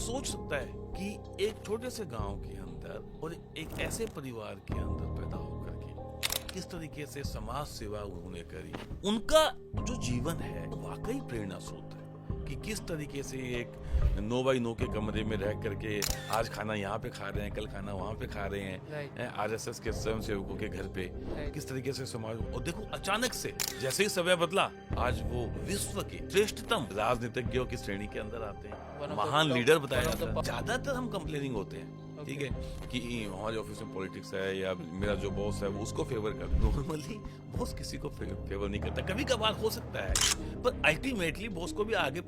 सोच सकता है कि एक छोटे से गांव के अंदर और एक ऐसे परिवार के अंदर पैदा होकर के किस तरीके से समाज सेवा उन्होंने करी, उनका जो जीवन है वाकई प्रेरणा स्रोत है कि किस तरीके से एक 9x9 के कमरे में रह करके आज खाना यहाँ पे खा रहे हैं, कल खाना वहाँ पे खा रहे हैं, आरएसएस के स्वयं सेवकों के घर पे किस तरीके से समाज। और देखो अचानक से जैसे ही समय बदला, आज वो विश्व के श्रेष्ठतम राजनीतिज्ञों की श्रेणी के अंदर आते हैं, महान लीडर बताया जाता है। ज्यादातर हम कंप्लेनिंग होते हैं, ठीक है, कि हमारे ऑफिस में पॉलिटिक्स है या मेरा जो बॉस है वो उसको फेवर कर। नॉर्मली बॉस किसी को फेवर नहीं करता, कभी कभार हो सकता है, पर अल्टीमेटली बॉस को भी आगे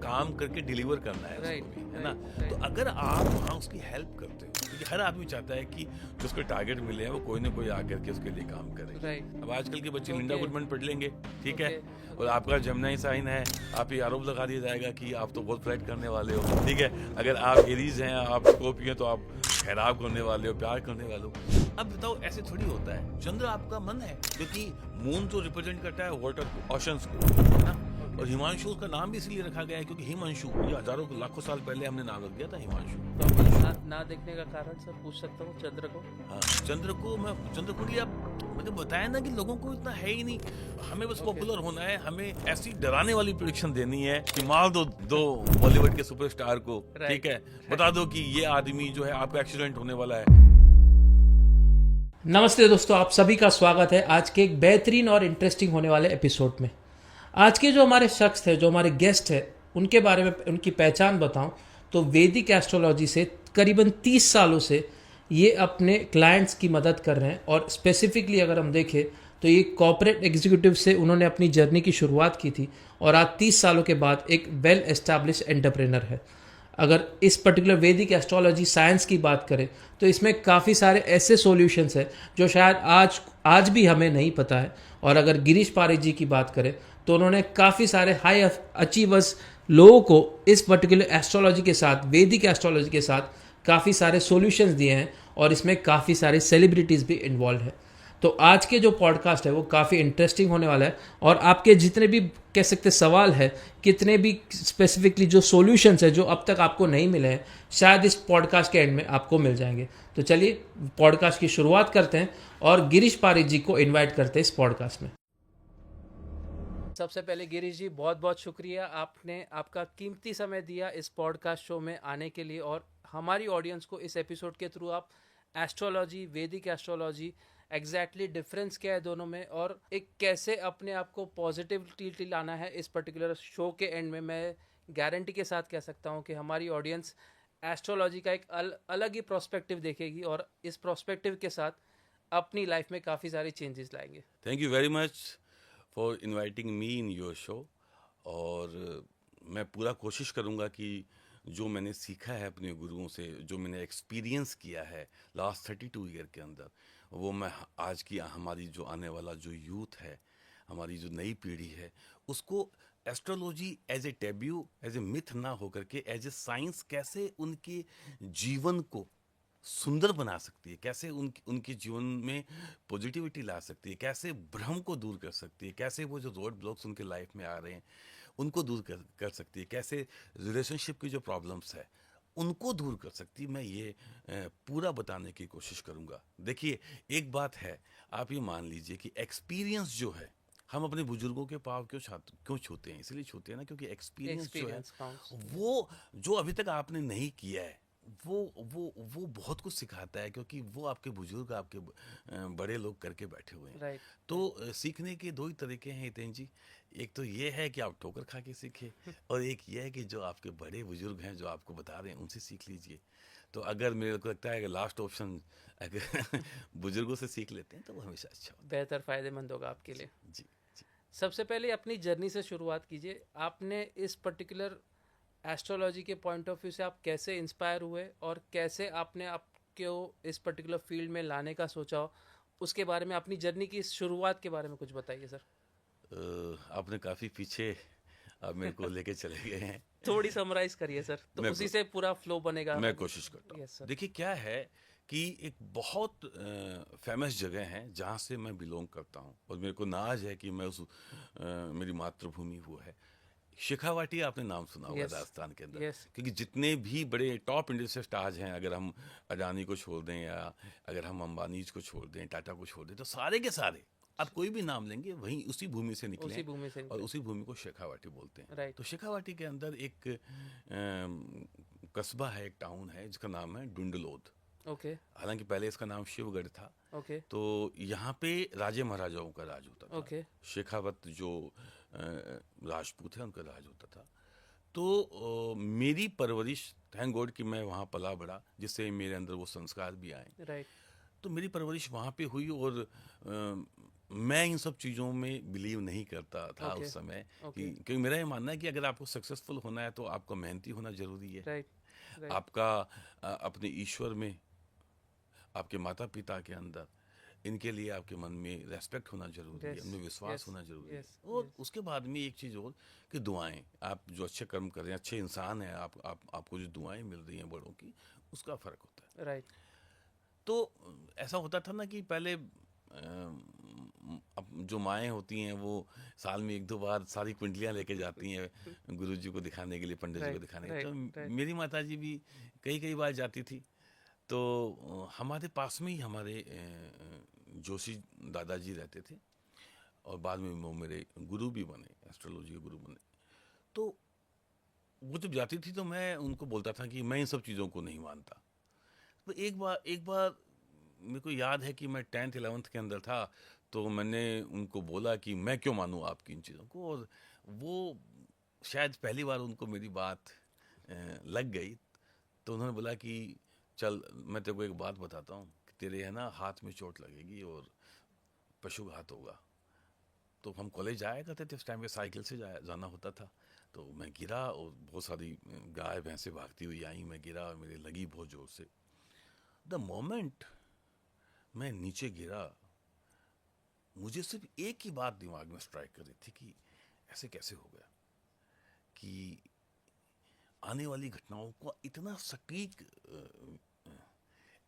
काम करके डिलीवर करना है, है ना। तो अगर आप वहाँ उसकी हेल्प करते हो, क्योंकि हर आदमी चाहता है कि जो उसको टारगेट मिले हैं वो कोई ना कोई आकर के उसके लिए काम करे। अब आजकल के बच्चे लिंडा गुडमैन पढ़ लेंगे, ठीक है, और आपका जेमिनी साइन है, आप ये आरोप लगा दिया जाएगा कि आप तो बहुत फ्लर्ट करने वाले हो, ठीक है। अगर आप एरीज हैं, आप स्कॉर्पियो हैं, तो आप खैराब करने वाले हो, प्यार करने वाले हो। अब बताओ ऐसे थोड़ी होता है। चंद्र आपका मन है, क्योंकि मून तो रिप्रेजेंट करता है वाटर को, ओशंस को, है ना। और हिमांशु का नाम भी इसलिए रखा गया है क्योंकि हिमांशु ये हजारों लाखों साल पहले हमने नाम रख दिया था हिमांशु। तो ना देखने का कारण सर पूछ सकता हूँ चंद्र को? हाँ, चंद्र को लिए मैंने बताया ना कि लोगों को इतना है ही नहीं, हमें बस पॉपुलर होना है, हमें ऐसी डराने वाली प्रेडिक्शन देनी है कि मार दो बॉलीवुड के सुपरस्टार को, ठीक है, बता दो कि ये आदमी जो है आपका एक्सीडेंट होने वाला है। नमस्ते दोस्तों, आप सभी का स्वागत है आज के एक बेहतरीन और इंटरेस्टिंग होने वाले एपिसोड में। आज के जो हमारे शख्स थे, जो हमारे गेस्ट है, उनके बारे में उनकी पहचान बताऊं तो वैदिक एस्ट्रोलॉजी से करीबन 30 सालों से ये अपने क्लाइंट्स की मदद कर रहे हैं। और स्पेसिफिकली अगर हम देखें तो ये कॉर्पोरेट एग्जीक्यूटिव से उन्होंने अपनी जर्नी की शुरुआत की थी और आज 30 सालों के बाद एक वेल एस्टैब्लिश एंटरप्रेनर है। अगर इस पर्टिकुलर वैदिक एस्ट्रोलॉजी साइंस की बात करें तो इसमें काफ़ी सारे ऐसे सॉल्यूशंस हैं जो शायद आज भी हमें नहीं पता है। और अगर गिरीश पारिक जी की बात करें तो उन्होंने काफ़ी सारे हाई अचीवर्स लोगों को इस पर्टिकुलर एस्ट्रोलॉजी के साथ, वैदिक एस्ट्रोलॉजी के साथ काफ़ी सारे सॉल्यूशंस दिए हैं और इसमें काफ़ी सारे सेलिब्रिटीज़ भी इन्वॉल्व हैं। तो आज के जो पॉडकास्ट है वो काफ़ी इंटरेस्टिंग होने वाला है और आपके जितने भी कह सकते सवाल है, कितने भी स्पेसिफिकली जो सॉल्यूशंस है जो अब तक आपको नहीं मिले हैं, शायद इस पॉडकास्ट के एंड में आपको मिल जाएंगे। तो चलिए पॉडकास्ट की शुरुआत करते हैं और गिरीश पारिक जी को इन्वाइट करते हैं इस पॉडकास्ट में। सबसे पहले गिरीश जी, बहुत बहुत शुक्रिया, आपने आपका कीमती समय दिया इस पॉडकास्ट शो में आने के लिए। और हमारी ऑडियंस को इस एपिसोड के थ्रू आप एस्ट्रोलॉजी, वैदिक एस्ट्रोलॉजी, एग्जैक्टली डिफरेंस क्या है दोनों में, और एक कैसे अपने आप को पॉजिटिविटी लाना है इस पर्टिकुलर शो के एंड में, मैं गारंटी के साथ कह सकता हूँ कि हमारी ऑडियंस एस्ट्रोलॉजी का एक अलग ही प्रोस्पेक्टिव देखेगी और इस प्रोस्पेक्टिव के साथ अपनी लाइफ में काफ़ी सारे चेंजेस लाएंगे। Thank you very much for inviting me in your show. और मैं पूरा कोशिश करूँगा कि जो मैंने सीखा है अपने गुरुओं से, जो मैंने एक्सपीरियंस किया है लास्ट 32 ईयर के अंदर, वो मैं आज की हमारी जो आने वाला जो यूथ है, हमारी जो नई पीढ़ी है, उसको astrology as a taboo, as a myth ना होकर के एज ए साइंस कैसे उनके जीवन को सुंदर बना सकती है, कैसे उनके जीवन में पॉजिटिविटी ला सकती है, कैसे भ्रम को दूर कर सकती है, कैसे वो जो रोड ब्लॉक्स उनके लाइफ में आ रहे हैं उनको दूर कर सकती है, कैसे रिलेशनशिप की जो प्रॉब्लम्स है उनको दूर कर सकती है। मैं ये पूरा बताने की कोशिश करूँगा। देखिए, एक बात है, आप ये मान लीजिए कि एक्सपीरियंस जो है, हम अपने बुजुर्गों के पाँव क्यों छूते हैं? इसलिए छूते हैं ना क्योंकि एक्सपीरियंस जो है वो जो अभी तक आपने नहीं किया है वो बहुत कुछ सिखाता है, क्योंकि वो आपके बुजुर्ग, आपके बड़े लोग करके बैठे हुए हैं। तो सीखने के दो ही तरीके हैं हितेन जी। एक तो ये है कि आप ठोकर खा के सीखें और एक ये है कि जो आपके बड़े बुजुर्ग हैं जो आपको बता रहे हैं उनसे सीख लीजिए। तो अगर मेरे को लगता है कि लास्ट ऑप्शन अगर बुजुर्गों से सीख लेते हैं तो वो हमेशा अच्छा होता है, बेहतर फायदेमंद होगा आपके लिए। जी। सबसे पहले अपनी जर्नी से शुरुआत कीजिए। आपने इस पर्टिकुलर एस्ट्रोलॉजी के पॉइंट ऑफ व्यू से आप कैसे इंस्पायर हुए और कैसे आपने आपको इस पर्टिकुलर फील्ड में लाने का सोचा हो, उसके बारे में, अपनी जर्नी की शुरुआत के बारे में कुछ बताइए सर। आपने काफ़ी पीछे अब मेरे को लेके चले गए हैं। थोड़ी समराइज करिए सर, तो उसी से पूरा फ्लो बनेगा। मैं कोशिश करता हूँ। देखिए, क्या है कि एक बहुत फेमस जगह है जहाँ से मैं बिलोंग करता हूँ और मेरे को नाज है कि मैं मेरी मातृभूमि वो है शेखावाटी आपने नाम सुना होगा Yes. राजस्थान के अंदर, Yes. क्योंकि जितने भी बड़े टॉप इंडस्ट्री स्टार्स हैं, अगर हम अडानी को छोड़ दें या अगर हम अंबानी को छोड़ दें, टाटा को छोड़ दें, तो सारे के सारे आप कोई भी नाम लेंगे वहीं उसी भूमि से निकले उसी हैं भूमि से और उसी भूमि को शेखावाटी बोलते हैं। Right. तो शेखावाटी के अंदर एक कस्बा है, एक टाउन है जिसका नाम है डुंडलोद। ओके हालांकि पहले इसका नाम शिवगढ़ था। ओके तो यहाँ पे राजे महाराजाओं का राज होता था। ओके शेखावत जो राजपूत है उनका राज होता था। तो मेरी परवरिश, थैंक गॉड कि मैं वहाँ पला बड़ा, जिससे मेरे अंदर वो संस्कार भी आए। राइट तो मेरी परवरिश वहाँ पे हुई और मैं इन सब चीज़ों में बिलीव नहीं करता था Okay. उस समय Okay. क्योंकि मेरा ये मानना है कि अगर आपको सक्सेसफुल होना है तो आपका मेहनती होना जरूरी है। राइट राइट आपका अपने ईश्वर में, आपके माता पिता के अंदर, इनके लिए आपके मन में रेस्पेक्ट होना जरूरी है, Yes, उनमें विश्वास yes, होना जरूरी है। yes, और उसके बाद में एक चीज़ और कि दुआएं, आप जो अच्छे कर्म कर रहे हैं, अच्छे इंसान हैं, आपको जो दुआएं मिल रही हैं बड़ों की, उसका फ़र्क होता है। राइट तो ऐसा होता था ना कि पहले अब जो माएँ होती हैं वो साल में एक दो बार सारी कुंडलियाँ लेके जाती हैं गुरुजी को दिखाने के लिए, पंडित जी को Right, दिखाने के लिए। right, तो right. मेरी माताजी भी कई कई बार जाती थी। तो हमारे पास में ही हमारे जोशी दादाजी रहते थे और बाद में वो मेरे गुरु भी बने, एस्ट्रोलॉजी के गुरु बने। तो वो जब जाती थी तो मैं उनको बोलता था कि मैं इन सब चीज़ों को नहीं मानता। तो एक बार मेरे को याद है कि मैं 10th 11th के अंदर था, तो मैंने उनको बोला कि मैं क्यों मानूं आपकी इन चीज़ों को। और वो शायद पहली बार उनको मेरी बात लग गई। तो उन्होंने बोला कि चल मैं तेरे को एक बात बताता हूँ कि तेरे है ना हाथ में चोट लगेगी और पशुघात होगा। तो हम कॉलेज जाया करते थे उस टाइम पे, साइकिल से जाना होता था। तो मैं गिरा और बहुत सारी गाय भैंसें भागती हुई आई, मैं गिरा और मेरे लगी बहुत ज़ोर से। द मोमेंट मैं नीचे गिरा, मुझे सिर्फ एक ही बात दिमाग में स्ट्राइक कर रही थी कि ऐसे कैसे हो गया कि आने वाली घटनाओं को इतना सटीक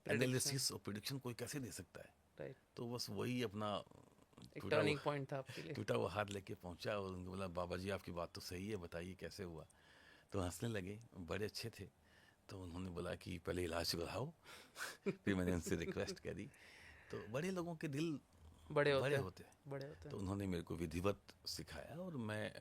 एनालिसिस और प्रिडिक्शन कोई कैसे दे सकता है। राइट तो बस वही अपना एक टर्निंग पॉइंट था आपके लिए टूटा हुआ हाथ लेके पहुंचा और उनको बोला बाबा जी आपकी बात तो सही है, बताइए कैसे हुआ। तो हंसने लगे, बड़े अच्छे थे। तो उन्होंने बोला कि पहले इलाज कराओ फिर मैंने उनसे रिक्वेस्ट करी। तो बड़े लोगों के दिल बड़े होते हैं होते हैं। बड़े होते तो हैं उन्होंने मेरे को विधिवत सिखाया और मैं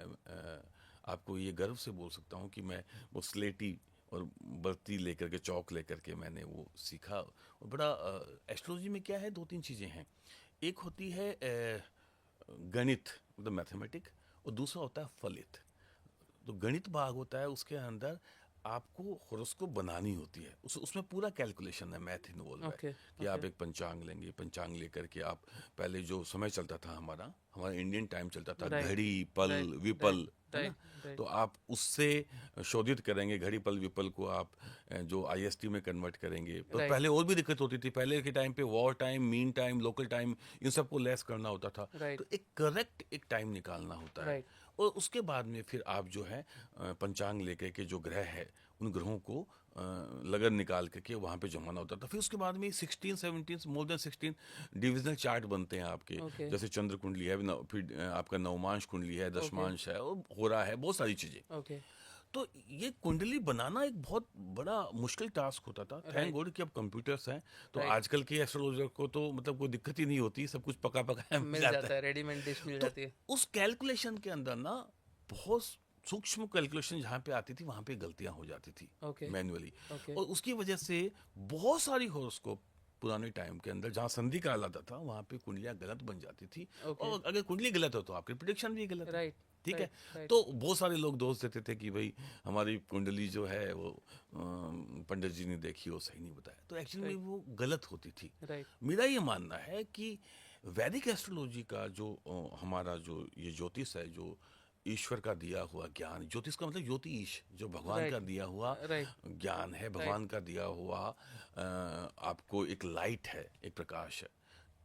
आपको ये गर्व से बोल सकता हूँ कि मैं वो स्लेटी और बर्ती लेकर के, चौक लेकर के मैंने वो सीखा। और बड़ा एस्ट्रोलॉजी में क्या है, दो तीन चीज़ें हैं। एक होती है गणित, मतलब मैथमेटिक, और दूसरा होता है फलित। तो गणित भाग होता है, उसके अंदर आपको हॉरोस्कोप बनानी होती है, उसमें पूरा कैलकुलेशन है, मैथ इन्वॉल्व है। Okay, कि आप एक पंचांग लेंगे, पंचांग लेकर के आप पहले जो समय चलता था हमारा इंडियन टाइम चलता था, Right, घड़ी पल right, विपल, right, है ना। right, right. तो आप उससे शोधित करेंगे, घड़ी पल विपल को आप जो आईएसटी में कन्वर्ट करेंगे। तो Right. पहले और भी दिक्कत होती थी, पहले के टाइम पे war time, mean time, local time, इन सबको लेस करना होता था। Right. तो एक करेक्ट एक टाइम निकालना होता है। Right. और उसके बाद में फिर आप जो है पंचांग लेकर के जो ग्रह है उन ग्रहों को लगन निकाल करके वहाँ पे जमाना होता था। फिर उसके बाद में 16 17 मोर देन 16 डिविजनल चार्ट बनते हैं आपके। Okay. जैसे चंद्र कुंडली है, फिर आपका नवमांश कुंडली है, दशमांश है, और हो रहा है बहुत सारी चीज़ें। ओके तो ये कुंडली बनाना एक बहुत बड़ा मुश्किल टास्क होता था। थैंक गॉड कि अब कंप्यूटर्स हैं, तो Right. आजकल के एस्ट्रोलॉजर को तो मतलब कोई दिक्कत ही नहीं होती, सब कुछ पका पका मिल जाता है, रेडीमेड डिश मिल जाती है उस कैलकुलेशन के अंदर ना बहुत सूक्ष्म कैलकुलेशन जहाँ पे आती थी वहाँ पे गलतियाँ हो जाती थी Okay. मैन्युअली। Okay. और उसकी वजह से बहुत सारी हॉरोस्कोप पुराने टाइम के अंदर जहाँ संधि काल आता था वहाँ पे कुंडलियाँ गलत बन जाती थी। Okay. और अगर कुंडली गलत हो तो आपकी प्रिडिक्शन भी गलत है। Right, ठीक right, है। right. तो बहुत सारे लोग दोष देते थे कि भाई हमारी कुंडली जो है वो पंडित जी ने देखी, वो सही नहीं बताया। तो एक्चुअली में वो गलत होती थी। Right. मेरा ये मानना है कि वैदिक एस्ट्रोलॉजी का जो हमारा जो ये ज्योतिष है, जो ईश्वर का दिया हुआ ज्ञान, ज्योतिष का मतलब ज्योतिष, जो भगवान Right. का दिया हुआ Right. ज्ञान है, भगवान का दिया हुआ आपको एक लाइट है, एक प्रकाश है।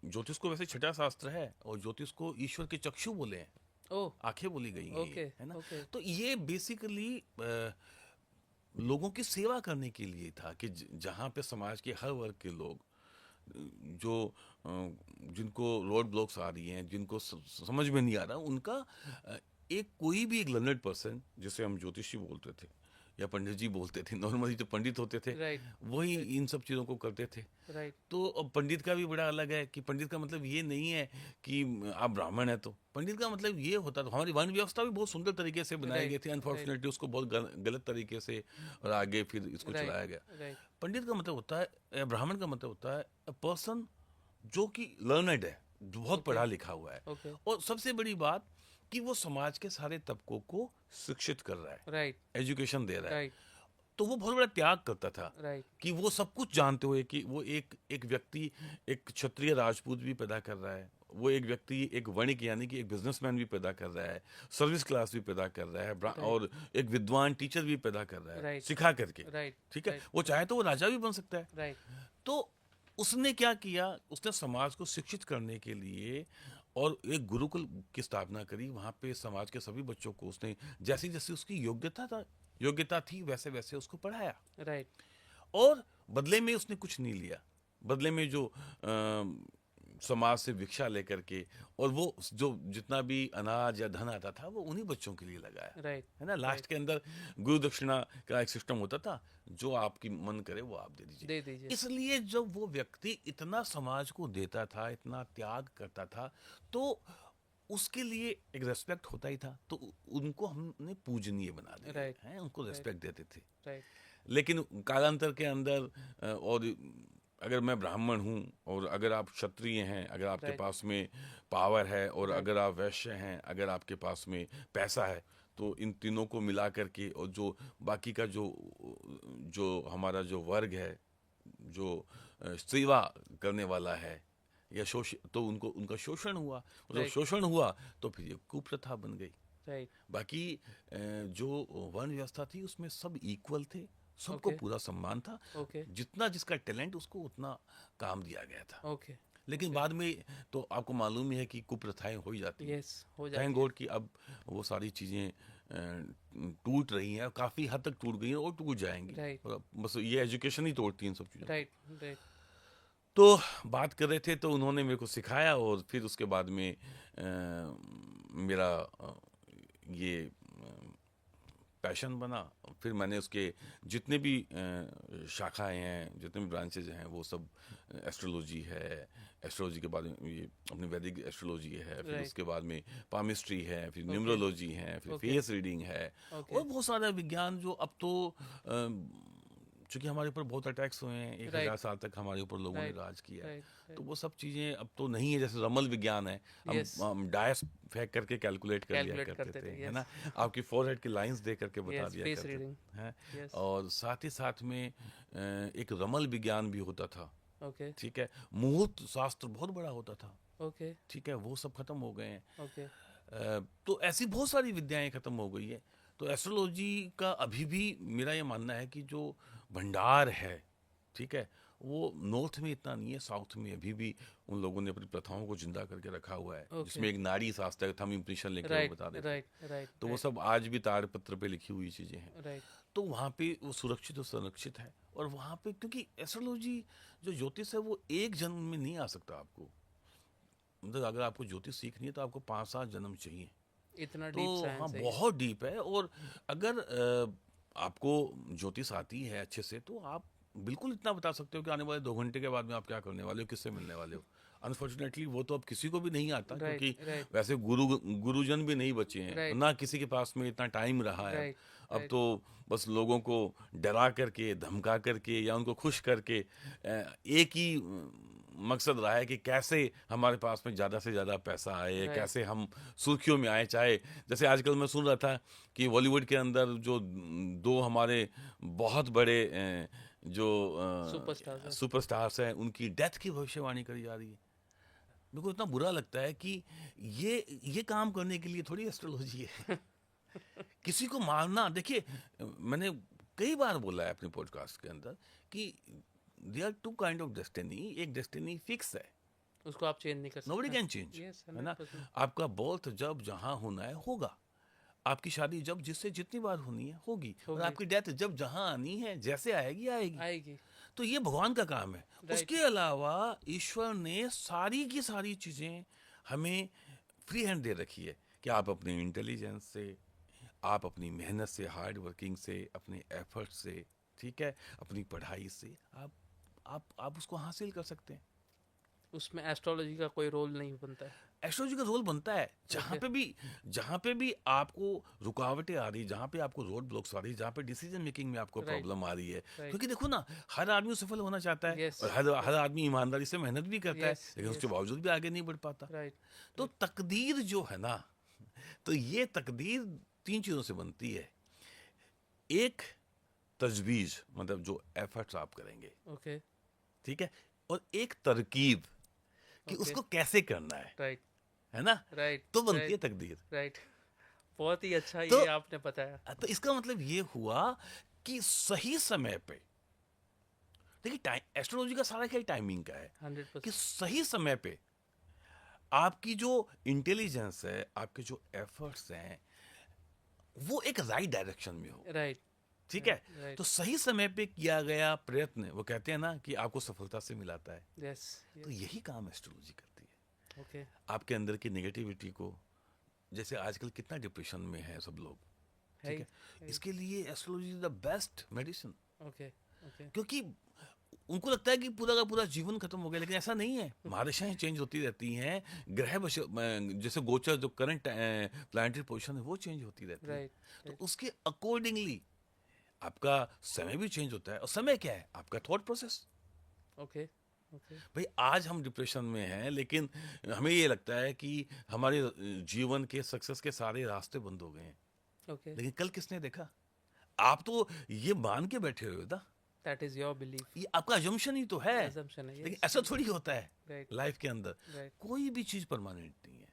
ज्योतिष को वैसे छठा शास्त्र है और ज्योतिष को ईश्वर के चक्षु बोले हैं, ओह आंखें बोली गई हैं, Okay, है ना। okay. तो ये बेसिकली लोगों की सेवा करने के लिए था कि जहाँ पे समाज के हर वर्ग के लोग जो जिनको रोड ब्लॉक्स आ रही हैं, जिनको समझ में नहीं आ रहा, उनका एक कोई भी एक लर्नड पर्सन, जिसे हम ज्योतिषी बोलते थे या पंडित जी बोलते थे, नॉर्मली जो पंडित होते थे राइट वही इन सब चीज़ों को करते थे। राइट तो अब पंडित का भी बड़ा अलग है कि पंडित का मतलब ये नहीं है कि आप ब्राह्मण हैं, तो पंडित का मतलब ये होता था। हमारी वर्ण व्यवस्था भी बहुत सुंदर तरीके से बनाई गई थी, अनफॉर्चुनेटली उसको बहुत गलत तरीके से और आगे फिर इसको चलाया गया। राइट पंडित का मतलब होता है, या ब्राह्मण का मतलब होता है अ पर्सन जो कि लर्नड है, जो बहुत पढ़ा लिखा हुआ है, ओके और सबसे बड़ी बात कि वो समाज के सारे तबकों को शिक्षित कर रहा है, राइट एजुकेशन दे रहा है। राइट तो वो बहुत बड़ा त्याग करता था राइट कि वो सब कुछ जानते हुए कि वो एक व्यक्ति एक क्षत्रिय राजपूत भी पैदा कर रहा है, वो एक व्यक्ति एक वणिक यानी कि एक बिजनेसमैन भी पैदा कर रहा है, सर्विस क्लास भी पैदा कर रहा है, और एक विद्वान टीचर भी पैदा कर रहा है, Right. सिखा करके। राइट ठीक है, वो चाहे तो वो राजा भी बन सकता है। राइट तो उसने क्या किया, उसने समाज को शिक्षित करने के लिए और एक गुरुकुल की स्थापना करी। वहाँ पे समाज के सभी बच्चों को उसने जैसी जैसी उसकी योग्यता थी वैसे वैसे उसको पढ़ाया, राइट और बदले में उसने कुछ नहीं लिया। बदले में जो समाज से भिक्षा लेकर के, और वो जो जितना भी अनाज या धन आता था वो उन्हीं बच्चों के लिए लगाया, राइट है ना। लास्ट के अंदर गुरु दक्षिणा का एक सिस्टम होता था, जो आपकी मन करे वो आप दे दीजिए। दे दीजिए इसलिए जब वो व्यक्ति इतना समाज को देता था, इतना त्याग करता था, तो उसके लिए एक रेस्पेक्ट होता ही था। तो उनको हमने पूजनीय बना दिया Right. है, उनको रेस्पेक्ट देते थे। राइट लेकिन कालांतर के अंदर और अगर मैं ब्राह्मण हूँ और अगर आप क्षत्रिय हैं, अगर आपके Right. पास में पावर है, और अगर आप वैश्य हैं, अगर आपके पास में पैसा है, तो इन तीनों को मिला करके, और जो बाकी का जो हमारा जो वर्ग है, जो सेवा करने वाला है या तो उनका शोषण हुआ। जब Right. शोषण हुआ तो फिर ये कुप्रथा बन गई। राइट बाकी जो वर्ण व्यवस्था थी उसमें सब इक्वल थे, सबको Okay. पूरा सम्मान था। ओके जितना जिसका टैलेंट उसको उतना काम दिया गया था। ओके लेकिन बाद में तो आपको मालूम ही है कि कुप्रथाएं हो ही जाती हैं। यस हो थैंक जाएगा गॉड कि अब वो सारी चीज़ें टूट रही हैं, और काफ़ी हद तक टूट गई हैं और टूट जाएंगी। Right. और बस ये एजुकेशन ही तोड़ती है इन सब चीज़ों। राइट राइट तो बात कर रहे थे, तो उन्होंने मेरे को सिखाया, और फिर उसके बाद में मेरा ये पैशन बना। फिर मैंने उसके जितने भी शाखाएं हैं, जितने भी ब्रांचेज हैं, वो सब एस्ट्रोलॉजी है, एस्ट्रोलॉजी के बाद में ये अपनी वैदिक एस्ट्रोलॉजी है, फिर Right. उसके बाद में पामिस्ट्री है, फिर न्यूमरोलॉजी है, फिर Okay. फेस रीडिंग है, Okay. और बहुत सारा विज्ञान जो अब तो चूंकि हमारे ऊपर बहुत अटैक्स हुए हैं, 1000 साल तक हमारे ऊपर लोगों ने Right. राज किया है, राइट तो वो सब चीज़ें अब तो नहीं है। जैसे रमल विज्ञान है, Yes. हम डायस फेंक करके कैलकुलेट कर लिया Calculate करते करते थे, थे, है ना। आपकी फोरहेड की लाइंस दे करके बता Yes, दिया face करते reading. हैं। Yes. और साथ ही साथ में एक रमल विज्ञान भी होता था। ओके ठीक है, मुहूर्त शास्त्र बहुत बड़ा होता था। ओके ठीक है, वो सब खत्म हो गए हैं। ओके तो ऐसी बहुत सारी विद्याएं खत्म हो गई है। तो एस्ट्रोलॉजी का अभी भी मेरा ये मानना है कि जो भंडार है, ठीक है, वो नॉर्थ में इतना नहीं है, साउथ में अभी भी उन लोगों ने अपनी प्रथाओं को जिंदा करके रखा हुआ है। Okay. जिसमें एक नाड़ी शास्त्र है, थम इम्प्रेशन लेकर वो राइट बता देते हैं। राइट राइट तो वो सब आज भी ताड़पत्र पे लिखी हुई चीजें हैं। राइट तो वहाँ पे वो सुरक्षित और संरक्षित है। और वहाँ पे क्योंकि एस्ट्रोलॉजी जो ज्योतिष है वो एक जन्म में नहीं आ सकता आपको। मतलब अगर आपको ज्योतिष सीखनी है तो आपको 5-7 जन्म चाहिए। इतना तो डीप हाँ, साइंस है बहुत डीप है। और अगर आपको ज्योतिष आती है अच्छे से, तो आप बिल्कुल इतना बता सकते हो कि आने वाले 2 घंटे के बाद में आप क्या करने वाले हो, किससे मिलने वाले हो। अनफॉर्चुनेटली वो तो अब किसी को भी नहीं आता, Right, क्योंकि right. वैसे गुरुजन भी नहीं बचे हैं, Right. ना किसी के पास में इतना टाइम रहा है। Right, अब right. तो बस लोगों को डरा करके, धमका करके या उनको खुश करके एक ही मकसद रहा है कि कैसे हमारे पास में ज़्यादा से ज़्यादा पैसा आए, Right. कैसे हम सुर्खियों में आए। चाहे जैसे आजकल मैं सुन रहा था कि बॉलीवुड के अंदर जो 2 हमारे बहुत बड़े जो Superstars हैं। सुपरस्टार्स हैं, उनकी डेथ की भविष्यवाणी करी जा रही है। मेरे को इतना बुरा लगता है कि ये काम करने के लिए थोड़ी एस्ट्रोलॉजी है। किसी को मारना, देखिए मैंने कई बार बोला है अपने पॉडकास्ट के अंदर कि they are 2 kind of destiny. एक डेस्टिनी फिक्स है, उसको आप चेंज नहीं कर सकते नोबडी कैन चेंज, Yes, है ना। 100%. आपका बर्थ जब जहां होना है होगा, आपकी शादी जब जिससे जितनी बार होनी है होगी, और होगी। आपकी डेथ जब जहां आनी है, जैसे आएगी आएगी। आएगी तो ये भगवान का काम है। Right. उसके अलावा ईश्वर ने सारी की सारी चीजें हमें फ्री हैंड दे रखी है कि आप अपने इंटेलिजेंस से, आप अपनी मेहनत से, हार्ड वर्किंग से, अपने एफर्ट से, ठीक है, अपनी पढ़ाई से आप उसको हासिल कर सकते हैं। उसमें एस्ट्रोलॉजी का कोई रोल नहीं बनता है। एस्ट्रोलॉजी का रोल बनता है जहाँ पे भी आपको रुकावटें आ रही, जहाँ पे आपको रोड ब्लॉक्स आ रही, जहाँ पे डिसीजन मेकिंग में आपको Right. प्रॉब्लम आ रही है। Right. क्योंकि देखो ना, हर आदमी सफल होना चाहता है Yes. और हर आदमी ईमानदारी से मेहनत भी करता है, Yes, लेकिन yes. उसके बावजूद भी आगे नहीं बढ़ पाता। राइट। तो तकदीर जो है ना, तो ये तकदीर 3 चीज़ों से बनती है। एक, तजवीज़, मतलब जो एफर्ट्स आप करेंगे, ओके। ठीक है, और एक तरकीब कि Okay. उसको कैसे करना राइट। है ना, राइट। तो बनती है तकदीर। राइट। बहुत ही अच्छा तो- ये आपने बताया। तो इसका मतलब ये हुआ कि सही समय पे, देखिए टाइम, एस्ट्रोलॉजी का सारा खेल टाइमिंग का है, 100%। कि सही समय पे आपकी जो इंटेलिजेंस है, आपके जो एफर्ट्स हैं, वो एक राइट डायरेक्शन में हो। राइट। ठीक है, Right. तो सही समय पे किया गया प्रयत्न, वो कहते हैं ना कि आपको सफलता से मिलाता है। यस। तो यही काम एस्ट्रोलॉजी करती है, ओके। आपके अंदर की नेगेटिविटी को, जैसे आजकल कितना डिप्रेशन में है सब लोग, ठीक है, इसके लिए astrology is the best medicine. Okay. Okay. क्योंकि उनको लगता है कि पूरा का पूरा जीवन खत्म हो गया, लेकिन ऐसा नहीं है। महादशाएं चेंज होती रहती हैं, जैसे गोचर जो करंट प्लानिटरी पोजीशन है वो चेंज होती रहती है। राइट। तो उसके अकॉर्डिंगली आपका समय भी चेंज होता है। और समय क्या है? आपका थॉट प्रोसेस। ओके। ओके। भाई आज हम डिप्रेशन में हैं, लेकिन हमें ये लगता है कि हमारे जीवन के सक्सेस के सारे रास्ते बंद हो गए हैं, ओके। लेकिन कल किसने देखा? आप तो ये मान के बैठे हुए हो ना, दैट इज योर बिलीफ। ये आपका अजम्पशन ही तो है। assumption है। लेकिन ऐसा थोड़ी होता है राइट। लाइफ के अंदर, राइट। कोई भी चीज परमानेंट नहीं है।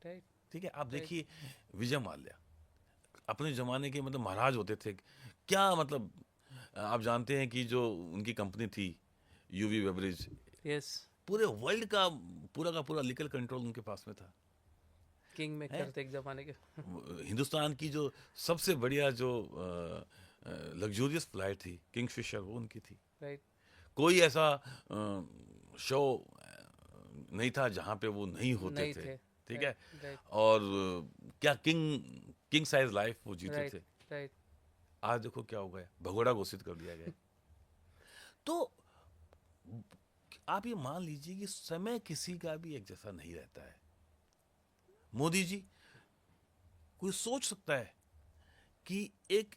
राइट। ठीक है, आप देखिए विजय माल्या अपने जमाने के मतलब महाराज होते थे। क्या मतलब, आप जानते हैं कि जो उनकी कंपनी थी यूवी बेवरेज, यस। पूरे वर्ल्ड का पूरा लीगल कंट्रोल उनके पास में था। किंग में है? करते एक जमाने के। हिंदुस्तान की जो सबसे बढ़िया जो लग्जूरियस फ्लाइट थी किंगफिशर, वो उनकी थी। राइट। कोई ऐसा शो नहीं था जहाँ पे वो नहीं होते नहीं थे। थे। ठीक है, राइट। और क्या किंग साइज लाइफ वो जीते राइट। थे। राइट। आज देखो क्या हो गया, भगोड़ा घोषित कर दिया गया। तो आप ये मान लीजिए कि समय किसी का भी एक जैसा नहीं रहता है। मोदी जी, कोई सोच सकता है कि एक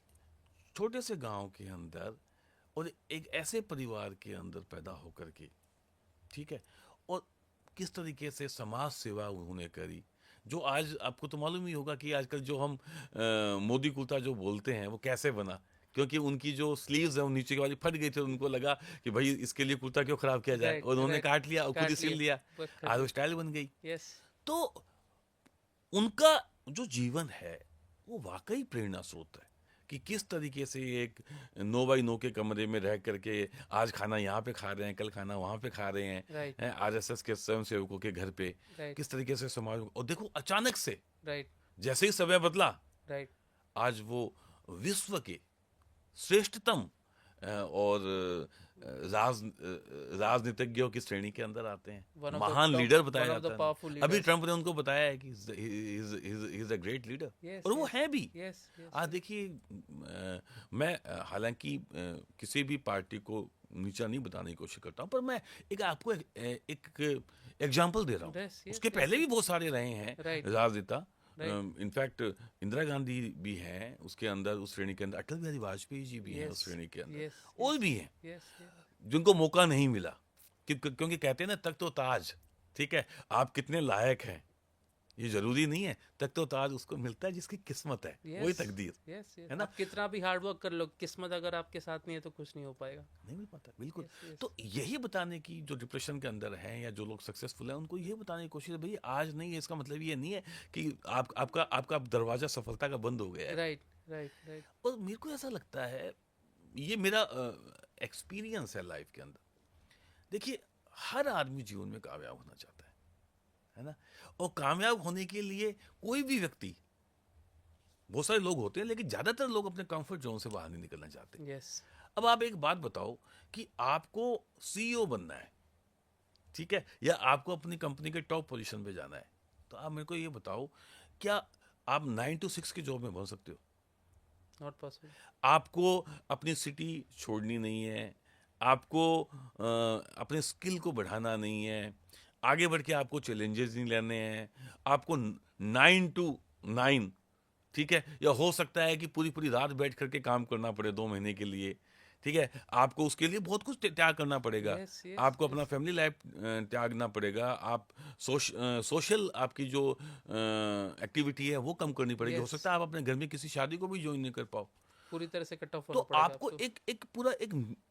छोटे से गांव के अंदर और एक ऐसे परिवार के अंदर पैदा होकर के, ठीक है, और किस तरीके से समाज सेवा उन्होंने करी, जो आज आपको तो मालूम ही होगा कि आजकल जो हम मोदी कुर्ता जो बोलते हैं वो कैसे बना, क्योंकि उनकी जो स्लीव्स है वो नीचे की वाली फट गई थी। उनको लगा कि भाई इसके लिए कुर्ता क्यों खराब किया जाए, Right, और उन्होंने right. काट लिया और खुद ही काट सिल लिया। लिया, बस आज वो स्टाइल बन गई। यस। तो उनका जो जीवन है वो वाकई प्रेरणा स्रोत है कि किस तरीके से एक 9 बाई 9 के कमरे में रह करके आज खाना यहाँ पे खा रहे हैं, कल खाना वहाँ पे खा रहे हैं, Right. आरएसएस के स्वयं सेवकों के घर पे, Right. किस तरीके से समाज। और देखो अचानक से राइट। जैसे ही समय बदला, राइट। आज वो विश्व के श्रेष्ठतम और राजनीतिज्ञों की श्रेणी के अंदर आते हैं, One of the महान top- लीडर बताया one of the जाता powerful है। अभी leaders. ट्रंप ने उनको बताया है कि he is a great leader, Yes, और वो yes. है भी। यस। यस। आज देखिए, मैं हालांकि किसी भी पार्टी को नीचा नहीं बताने की कोशिश करता हूँ, पर मैं आपको एक एग्जाम्पल दे रहा हूँ। Yes, yes, उसके yes, पहले भी बहुत सारे रहे हैं Right. राजनेता। Right. इनफैक्ट इंदिरा गांधी भी हैं उसके अंदर, उस श्रेणी के अंदर। अटल बिहारी वाजपेयी जी भी हैं Yes, उस श्रेणी के अंदर, yes, और भी हैं यस। जिनको मौका नहीं मिला, क्योंकि कहते हैं ना, तख्त तो ताज, ठीक है, आप कितने लायक हैं ये जरूरी नहीं है। तख्त तो ताज उसको मिलता है जिसकी किस्मत है, वही तकदीर यस। है ना। आप कितना भी हार्ड वर्क कर लो, किस्मत अगर आपके साथ नहीं है तो कुछ नहीं हो पाएगा। नहीं मिल पाता, बिल्कुल। Yes, yes. तो यही बताने की, जो डिप्रेशन के अंदर हैं या जो लोग सक्सेसफुल हैं, उनको यही बताने की कोशिश है, भाई आज नहीं है, इसका मतलब ये नहीं है कि आपका दरवाजा सफलता का बंद हो गया है। राइट। राइट। राइट। और मेरे को ऐसा लगता है, ये मेरा एक्सपीरियंस है लाइफ के अंदर। देखिए, हर आदमी जीवन में कामयाब होना चाहता है ना, और कामयाब होने के लिए कोई भी व्यक्ति, बहुत सारे लोग होते हैं, लेकिन ज्यादातर लोग अपने कंफर्ट जोन से बाहर नहीं निकलना चाहते। यस। अब आप एक बात बताओ कि आपको सीईओ बनना है, ठीक है, या आपको अपनी कंपनी के टॉप पोजीशन पे जाना है, तो आप मेरे को ये बताओ क्या आप 9 to 6 की जॉब में बन सकते हो? Not possible. आपको अपनी सिटी छोड़नी नहीं है, आपको अपने स्किल को बढ़ाना नहीं है, आगे बढ़ के आपको चैलेंजेस नहीं लेने हैं, आपको 9 to 9, ठीक है, या हो सकता है कि पूरी पूरी रात बैठ करके काम करना पड़े 2 महीने के लिए, ठीक है, आपको उसके लिए बहुत कुछ त्याग करना पड़ेगा। यस यस आपको अपना फैमिली लाइफ त्यागना पड़ेगा, आप सोशल आपकी जो एक्टिविटी है वो कम करनी पड़ेगी। हो Yes. सकता है आप अपने घर में किसी शादी को भी ज्वाइन नहीं कर पाओ। पूरी तरह से कट ऑफ तो होना पड़ेगा आपको आपको। एक पूरा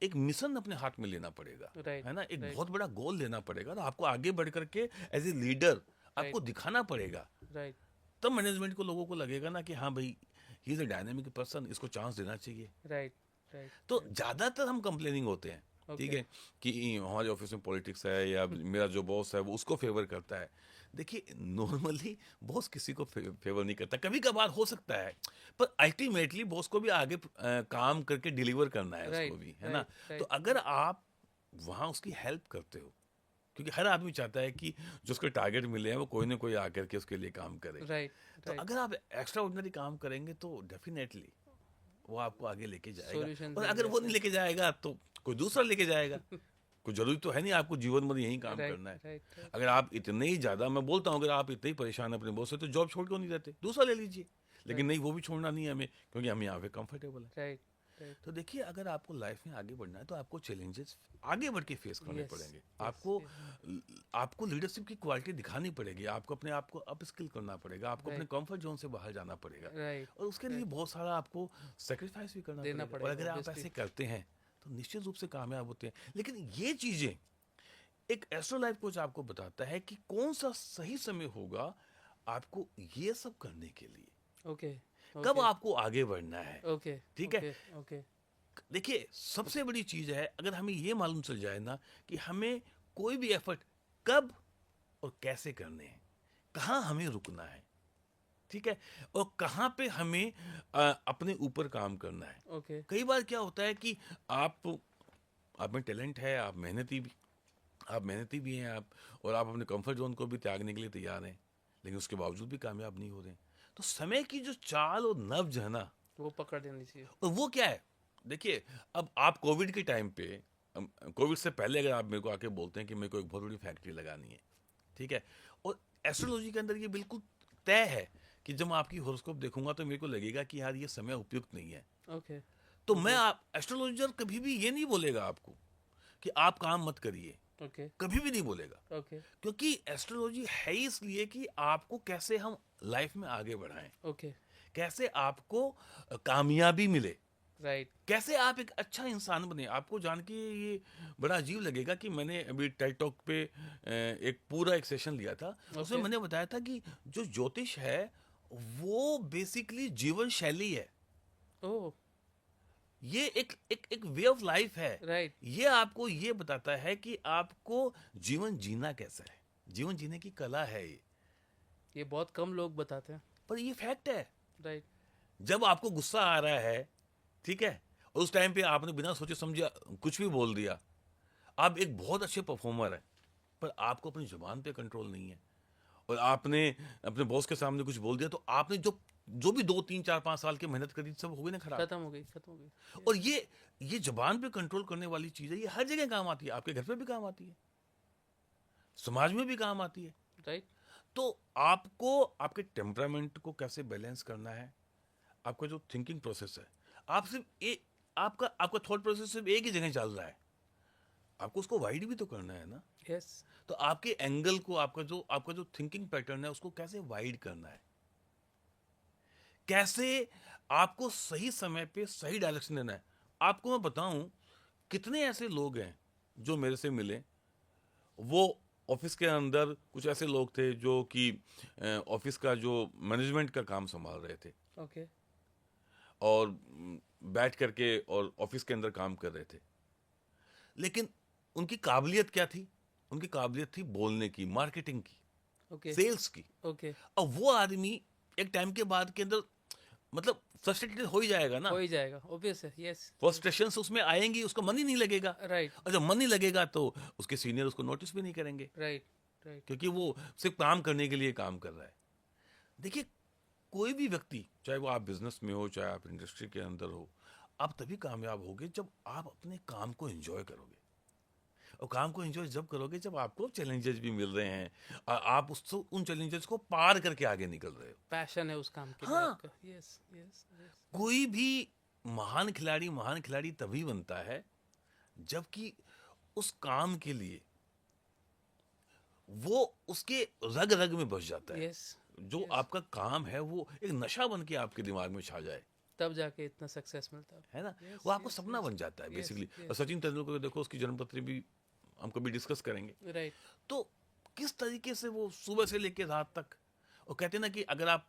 एक मिशन अपने हाथ में लेना पड़ेगा, राइट है ना, एक राइट बहुत बड़ा गोल लेना पड़ेगा ना, आपको आगे बढ़ करके एज ए लीडर आपको दिखाना पड़ेगा। राइट तब मैनेजमेंट को, लोगों को लगेगा ना कि हाँ भाई, he is a dynamic person, इसको चांस देना चाहिए। Right right. तो ज्यादातर हम कंप्लेनिंग होते हैं, ठीक है, कि हमारे ऑफिस में पॉलिटिक्स है या मेरा जो बॉस है वो उसको फेवर करता है। देखिए, नॉर्मली बॉस किसी को फेवर नहीं करता, कभी कभार हो सकता है, पर अल्टीमेटली बॉस को भी आगे काम करके डिलीवर करना है उसको भी, है ना। तो अगर आप वहाँ उसकी हेल्प करते हो, क्योंकि हर आदमी चाहता है कि जो उसको टारगेट मिले हैं वो कोई ना कोई आकर के उसके लिए काम करे। राइट तो अगर आप एक्स्ट्रा ऑर्डिनरी काम करेंगे तो डेफिनेटली वो आपको आगे लेके जाएगा, Solutions और देंगे अगर वो नहीं लेके जाएगा तो कोई दूसरा लेके जाएगा। कोई जरूरी तो है नहीं आपको जीवन भर यही काम करना है। राइट अगर आप इतने ही ज्यादा, मैं बोलता हूँ, अगर आप इतने ही परेशान हैं अपने बॉस से, तो जॉब छोड़ क्यों नहीं रहते, दूसरा ले लीजिए। लेकिन नहीं, वो भी छोड़ना नहीं है हमें, क्योंकि हम यहाँ पे कंफर्टेबल है। Right right. तो देखिए, अगर आपको लाइफ में आगे बढ़ना है तो आपको चैलेंजेस आगे बढ़ के फेस करने Yes, पड़ेंगे। yes, आपको लीडरशिप की क्वालिटी दिखानी पड़ेगी, आपको अपने आप को अप स्किल करना पड़ेगा, आपको अपने Right. कंफर्ट जोन से बाहर जाना पड़ेगा, राइट और उसके लिए बहुत सारा आपको सेक्रीफाइस भी करना देना पड़ेगा। और पड़ेगा, अगर आप obviously. ऐसे करते हैं तो निश्चित रूप से कामयाब होते हैं। लेकिन ये चीजें एक एस्ट्रो लाइफ कोच आपको बताता है कि कौन सा सही समय होगा आपको ये सब करने के लिए, ओके कब आपको आगे बढ़ना है, ओके ठीक है। ओके देखिए, सबसे बड़ी चीज है, अगर हमें ये मालूम चल जाए ना कि हमें कोई भी एफर्ट कब और कैसे करने हैं, कहाँ हमें रुकना है, ठीक है, और कहाँ पे हमें अपने ऊपर काम करना है। ओके कई बार क्या होता है कि आप में टैलेंट है, आप मेहनती भी हैं, आप, और आप अपने कंफर्ट जोन को भी त्यागने के लिए तैयार हैं, लेकिन उसके बावजूद भी कामयाब नहीं हो रहे हैं। तो समय की जो चाल और नब्ज है ना, वो पकड़ लेनी चाहिए। और वो क्या है, देखिए, अब आप कोविड के टाइम पे, कोविड से पहले अगर आप मेरे को आके बोलते हैं कि मेरे को एक बहुत बड़ी फैक्ट्री लगानी है, ठीक है, और एस्ट्रोलॉजी के अंदर ये बिल्कुल तय है कि जब मैं आपकी हॉरोस्कोप देखूंगा तो मेरे को लगेगा कि यार ये समय उपयुक्त नहीं है, ओके तो मैं, आप एस्ट्रोलॉजर कभी भी ये नहीं बोलेगा आपको कि आप काम मत करिए, ओके कभी भी नहीं बोलेगा, ओके क्योंकि एस्ट्रोलॉजी है ही इसलिए कि आपको कैसे हम लाइफ में आगे बढ़ाएं, ओके कैसे आपको कामयाबी मिले, राइट कैसे आप एक अच्छा इंसान बने। आपको जान के ये बड़ा अजीब लगेगा कि मैंने अभी टेड टॉक पे एक पूरा एक सेशन लिया था, उसमें मैंने बताया था कि जो ज्योतिष है वो बेसिकली जीवन शैली है, ओह ये एक वे ऑफ लाइफ है। राइट ये आपको ये बताता है कि आपको जीवन जीना कैसा है, जीवन जीने की कला है ये बहुत कम लोग बताते हैं। पर ये फैक्ट है। राइट जब आपको गुस्सा आ रहा है, ठीक है, और उस टाइम पे आपने बिना सोचे समझे कुछ भी बोल दिया, आप एक बहुत अच्छे परफॉर्मर हैं, पर आपको अपनी जुबान पे कंट्रोल नहीं है, और आपने अपने बॉस के सामने कुछ बोल दिया, तो आपने जो भी 2 3 4 5 साल की मेहनत करी सब हो गई ना खराब। खत्म हो गई। और ये जुबान पे कंट्रोल करने वाली चीज है, ये हर जगह काम आती है, आपके घर पे भी काम आती है, समाज में भी काम आती है। राइट तो आपको आपके टेम्परामेंट को कैसे बैलेंस करना है, आपका जो थिंकिंग प्रोसेस है, आप सिर्फ एक, आपका थॉट प्रोसेस सिर्फ एक ही जगह चल रहा है, आपको उसको वाइड भी तो करना है ना। यस तो आपके एंगल को, आपका जो थिंकिंग पैटर्न है उसको कैसे वाइड करना है, कैसे आपको सही समय पे सही डायरेक्शन देना है। आपको मैं बताऊं, कितने ऐसे लोग हैं जो मेरे से मिले, वो ऑफिस के अंदर कुछ ऐसे लोग थे जो कि ऑफिस का जो मैनेजमेंट का काम संभाल रहे थे, ओके और बैठ करके और ऑफिस के अंदर काम कर रहे थे, लेकिन उनकी काबिलियत क्या थी, उनकी काबिलियत थी बोलने की, मार्केटिंग की, ओके सेल्स की। ओके और वो आदमी एक टाइम के बाद के अंदर, मतलब फ्रस्ट्रेटेड हो ही जाएगा ना, हो ही जाएगा, ऑब्वियस है। यस फ्रस्ट्रेशन उसमें आएंगी, उसका मन ही नहीं लगेगा, राइट और जब मन नहीं लगेगा तो उसके सीनियर उसको नोटिस भी नहीं करेंगे, राइट राइट क्योंकि वो सिर्फ काम करने के लिए काम कर रहा है। देखिए, कोई भी व्यक्ति, चाहे वो आप बिजनेस में हो, चाहे आप इंडस्ट्री के अंदर हो, आप तभी कामयाब होगे जब आप अपने काम को एंजॉय करोगे। और काम को एंजॉय जब करोगे जब आपको चैलेंजेस भी मिल रहे हैं, आप उस उन चैलेंजेस को पार करके आगे निकल रहे हो। पैशन है उस काम के लिए हाँ। आपका। Yes yes yes. कोई भी महान खिलाड़ी तभी बनता है जबकि उस काम के लिए वो उसके रग रग में बस जाता है। यस। जो आपका काम है वो एक नशा बन के आपके दिमाग में छा जाए, तब जाके इतना सक्सेस मिलता है ना। Yes, वो आपको yes, सपना yes, बन जाता है yes, बेसिकली। yes. और सचिन तेंदुलकर को देखो, उसकी जन्मपत्री भी हम कभी डिस्कस करेंगे। है। राइट। तो किस तरीके से वो सुबह से लेकर रात तक, और कहते हैं ना कि अगर आप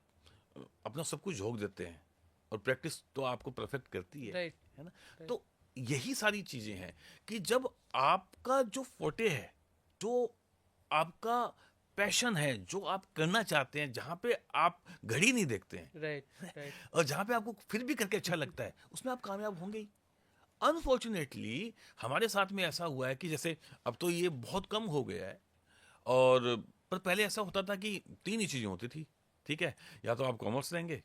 अपना सब कुछ झोंक देते हैं और प्रैक्टिस तो आपको परफेक्ट करती है, Right. है ना। तो यही सारी चीजें हैं कि जब आपका जो फोटे है, जो आपका पैशन है, जो आप करना चाहते हैं, जहां पे आप घड़ी नहीं देखते हैं राइट राइट। और जहां पे आपको फिर भी करके अच्छा लगता है, उसमें आप कामयाब होंगे ही। अनफॉर्चुनेटली हमारे साथ में ऐसा हुआ है कि जैसे अब तो ये बहुत कम हो गया है, और पर पहले ऐसा होता था कि तीन ही चीजें होती थी, ठीक है। या तो आप कॉमर्स लेंगे,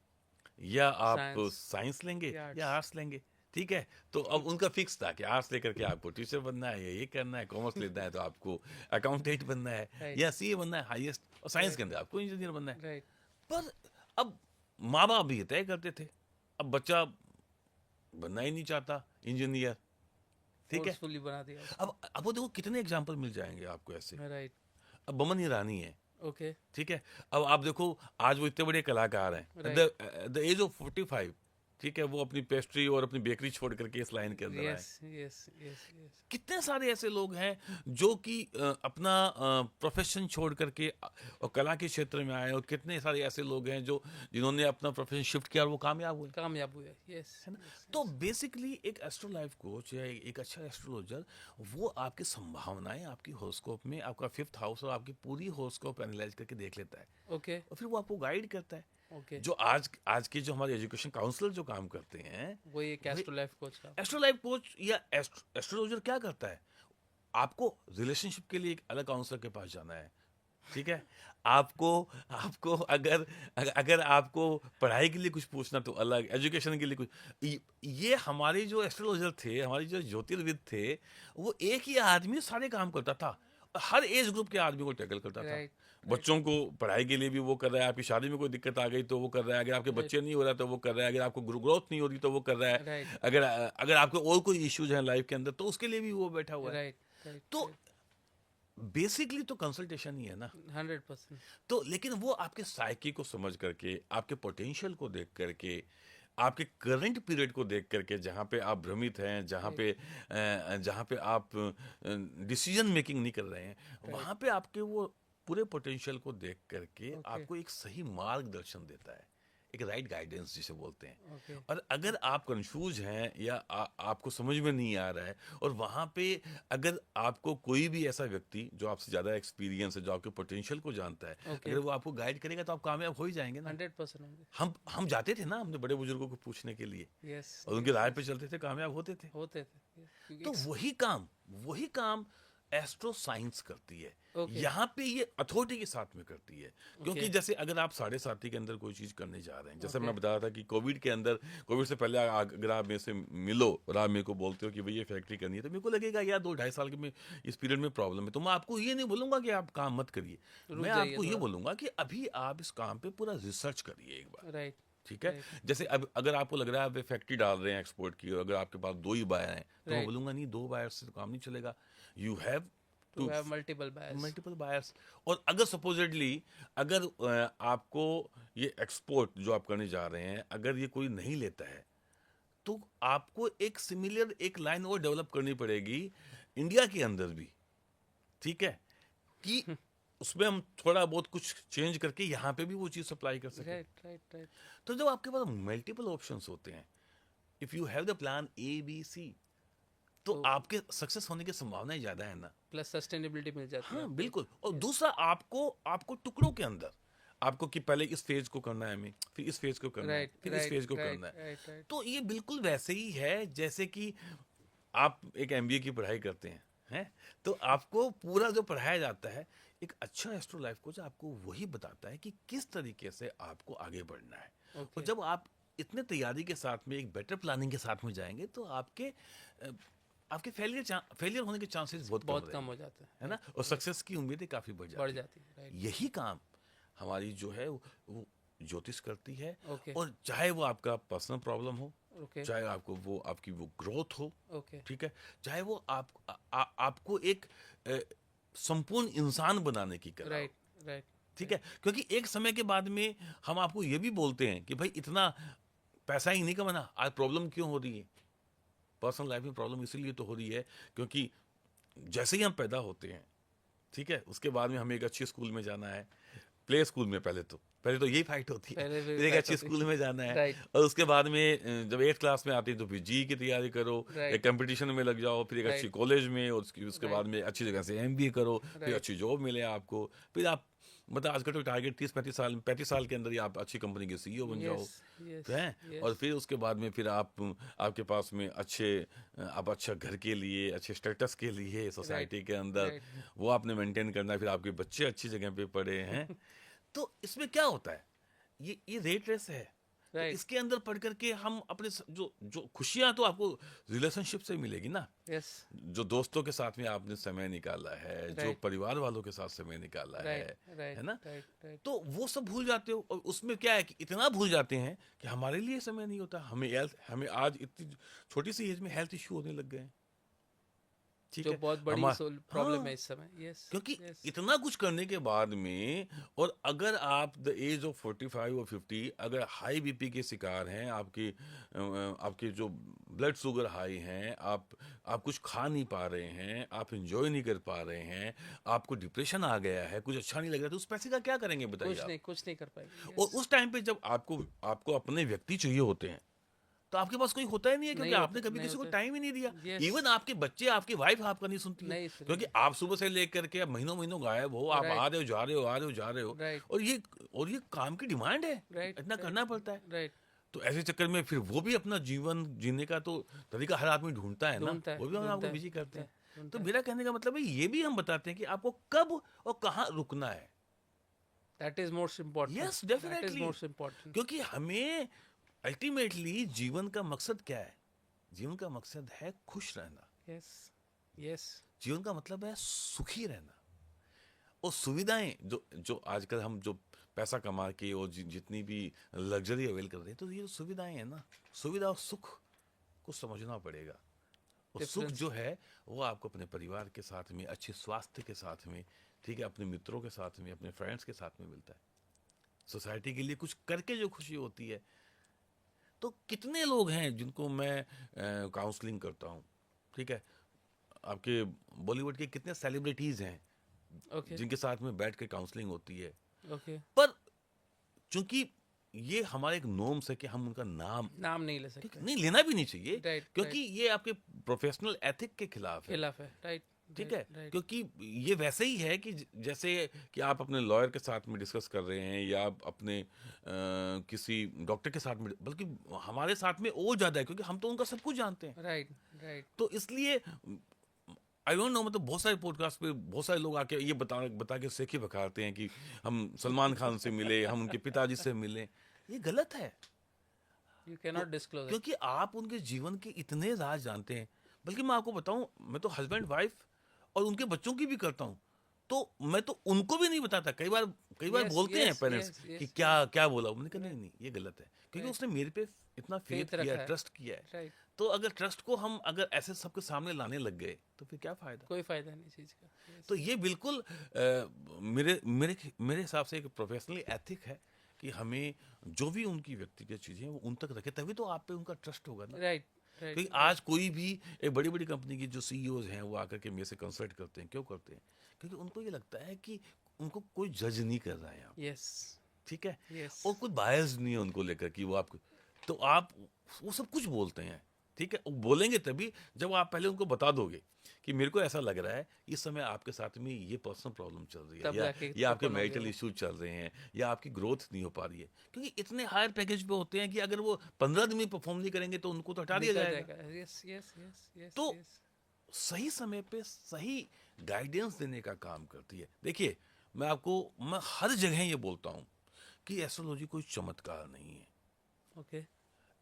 या आप Science. साइंस लेंगे, या arts. या आर्ट्स लेंगे, ठीक है। तो अब उनका फिक्स था कि आर्ट्स लेकर के आपको टीचर बनना है, या ये करना है। कॉमर्स लेना है तो आपको अकाउंटेंट बनना है, Right. या सीए बनना है हाईएस्ट, और साइंस के अंदर आपको इंजीनियर बनना है। राइट। पर अब माँ बाप भी ये तय करते थे, अब बच्चा बनना ही नहीं चाहता इंजीनियर, ठीक है। फोर्सफुली बना दिया। अब वो देखो कितने एग्जाम्पल मिल जाएंगे आपको ऐसे। राइट। अब बमन ईरानी है, ओके। ठीक है। अब आप देखो आज वो इतने बड़े कलाकार हैं, द एज ऑफ 45, ठीक है, वो अपनी पेस्ट्री और अपनी बेकरी छोड़ करके इस लाइन के अंदर आए। Yes yes yes yes. कितने सारे ऐसे लोग हैं जो कि अपना प्रोफेशन छोड़ करके और कला के क्षेत्र में आए, और कितने सारे ऐसे लोग हैं जो जिन्होंने अपना प्रोफेशन शिफ्ट किया और वो कामयाब हुए। कामयाब हुए। यस। तो बेसिकली एक एस्ट्रो लाइफ कोच या एक अच्छा एस्ट्रोलॉजर, वो आपकी संभावनाएं आपकी हॉरोस्कोप में, आपका 5th हाउस और आपकी पूरी हॉरोस्कोप एनालाइज करके देख लेता है, ओके और फिर वो आपको गाइड करता है। ओके। जो आज के जो हमारे एजुकेशन काउंसलर जो काम करते हैं, वो ये एस्ट्रो लाइफ कोच का। एस्ट्रो लाइफ कोच या एस्ट्रोलॉजर क्या करता है, आपको रिलेशनशिप के लिए एक अलग काउंसलर के पास जाना है, ठीक है। आपको आपको अगर आपको पढ़ाई के लिए कुछ पूछना तो अलग, एजुकेशन के लिए कुछ। ये हमारे जो एस्ट्रोलॉजर थे, हमारे जो ज्योतिर्विद थे, वो एक ही आदमी सारे काम करता था, हर एज ग्रुप के आदमी को टैकल करता था। Right. बच्चों को पढ़ाई के लिए भी वो कर रहा है, आपकी शादी में कोई दिक्कत आ गई तो वो कर रहा है, अगर आपके बच्चे नहीं हो रहा तो वो कर रहा है, अगर आपको ग्रोथ नहीं हो रही तो वो कर रहा है, Right. अगर आपको और कोई इश्यूज हैं लाइफ के अंदर तो उसके लिए भी वो बैठा हुआ है। Right right. तो बेसिकली तो कंसल्टेशन ही है ना। 100%। तो लेकिन वो आपके साइकी को समझ करके, आपके पोटेंशियल को देख करके, आपके करंट पीरियड को देख करके, जहाँ पे आप भ्रमित हैं, जहाँ पे आप डिसीजन मेकिंग नहीं कर रहे हैं, वहाँ पे आपके वो पूरे पोटेंशियल को देख करके आपको एक सही मार्गदर्शन देता है, एक राइट गाइडेंस जिसे बोलते हैं। ओके। और अगर आप कंफ्यूज हैं या आपको समझ में नहीं आ रहा है, और वहाँ पे अगर आपको कोई भी ऐसा व्यक्ति जो आपसे ज़्यादा एक्सपीरियंस है, जो आपके पोटेंशियल को जानता है, Okay. अगर वो आपको गाइड करेगा तो आप कामयाब हो ही जाएंगे ना। 100% होंगे। हम जाते थे ना अपने बड़े बुजुर्गों को पूछने के लिए, यस। और उनकी राय पे चलते थे, कामयाब होते थे। होते थे। क्योंकि तो वही काम एस्ट्रो साइंस करती है। Okay. यहाँ पे ये अथॉरिटी के साथ में करती है, क्योंकि Okay. जैसे अगर आप 7.5 के अंदर कोई चीज करने जा रहे हैं, जैसे Okay. मैं बता रहा था कि कोविड के अंदर, कोविड से पहले अगर आप मेरे से मिलो और आप मेरे को बोलते हो कि भाई ये फैक्ट्री करनी है, तो मेरे को लगेगा यार 2-2.5 साल के में इस पीरियड में प्रॉब्लम है, तो मैं आपको ये नहीं बोलूंगा कि आप काम मत करिए, मैं जाइए आपको ये थोड़ा। बोलूंगा कि अभी आप इस काम पे पूरा रिसर्च करिए एक बार, राइट। ठीक है। जैसे अब अगर आपको लग रहा है आप फैक्ट्री डाल रहे हैं एक्सपोर्ट की, और अगर आपके पास 2 ही बायर हैं, तो मैं Right. बोलूंगा नहीं, 2 बायर से तो काम नहीं चलेगा, you have to have multiple buyers. Multiple buyers. और अगर सपोजिटली अगर आपको ये एक्सपोर्ट जो आप करने जा रहे हैं, अगर ये कोई नहीं लेता है, तो आपको एक सिमिलर एक लाइन और डेवलप करनी पड़ेगी इंडिया के अंदर भी, ठीक है, कि उसमें हम थोड़ा बहुत कुछ चेंज करके यहाँ पे भी वो चीज़ सप्लाई कर सकें। Right right right. तो जब आपके पास मल्टीपल ऑप्शंस होते हैं, if you have the plan ABC, तो आपके सक्सेस होने की संभावनाएं ज्यादा है ना। प्लस सस्टेनेबिलिटी मिल जाती है। हाँ बिल्कुल। और दूसरा, आपको टुकड़ों के अंदर आपको कि पहले इस फेज को करना है, हमें फिर इस फेज को करना है, राइट फिर इस फेज को करना है। राइट। तो ये बिल्कुल वैसे ही है जैसे कि आप एक MBA की पढ़ाई करते हैं, हैं। तो आपको पूरा जो पढ़ाया जाता है, एक अच्छा एस्ट्रो लाइफ कोच आपको वही बताता है कि किस तरीके से आपको आगे बढ़ना है। ओके। और जब आप इतने तैयारी के साथ में, एक बेटर प्लानिंग के साथ में जाएंगे, तो आपके फेलियर होने के चांसेस बहुत बहुत कम रहेंगे, हो जाता है ना, और सक्सेस की उम्मीदें काफ़ी बढ़ बढ़ जाती जाती है, है। राइट। यही काम हमारी जो है वो ज्योतिष करती है। ओके। और चाहे वो आपका पर्सनल प्रॉब्लम हो, ओके। चाहे आपकी वो ग्रोथ हो, ओके। ठीक है, चाहे वो आपको एक संपूर्ण इंसान बनाने की कला हो, राइट, राइट। ठीक है। क्योंकि एक समय के बाद में हम आपको ये भी बोलते हैं कि भाई इतना पैसा ही नहीं कमाना, आज प्रॉब्लम क्यों हो रही है? पर्सनल लाइफ में प्रॉब्लम इसीलिए तो हो रही है क्योंकि जैसे ही हम पैदा होते हैं, ठीक है, उसके बाद में हमें एक अच्छे स्कूल में जाना है, प्ले स्कूल में पहले तो यही फाइट होती है, पहले भी फिर एक fight अच्छे होती है। स्कूल में जाना है, Right. और उसके बाद में जब 8th क्लास में आते हैं तो फिर जी की तैयारी करो, Right. एक कंपटीशन में लग जाओ, फिर एक अच्छी Right. कॉलेज में, और उसके Right. बाद में अच्छी जगह से MBA करो, फिर Right. अच्छी जॉब मिले आपको, फिर आप मतलब आजकल तो टारगेट 35 साल के अंदर ही आप अच्छी कंपनी के CEO बन जाओ, Yes, yes, हैं, yes. और फिर उसके बाद में फिर आपके पास में आप अच्छा घर के लिए, अच्छे स्टेटस के लिए सोसाइटी के अंदर Right. वो आपने मेंटेन करना है, फिर आपके बच्चे अच्छी जगह पे पढ़े हैं। तो इसमें क्या होता है, ये रेट रेस है। तो Right. इसके अंदर पढ़ करके हम अपने जो खुशियां तो आपको रिलेशनशिप से मिलेगी ना, Yes. जो दोस्तों के साथ में आपने समय निकाला है, जो Right. परिवार वालों के साथ समय निकाला Right, right, है ना, right, right. तो वो सब भूल जाते हो। और उसमें क्या है कि इतना भूल जाते हैं कि हमारे लिए समय नहीं होता। हमें आज इतनी छोटी सी एज में हेल्थ इश्यू होने लग गए हैं, ठीक जो है, बहुत बड़ी प्रॉब्लम हाँ, है इस समय। यस, क्योंकि यस। इतना कुछ करने के बाद में, और अगर आप द एज ऑफ 45 और 50 अगर हाई बीपी के शिकार हैं, आपके जो ब्लड शुगर हाई हैं, आप कुछ खा नहीं पा रहे हैं, आप इंजॉय नहीं कर पा रहे हैं, आपको डिप्रेशन आ गया है, कुछ अच्छा नहीं लग रहा, तो उस पैसे का क्या करेंगे बताइए आप? कुछ नहीं कर पाएंगे। और उस टाइम पे जब आपको अपने व्यक्ति चाहिए होते हैं, तो आपके पास कोई होता ही नहीं है, क्योंकि नहीं आपने होता, कभी नहीं किसी को होता। टाइम ही नहीं दिया। Yes. इवन आपके बच्चे, आपकी वाइफ आपका नहीं सुनती है, नहीं सुनेंगे। क्योंकि आप सुबह से लेकर के अब महीनों महीनों गायब हो, आप Right. आ रहे हो, जा रहे हो, आ रहे हो, जा रहे हो, Right. और ये काम की डिमांड है, Right, इतना right. करना पड़ता है। राइट। तो ऐसे चक्कर में फिर वो भी अपना जीवन जीने का तो तरीका हर आदमी ढूंढता है ना, ढूंढता है, वो भी हम आपको ढूंढता है, बिजी करते हैं। ढूंढता तो है। मेरा कहने का मतलब है, ये भी हम बताते हैं कि आपको कब और कहाँ रुकना है। That is most important. Yes, that is definitely. Most important. क्योंकि हमें अल्टीमेटली जीवन का मकसद क्या है? जीवन का मकसद है खुश रहना। Yes, yes. जीवन का मतलब है सुखी रहना। और सुविधाएं जो आजकल हम जो पैसा कमा के और जितनी भी लग्जरी अवेल कर रहे हैं, तो ये सुविधाएं हैं ना, सुविधा और सुख को समझना पड़ेगा। और सुख Difference. जो है वो आपको अपने परिवार के साथ में, अच्छे स्वास्थ्य के साथ में, ठीक है, अपने मित्रों के साथ में, अपने फ्रेंड्स के साथ में मिलता है। सोसाइटी के लिए कुछ करके जो खुशी होती है। तो कितने लोग हैं जिनको मैं काउंसलिंग करता हूँ, ठीक है, आपके बॉलीवुड के कितने सेलिब्रिटीज हैं ओके, जिनके साथ में बैठ के काउंसलिंग होती है। ओके। पर चूंकि ये हमारा एक नॉर्म्स है कि हम उनका नाम नाम नहीं ले सकते। नहीं लेना भी नहीं चाहिए, Right, क्योंकि ये आपके प्रोफेशनल एथिक के खिलाफ है, खिलाफ है। राइट, ठीक है। राइट। क्योंकि ये वैसे ही है कि जैसे कि आप अपने लॉयर के साथ में डिस्कस कर रहे हैं, या आप अपने किसी डॉक्टर के साथ में, बल्कि हमारे साथ में और ज्यादा है, क्योंकि हम तो उनका सब कुछ जानते हैं। Right, right. तो इसलिए आई डोंट नो, मतलब बहुत सारे पॉडकास्ट पे बहुत सारे लोग आके ये बता के सेखी बखारते हैं कि हम सलमान खान से मिले, हम उनके पिताजी से मिले। ये गलत है, यू कैन नॉट डिस्क्लोज। क्योंकि आप उनके जीवन के इतने राज जानते हैं। बल्कि मैं आपको बताऊं, मैं तो हस्बैंड वाइफ और उनके बच्चों की भी करता हूं, तो मैं तो उनको भी नहीं बताता। कई बार Yes, बोलते हैं yes, पेरेंट्स yes, कि yes, क्या बोला। मैंने कहा नहीं, ये गलत है, क्योंकि Right. उसने मेरे पे इतना फेथ Faith किया रखा है, है। ट्रस्ट किया है। राइट। तो अगर ट्रस्ट को हम अगर ऐसे सबके सामने लाने लग गए, तो फिर क्या फायदा। कोई फायदा नहीं चीज का। Yes. तो ये बिल्कुल मेरे हिसाब से एक प्रोफेशनली एथिक है कि हमें जो भी उनकी व्यक्तिगत चीजें वो उन तक रखे, तभी तो आप पे उनका ट्रस्ट होगा ना। Right, right. क्योंकि आज कोई भी एक बड़ी बड़ी कंपनी की जो सीईओज हैं, वो आकर के मेरे से कंसल्ट करते हैं। क्यों करते हैं? क्योंकि उनको ये लगता है कि उनको कोई जज नहीं कर रहा है यहाँ, यस, ठीक है, यस। और कोई बायस नहीं है उनको लेकर कि वो आपको, तो आप वो सब कुछ बोलते हैं, ठीक है। वो बोलेंगे तभी जब आप पहले उनको बता दोगे कि मेरे को ऐसा लग रहा है इस समय आपके साथ में ये पर्सनल प्रॉब्लम चल रही है, तब जाके या आपके open हो मैरिटल गया। इश्यूज चल रहे हैं, या आपकी ग्रोथ नहीं हो पा रही है। क्योंकि इतने हायर पैकेज पे होते हैं कि अगर वो 15 दिन में परफॉर्म नहीं करेंगे तो उनको तो हटा दिया निकल जाएगा। जाएगा। Yes, yes, yes, yes. तो yes. सही समय पे सही गाइडेंस देने का काम करती है। देखिए, मैं हर जगह ये बोलता हूँ कि एस्ट्रोलॉजी कोई चमत्कार नहीं है। ओके।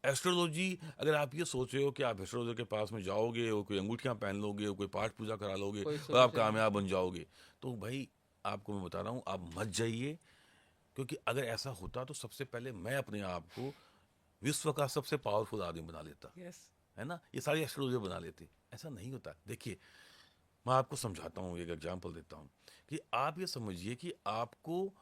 एस्ट्रोलॉजी, अगर आप ये सोच रहे हो कि आप एस्ट्रोलॉजर के पास में जाओगे और कोई अंगूठियां पहन लोगे और कोई पाठ पूजा करा लोगे कोई और आप solution कामयाब बन जाओगे, तो भाई आपको मैं बता रहा हूँ, आप मत जाइए। क्योंकि अगर ऐसा होता तो सबसे पहले मैं अपने आप को विश्व का सबसे पावरफुल आदमी बना लेता, यस। है ना। ये सारे एस्ट्रोलॉजर बना लेते, ऐसा नहीं होता। देखिए, मैं आपको समझाता हूँ, एक एग्जांपल देता हूँ कि आप ये समझिए कि आपको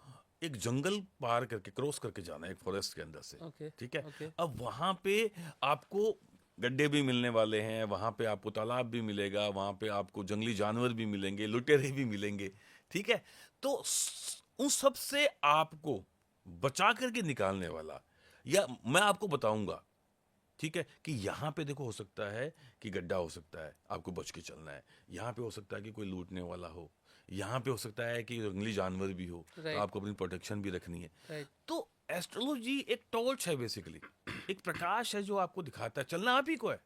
एक जंगल पार करके क्रॉस करके जाना है एक फॉरेस्ट के अंदर से, ओके। ठीक है। ओके। अब वहाँ पे आपको गड्ढे भी मिलने वाले हैं, वहाँ पे आपको तालाब भी मिलेगा, वहाँ पे आपको जंगली जानवर भी मिलेंगे, लुटेरे भी मिलेंगे, ठीक है। तो उन सब से आपको बचा करके निकालने वाला, या मैं आपको बताऊंगा, ठीक है, कि यहाँ पे देखो हो सकता है कि गड्ढा हो सकता है, आपको बच के चलना है। यहाँ पे हो सकता है कि कोई लूटने वाला हो, यहाँ पे हो सकता है कि जंगली जानवर भी हो, तो Right. आपको अपनी प्रोटेक्शन भी रखनी है। राइट। तो एस्ट्रोलॉजी एक टॉर्च है, बेसिकली एक प्रकाश है जो आपको दिखाता है चलना आप ही को है।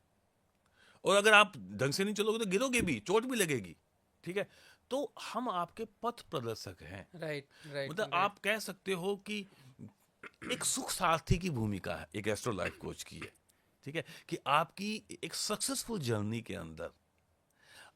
और अगर आप ढंग से नहीं चलोगे तो गिरोगे भी, चोट भी लगेगी, ठीक है। तो हम आपके पथ प्रदर्शक हैं। राइट। राइट। मतलब आप कह सकते हो कि एक सुख सारथी की भूमिका है एक एस्ट्रो लाइफ कोच की है, ठीक है, कि आपकी एक सक्सेसफुल जर्नी के अंदर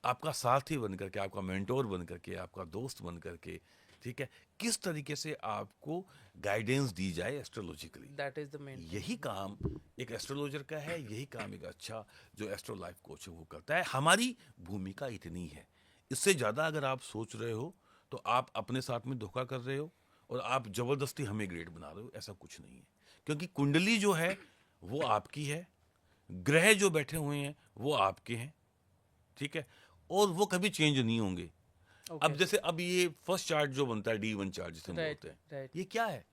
आपका साथी बन करके, आपका मेंटोर बन करके, आपका दोस्त बन करके, ठीक है, किस तरीके से आपको गाइडेंस दी जाए astrologically. That is the main. यही काम एक एस्ट्रोलॉजर का है, यही काम एक अच्छा जो एस्ट्रो लाइफ कोच है वो करता है। हमारी भूमिका इतनी है, इससे ज़्यादा अगर आप सोच रहे हो तो आप अपने साथ में धोखा कर रहे हो और आप जबरदस्ती हमें ग्रेड बना रहे हो, ऐसा कुछ नहीं है। क्योंकि कुंडली जो है वो आपकी है, ग्रह जो बैठे हुए हैं वो आपके हैं, ठीक है, और वो कभी चेंज नहीं होंगे। अब जैसे अब ये फर्स्ट चार्ट जो बनता है, D1 चार्ट जिसे हम राइट। बोलते हैं, राइट। ये क्या है?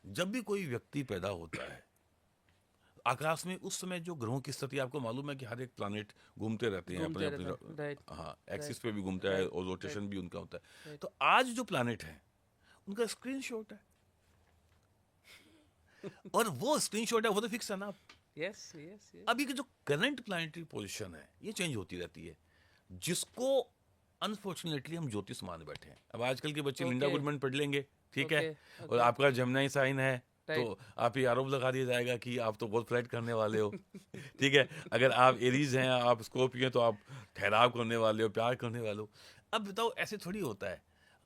जब भी कोई व्यक्ति पैदा होता है आकाश में, उस समय जो ग्रहों की स्थिति, आपको मालूम है कि हर एक प्लैनेट घूमते रहते हैं अपने घूमते रहता है। अपने, राइट। हाँ, एक्सिस पे भी घूमता है Right. और रोटेशन भी उनका होता है। Right. तो आज जो प्लैनेट है उनका स्क्रीनशॉट है और वो स्क्रीनशॉट है, वो तो फिक्स है ना। यस। यस। अभी की जो करंट प्लानिटरी पोजीशन है ये चेंज होती रहती है, जिसको अनफॉर्चुनेटली हम ज्योतिष मान बैठे हैं। अब आजकल के बच्चे लिंडा Okay. गुडमैन पढ़ लेंगे, ठीक है, Okay, और okay. आपका जेमिनी साइन है Right. तो आप ये आरोप लगा दिया जाएगा कि आप तो बहुत फ्लर्ट करने वाले हो, ठीक है। अगर आप एरीज हैं, आप स्कॉर्पियो हैं, तो आप ठहराव करने वाले हो, प्यार करने वाले हो। अब बताओ, ऐसे थोड़ी होता है।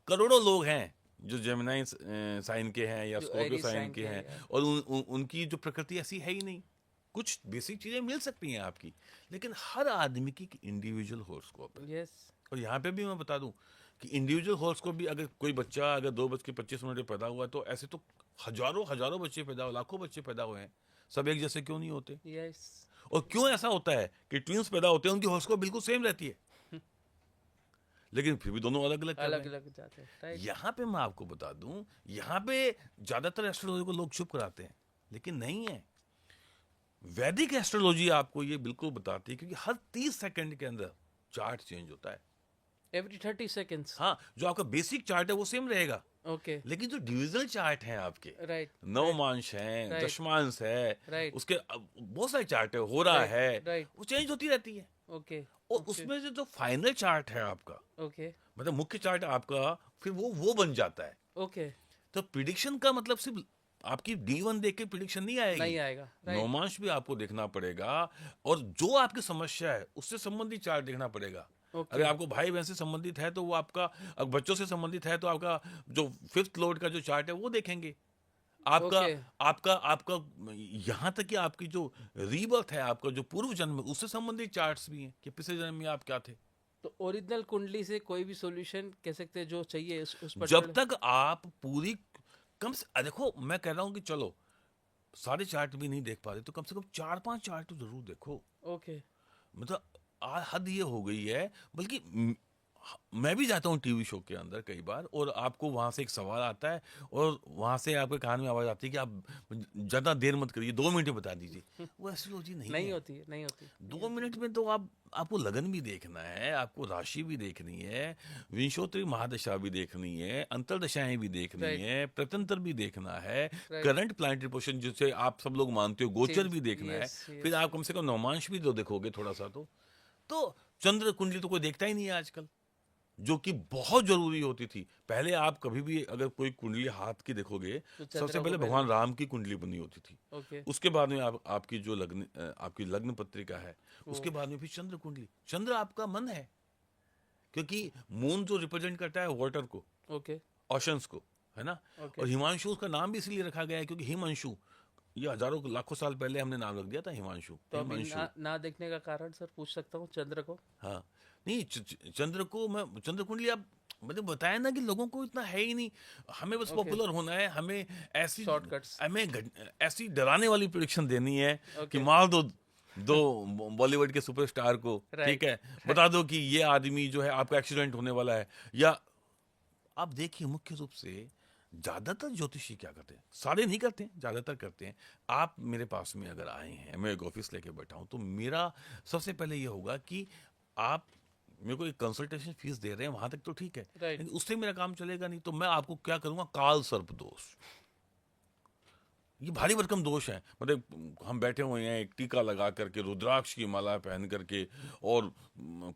करोड़ों लोग हैं जो जेमिनी साइन के हैं या जो स्कॉर्पियो Aries साइन sign के के हैं, हैं, और उनकी जो प्रकृति ऐसी है ही नहीं। कुछ बेसिक चीजें मिल सकती हैं आपकी, लेकिन हर आदमी की इंडिविजुअल हॉरोस्कोप है। यस। और यहाँ पे भी मैं बता दूं कि इंडिविजुअल हॉरोस्कोप भी, अगर कोई बच्चा अगर 2:25 पे पैदा हुआ है, तो ऐसे तो हजारों हजारों बच्चे पैदा हुए, लाखों बच्चे पैदा हुए हैं, सब एक जैसे क्यों नहीं होते? यस। और क्यों ऐसा होता है कि ट्विंस पैदा होते हैं, उनकी हॉरोस्कोप बिल्कुल सेम रहती है, लेकिन फिर भी दोनों अलग अलग अलग अलग जाते हैं। राइट। यहाँ पे मैं आपको बता दूं, यहाँ पे ज्यादातर एस्ट्रोलॉजी को लोग चुप कराते हैं, लेकिन नहीं है। वैदिक एस्ट्रोलॉजी आपको ये बिल्कुल बताती है, क्योंकि हर 30 सेकंड के अंदर चार्ट चेंज होता है। Every 30 seconds. हाँ, जो आपका बेसिक चार्ट है वो सेम रहेगा, ओके। लेकिन जो डिविजनल चार्ट है आपके, राइट। नवमांश है, Right. दशमांश है, Right. उसके बहुत सारे चार्ट है, हो रहा Right. है, Right. वो चेंज होती रहती है। ओके। और उसमें जो फाइनल चार्ट है आपका, ओके। मतलब मुख्य चार्ट आपका, फिर वो बन जाता है। ओके। तो प्रिडिक्शन का मतलब सिर्फ आपकी D1 देख के प्रिडिक्शन नहीं आएगी, नहीं आएगा। राइट। नौमांश भी आपको देखना पड़ेगा, और जो आपकी समस्या है उससे संबंधित चार्ट देखना पड़ेगा। Okay. अगर आपको भाई बहन से संबंधित है तो वो आपका, अगर बच्चों से संबंधित है तो आपका जो 5th लॉर्ड का जो चार्ट है वो देखेंगे आपका। Okay. आपका आपका यहाँ तक कि आपकी जो रीबर्थ है, आपका जो पूर्व जन्म है, उससे संबंधित चार्ट्स भी हैं कि पिछले जन्म में आप क्या थे। तो ओरिजिनल कुंडली से कोई भी सॉल्यूशन कह सकते हैं जो चाहिए उस जब तक आप पूरी कम से, देखो मैं कह रहा हूँ कि चलो सारे चार्ट भी नहीं देख पा रहे तो कम से कम 4-5 चार्ट तो जरूर देखो। ओके। मतलब हद ये हो गई है, बल्कि मैं भी जाता हूँ टीवी शो के अंदर कई बार, और आपको वहां से एक सवाल आता है और वहां से आपके कान में आवाज आती है कि आप ज्यादा देर मत करिए, 2 मिनट में बता दीजिए। वो एस्ट्रोलॉजी नहीं नहीं है। होती है। नहीं होती। 2 मिनट में तो आपको लगन भी देखना है, आपको राशि भी देखनी है, विंशोत्तरी महादशा भी देखनी है, अंतरदशाएं भी देखनी Right. है, प्रतंत्र भी देखना है, Right. करंट प्लानिटरी पोजीशन जिसे आप सब लोग मानते हो, गोचर Change. भी देखना है, Yes, yes. फिर आप कम से कम नवमांश भी तो देखोगे थोड़ा सा। तो चंद्र कुंडली तो कोई देखता ही नहीं है आजकल, जो कि बहुत जरूरी होती थी। पहले आप कभी भी अगर कोई कुंडली हाथ की देखोगे, तो चंद्र सबसे को पहले भगवान राम की कुंडली बनी होती थी। ओके उसके बाद में आपकी जो आपकी लग्न पत्रिका है, उसके बाद में फिर चंद्र कुंडली। चंद्र आपका मन है, क्योंकि मून जो रिप्रेजेंट करता है वाटर को, ओके ओशंस को, है ना। ओके और हिमांशु उसका नाम भी इसलिए रखा गया है क्योंकि हिमांशु, ये हजारों लाखों साल पहले हमने नाम रख दिया था हिमांशु, तो अभी हिमांशु। ना देखने का कारण सर पूछ सकता हूँ चंद्र को? हाँ, नहीं चंद्र को मैं, चंद्र कुंडली आप, मैंने बताया ना कि लोगों को इतना है ही नहीं। हमें बस Okay. पॉपुलर होना है, हमें ऐसी Shortcuts. ऐसी डराने वाली प्रेडिक्शन देनी है कि Okay. मार दो दो बॉलीवुड के सुपरस्टार को, Right. ठीक है, बता दो कि ये आदमी जो है आपका एक्सीडेंट होने वाला है। या आप देखिए, मुख्य रूप से ज्यादातर ज्योतिषी क्या करते हैं, सारे नहीं करते हैं, ज्यादातर करते हैं। आप मेरे पास में अगर आए हैं, मैं एक ऑफिस लेके बैठा हूं, तो मेरा सबसे पहले ये होगा कि आप मेरे को एक कंसल्टेशन फीस दे रहे हैं, वहां तक तो ठीक है, Right. लेकिन उससे मेरा काम चलेगा नहीं। तो मैं आपको क्या करूंगा, काल सर्प दोष, ये भारी भरकम दोष है। मतलब हम बैठे हुए हैं एक टीका लगा करके, रुद्राक्ष की माला पहन करके, और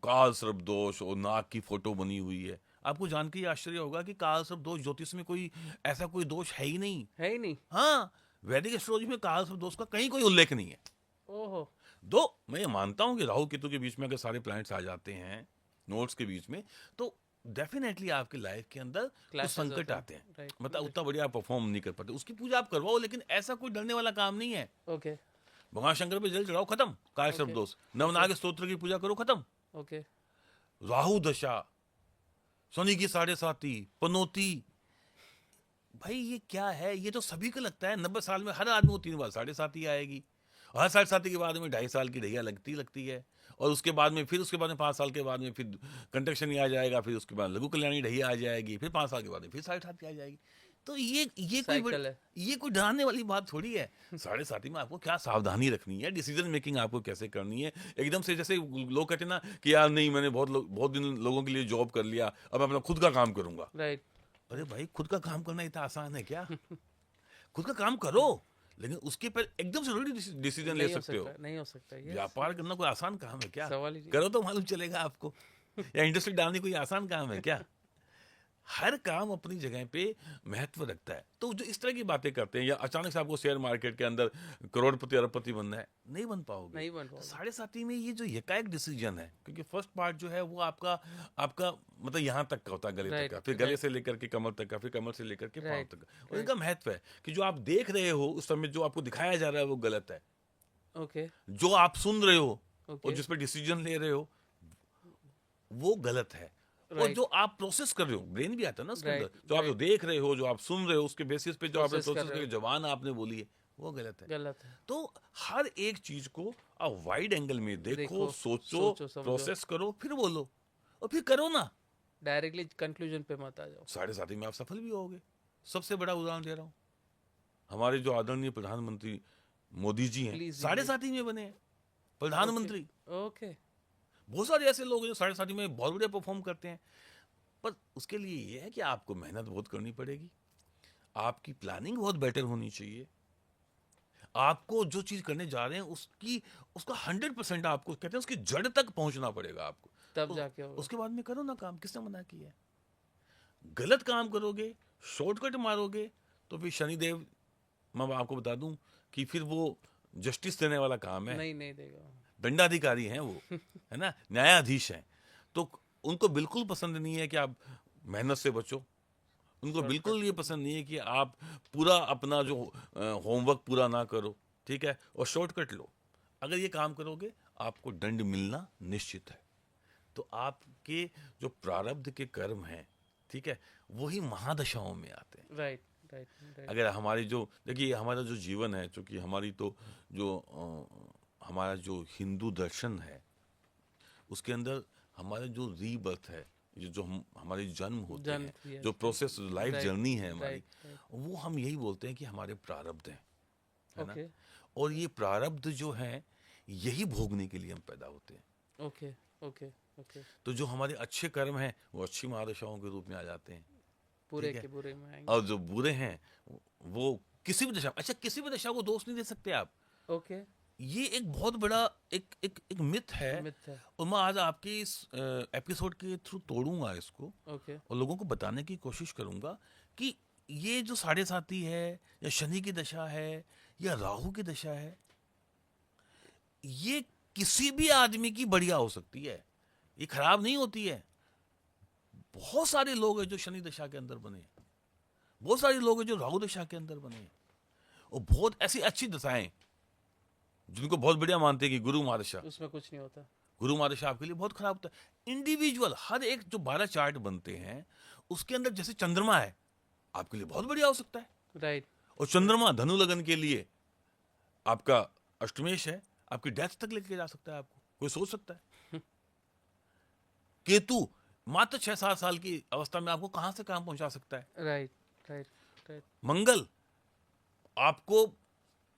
काल सर्प दोष और नाग की फोटो बनी हुई है। आपको जान के ये आश्चर्य होगा कि काल सर्प दोष ज्योतिष में कोई ऐसा कोई दोष है ही नहीं। है ही नहीं। हाँ, वैदिक एस्ट्रोलॉजी में काल सर्प दोष का कहीं कोई उल्लेख नहीं है। ओहो दो, मैं ये मानता हूं कि राहु केतु के बीच में अगर सारे प्लैनेट्स आ जाते हैं नोट्स के बीच में, तो डेफिनेटली आपकी लाइफ के अंदर कुछ Clashes संकट होते हैं। आते हैं। Right. मतलब उतना बढ़िया परफॉर्म नहीं कर पाते, उसकी पूजा आप करवाओ, लेकिन ऐसा कोई डरने वाला काम नहीं है। ओके भगवान शंकर पे जल चढ़ाओ, खत्म। काल सर्प Okay. दोष, नवनाग स्तोत्र की पूजा करो, खत्म। ओके राहु दशा, शनि की 7.5 पनौती, भाई ये क्या है? ये तो सभी को लगता है 90 साल में हर आदमी को 3 बार 7.5 आएगी, और हर 7.5 के बाद में 2.5 साल की ढैया लगती है, और उसके बाद में फिर 5 साल के बाद में फिर कंट्रक्शन आ जाएगा, फिर उसके बाद लघु कल्याणी ढैया आ जाएगी, फिर 5 साल के बाद में फिर 7.5 आ जाएगी। तो ये कोई साइकिल है। ये कोई डराने वाली बात थोड़ी है। 7.5 में आपको क्या सावधानी रखनी है, डिसीजन मेकिंग आपको कैसे करनी है। एकदम से जैसे लोग कहते हैं ना कि यार नहीं, मैंने बहुत दिन लोगों के लिए जॉब कर लिया, अब मैं अपना खुद का काम करूंगा। राइट अरे भाई, खुद का काम करना इतना आसान है क्या? खुद का काम करो, लेकिन उसके पर एकदम से थोड़ी डिसीजन ले सकते हो। नहीं हो सकता ये व्यापार करना कोई आसान काम है क्या? सवाल ही नहीं। करो तो मालूम चलेगा आपको। या इंडस्ट्री डालनी कोई आसान काम है क्या? हर काम अपनी जगह पे महत्व रखता है। तो जो इस तरह की बातें करते हैं, या अचानक से आपको शेयर मार्केट के अंदर करोड़पति अरबपति बनना है, नहीं बन पाओगे। नहीं बन पाओगे। 7.5 में ये जो एकाएक डिसीजन है, क्योंकि फर्स्ट पार्ट जो है वो आपका मतलब यहाँ तक का होता है, गले तक Right, का, फिर गले से लेकर के कमर तक का, फिर कमर से लेकर के पाँव Right, तक का। और इनका महत्व है कि जो आप देख रहे हो उस समय, जो आपको दिखाया जा रहा है वो गलत है। ओके जो आप सुन रहे हो और Okay. जिस पर डिसीजन ले रहे हो वो गलत है। और Right. जो आप प्रोसेस कर रहे हो, ब्रेन भी आता है ना उसके Right, अंदर, जो आप right. देख रहे हो, जो आप सुन रहे हो, उसके बेसिस पे जो आपने Process कर प्रोसेस रहे करके जबान आपने बोली है, वो गलत है। गलत है। तो हर एक चीज को आप वाइड एंगल में देखो, देखो, सोचो, सोचो, समझो। प्रोसेस करो, फिर बोलो, और फिर करो ना। डायरेक्टली कंक्लूजन पे मत आ जाओ। 7.5 में आप सफल भी होगे। सबसे बड़ा उदाहरण दे रहा हूँ, हमारे जो आदरणीय प्रधानमंत्री मोदी जी हैं, Please, 7.5 में बने हैं प्रधानमंत्री। ओके बहुत सारे ऐसे लोग हैं जो 7.5 में बहुत बढ़िया परफॉर्म करते हैं, पर उसके लिए ये है कि आपको मेहनत बहुत करनी पड़ेगी, आपकी प्लानिंग बहुत बेटर होनी चाहिए। आपको जो चीज करने जा रहे हैं उसका 100% आपको कहते हैं उसकी जड़ तक पहुंचना पड़ेगा आपको, तब जाके होगा। उसके बाद में करो ना काम। किसने मना किया है? गलत काम करोगे, शॉर्टकट मारोगे, तो फिर शनिदेव, मैं आपको बता दूं कि फिर वो जस्टिस देने वाला काम है, नहीं देगा। दंडाधिकारी हैं वो, है ना, न्यायाधीश हैं। तो उनको बिल्कुल पसंद नहीं है कि आप मेहनत से बचो, उनको बिल्कुल ये पसंद नहीं है कि आप पूरा अपना जो होमवर्क पूरा ना करो, ठीक है, और शॉर्टकट लो। अगर ये काम करोगे आपको दंड मिलना निश्चित है। तो आपके जो प्रारब्ध के कर्म हैं, ठीक है, वही महादशाओं में आते हैं। राइट। अगर हमारी जो, देखिए हमारा जो जीवन है, चूंकि हमारी तो जो हमारा जो हिंदू दर्शन है, उसके अंदर हमारा जो रीबर्थ है, जो हमारे जन्म होते हैं, yes, जो प्रोसेस लाइफ right, जर्नी है हमारी, right. वो हम यही बोलते हैं कि हमारे प्रारब्ध हैं, है ना। ओके और ये प्रारब्ध जो है, यही भोगने के लिए हम पैदा होते हैं। ओके ओके ओके तो जो हमारे अच्छे कर्म हैं वो अच्छी महादशाओं के रूप में आ जाते हैं, पूरे ठीक है। के बुरे में आएंगे। और जो बुरे हैं वो किसी भी दशा, अच्छा किसी भी दशा को दोष नहीं दे सकते आप। ओके ये एक बहुत बड़ा एक मिथ है, मिथ है। और मैं आज आपके इस एपिसोड के थ्रू तोड़ूंगा इसको ओके। और लोगों को बताने की कोशिश करूंगा कि ये जो साढ़े साथी है या शनि की दशा है या राहु की दशा है, ये किसी भी आदमी की बढ़िया हो सकती है, ये खराब नहीं होती है। बहुत सारे लोग हैं जो शनि दशा के अंदर बने, बहुत सारे लोग हैं जो राहु दशा के अंदर बने, और बहुत ऐसी अच्छी दशाएं जिनको बहुत बढ़िया मानते हैं कि गुरु महादशा, उसमें कुछ नहीं होता। गुरु महादशा आपके लिए बहुत खराब होता है। इंडिविजुअल हर एक जो 12 चार्ट बनते हैं उसके अंदर जैसे चंद्रमा है आपके लिए बहुत बढ़िया हो सकता है, राइट। और चंद्रमा धनु लगन के लिए आपका अष्टमेश है, आपकी डेथ तक लेके जा सकता है आपको, कोई सोच सकता है। केतु मात्र 6-7 साल की अवस्था में आपको कहां से कहां पहुंचा सकता है। Right right right. मंगल आपको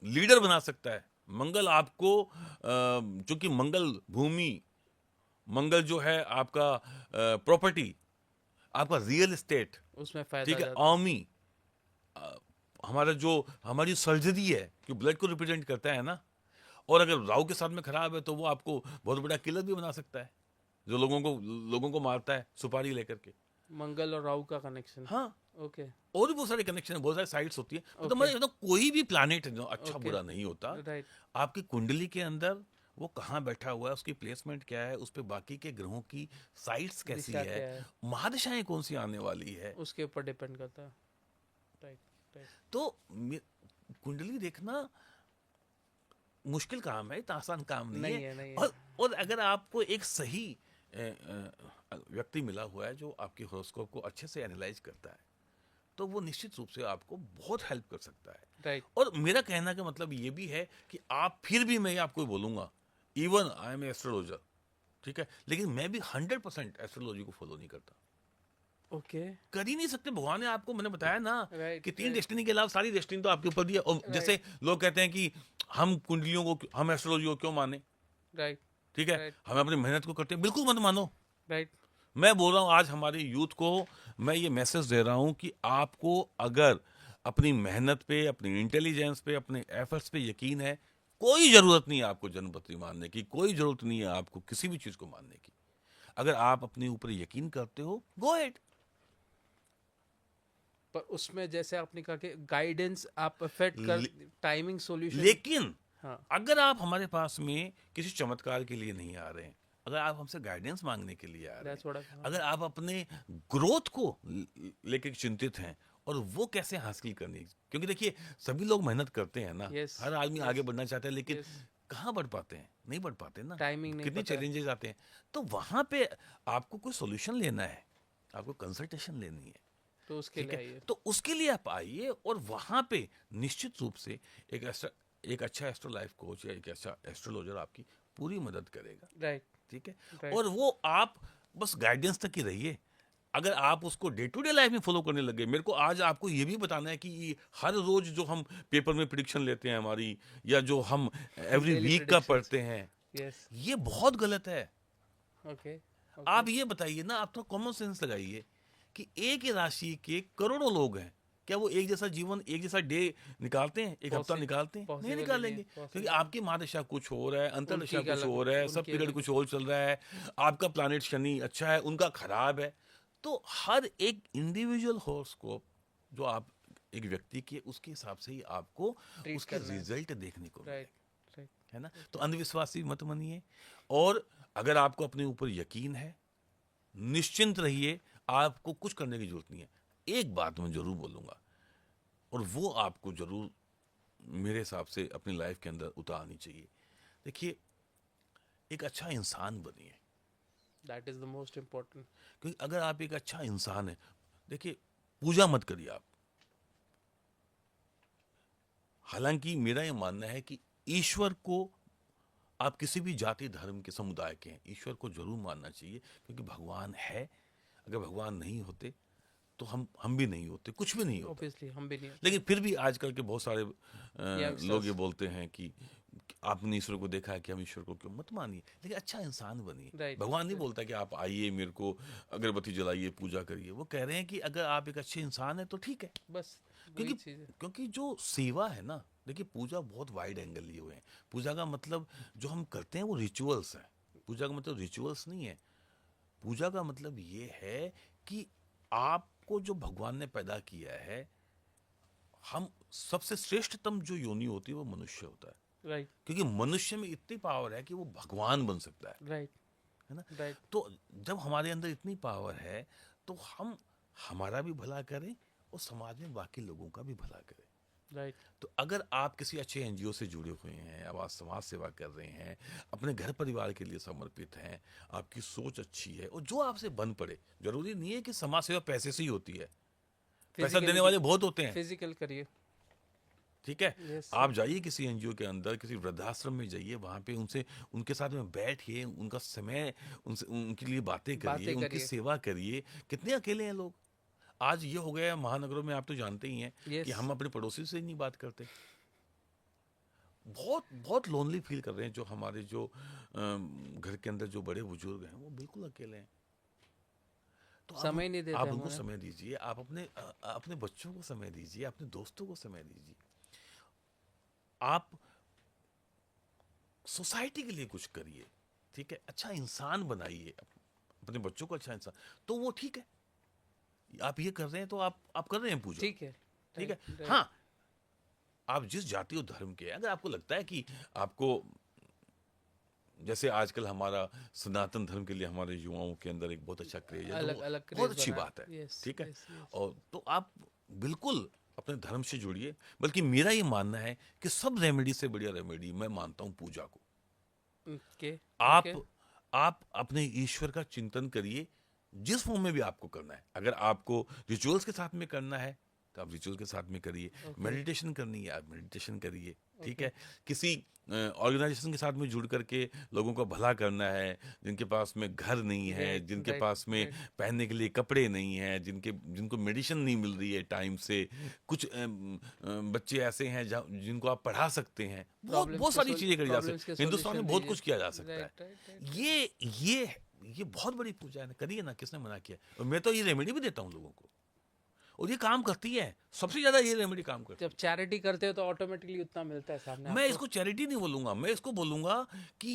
लीडर बना सकता है। मंगल आपको चूंकि मंगल भूमि, मंगल जो है आपका प्रॉपर्टी, आपका रियल एस्टेट, उसमें फायदा ठीक है, ज्यादा। आर्मी, हमारा जो हमारी सर्जरी है जो ब्लड को रिप्रेजेंट करता है ना, और अगर राहु के साथ में खराब है तो वो आपको बहुत बड़ा किलर भी बना सकता है, जो लोगों को मारता है सुपारी लेकर के। मंगल और राहु का कनेक्शन। हाँ, ओके। और भी बहुत सारे कनेक्शन है, बहुत सारी साइट्स होती है। तो Okay. मतलब कोई भी प्लैनेट जो अच्छा Okay. बुरा नहीं होता, राइट। आपकी कुंडली के अंदर वो कहाँ बैठा हुआ है, उसकी प्लेसमेंट क्या है, उस पे बाकी के ग्रहों की साइट्स कैसी दिशा है, क्या है? महादशाएं कौन सी आने वाली है, उसके ऊपर डिपेंड करता है। Right right. तो कुंडली देखना मुश्किल काम है, इतना आसान काम नहीं है। नहीं है। और अगर आपको एक सही व्यक्ति मिला हुआ है जो आपके हॉरोस्कोप को अच्छे से एनालाइज करता है, तो वो निश्चित रूप से आपको बहुत हेल्प कर सकता है। राइट। और मेरा कहना का मतलब ये भी है कि आप फिर भी, मैं आपको बोलूंगा, इवन आई एम एस्ट्रोलॉजर, ठीक है, लेकिन मैं भी 100% एस्ट्रोलॉजी को फॉलो नहीं करता। ओके। कर ही नहीं सकते। भगवान ने आपको, मैंने बताया ना Right, कि 3 right. डेस्टिनी के अलावा सारी डेस्टिनी तो आपके ऊपर दी है। और जैसे लोग कहते हैं कि हम कुंडलियों को, हम एस्ट्रोलॉजी को क्यों माने, राइट ठीक है, Right. हम अपनी मेहनत को करते हैं, बिल्कुल मत मानो। राइट। मैं बोल रहा हूँ आज हमारे यूथ को मैं ये मैसेज दे रहा हूँ कि आपको अगर अपनी मेहनत पे, अपनी इंटेलिजेंस पे, अपने एफर्ट्स पे यकीन है, कोई जरूरत नहीं है आपको जन्मपत्री मानने की, कोई जरूरत नहीं है आपको किसी भी चीज को मानने की। अगर आप अपने ऊपर यकीन करते हो, गो अहेड। पर उसमें जैसे आपने कहा कि गाइडेंस आप अफेक्ट कर टाइमिंग सॉल्यूशन। लेकिन हाँ। अगर आप हमारे पास में किसी चमत्कार के लिए नहीं आ रहे हैं, अगर आप हमसे गाइडेंस मांगने के लिए आ रहे That's what हैं, अगर आप अपने ग्रोथ को लेकर चिंतित हैं और वो कैसे हासिल करनी, क्योंकि देखिए सभी लोग मेहनत करते हैं ना, Yes, हर आदमी आगे बढ़ना चाहता है, लेकिन Yes. कहाँ बढ़ पाते हैं, नहीं बढ़ पाते ना, Timing नहीं कितने पता है। चैलेंजेस आते हैं। तो वहां पे आपको कोई सोल्यूशन लेना है, आपको कंसल्टेशन लेनी है, तो उसके ठीक लिए है, आइए। तो उसके लिए आप आइए, और वहां पे निश्चित रूप से एक अच्छा एस्ट्रो लाइफ कोच या एक अच्छा एस्ट्रोलॉजर आपकी पूरी मदद करेगा, राइट ठीक है। Right. और वो आप बस गाइडेंस तक ही रहिए। अगर आप उसको डे टू डे लाइफ में फॉलो करने लगे, मेरे को आज आपको ये भी बताना है कि हर रोज जो हम पेपर में प्रिडिक्शन लेते हैं हमारी, या जो हम एवरी Daily वीक का predictions. पढ़ते हैं, यस। ये बहुत गलत है। ओके। आप ये बताइए ना, आप तो कॉमन सेंस लगाइए कि एक ही राशि के करोड़ों लोग हैं, क्या वो एक जैसा जीवन, एक जैसा डे निकालते हैं, एक हफ्ता निकालते हैं? नहीं possible निकालेंगे, नहीं है, क्योंकि आपकी महादशा कुछ हो रहा है, अंतरदशा उनकी कुछ अलग, हो रहा है, सब उनकी पीरियड अलग। कुछ और चल रहा है, आपका प्लैनेट शनि अच्छा है, उनका खराब है। तो हर एक इंडिविजुअल हॉरोस्कोप जो आप एक व्यक्ति के, उसके हिसाब से ही आपको Treat उसके करना है। रिजल्ट देखने को मिलेगा, राइट राइट। है ना। तो अंधविश्वासी मत बनिए, और अगर आपको अपने ऊपर यकीन है, निश्चिंत रहिए, आपको कुछ करने की जरूरत नहीं है। एक बात मैं जरूर बोलूंगा, और वो आपको जरूर मेरे हिसाब से अपनी लाइफ के अंदर उतारनी चाहिए। देखिए, एक अच्छा इंसान बनिए, that is the most important. क्योंकि अगर आप एक अच्छा इंसान है, देखिए, पूजा मत करिए आप। हालांकि मेरा ये मानना है कि ईश्वर को, आप किसी भी जाति धर्म के समुदाय के हैं, ईश्वर को जरूर मानना चाहिए, क्योंकि भगवान है। अगर भगवान नहीं होते तो हम भी नहीं होते, कुछ भी नहीं होता। ऑब्वियसली हम भी नहीं। लेकिन फिर भी आजकल के बहुत सारे Youngsters. लोग ये बोलते हैं कि आपने ईश्वर को देखा है कि हम ईश्वर को क्यों, मत मानिए, लेकिन अच्छा इंसान बनिए। Right. भगवान नहीं बोलता कि आप आइए, मेरे को अगरबत्ती जलाइए, पूजा करिए। वो कह रहे हैं कि अगर आप एक अच्छे इंसान हैं तो ठीक है, बस क्योंकि वही चीज़ है। क्योंकि जो सेवा है ना, देखिए पूजा बहुत वाइड एंगल लिए हुए हैं। पूजा का मतलब जो हम करते हैं वो रिचुअल्स हैं। पूजा का मतलब रिचुअल्स नहीं है। पूजा का मतलब ये है कि आपको जो भगवान ने पैदा किया है, हम सबसे श्रेष्ठतम जो योनि होती है वो मनुष्य होता है, राइट क्योंकि मनुष्य में इतनी पावर है कि वो भगवान बन सकता राइट है ना। राइट तो जब हमारे अंदर इतनी पावर है तो हम हमारा भी भला करें और समाज में बाकी लोगों का भी भला करें। राइट तो अगर आप किसी अच्छे एनजीओ से जुड़े हुए हैं, अब आप समाज सेवा कर रहे हैं, अपने घर परिवार के लिए समर्पित हैं, आपकी सोच अच्छी है और जो आपसे बन पड़े, जरूरी नहीं है कि समाज सेवा पैसे से ही होती है, पैसा देने वाले बहुत होते हैं, फिजिकल करिए। ठीक है। Yes, आप जाइए किसी एनजीओ के अंदर, किसी वृद्धाश्रम में जाइए, वहां पे उनसे उनके साथ में बैठिए, उनका समय, उनसे उनके लिए बातें करिए, उनकी करिए। सेवा करिए। कितने अकेले हैं लोग आज। ये हो गया है महानगरों में, आप तो जानते ही हैं Yes. कि हम अपने पड़ोसी से नहीं बात करते। बहुत बहुत लोनली फील कर रहे हैं। जो हमारे जो घर के अंदर जो बड़े बुजुर्ग हैं वो बिल्कुल अकेले हैं। तो समय नहीं देते आप उनको हमारे। समय दीजिए, आप अपने अपने बच्चों को समय दीजिए, अपने दोस्तों को समय दीजिए। आप सोसाइटी के लिए कुछ करिए, ठीक है। अच्छा इंसान बनाइए, अपने बच्चों को अच्छा इंसान, तो वो ठीक है। आप ये कर रहे हैं तो आप कर रहे हैं पूजा, ठीक है ठीक है। right, right. हाँ, आप जिस जाति और धर्म के हैं, अगर आपको लगता है कि आपको, जैसे आजकल हमारा सनातन धर्म के लिए हमारे युवाओं के अंदर एक बहुत अच्छा क्रेज है, तो अलग वो अलग बहुत craze अच्छी बना है। बात है, Yes, ठीक है। yes, yes. और तो आप बिल्कुल अपने धर्म से जुड़िए। बल्कि मेरा ये मानना है कि सब रेमेडी से बढ़िया रेमेडी मैं मानता हूँ पूजा को। Okay, आप okay. आप अपने ईश्वर का चिंतन करिए, जिस फॉर्म में भी आपको करना है। अगर आपको रिचुअल्स के साथ में करना है तो आप रिचुअल के साथ में करिए, मेडिटेशन करनी है आप मेडिटेशन करिए, ठीक है। किसी ऑर्गेनाइजेशन के साथ में जुड़ करके लोगों का भला करना है, जिनके पास में घर नहीं है, Right, जिनके right, पास में right. पहनने के लिए कपड़े नहीं है, जिनको मेडिसिन नहीं मिल रही है टाइम से, कुछ बच्चे ऐसे हैं जिनको आप पढ़ा सकते हैं। बहुत Problems बहुत के सारी चीजें करी जा problems सकती के है। हिंदुस्तान में solution बहुत दीजिए। कुछ किया जा सकता है। Right, right, right. ये बहुत बड़ी पूजा है, करिए ना, किसने मना किया। और मैं तो ये रेमेडी भी देता हूँ लोगों को, और ये काम करती है। सबसे ज्यादा ये रेमेडी काम करती है। जब चैरिटी करते हो तो ऑटोमेटिकली उतना मिलता है सामने मैं आपको। इसको चैरिटी नहीं बोलूंगा, मैं इसको बोलूंगा कि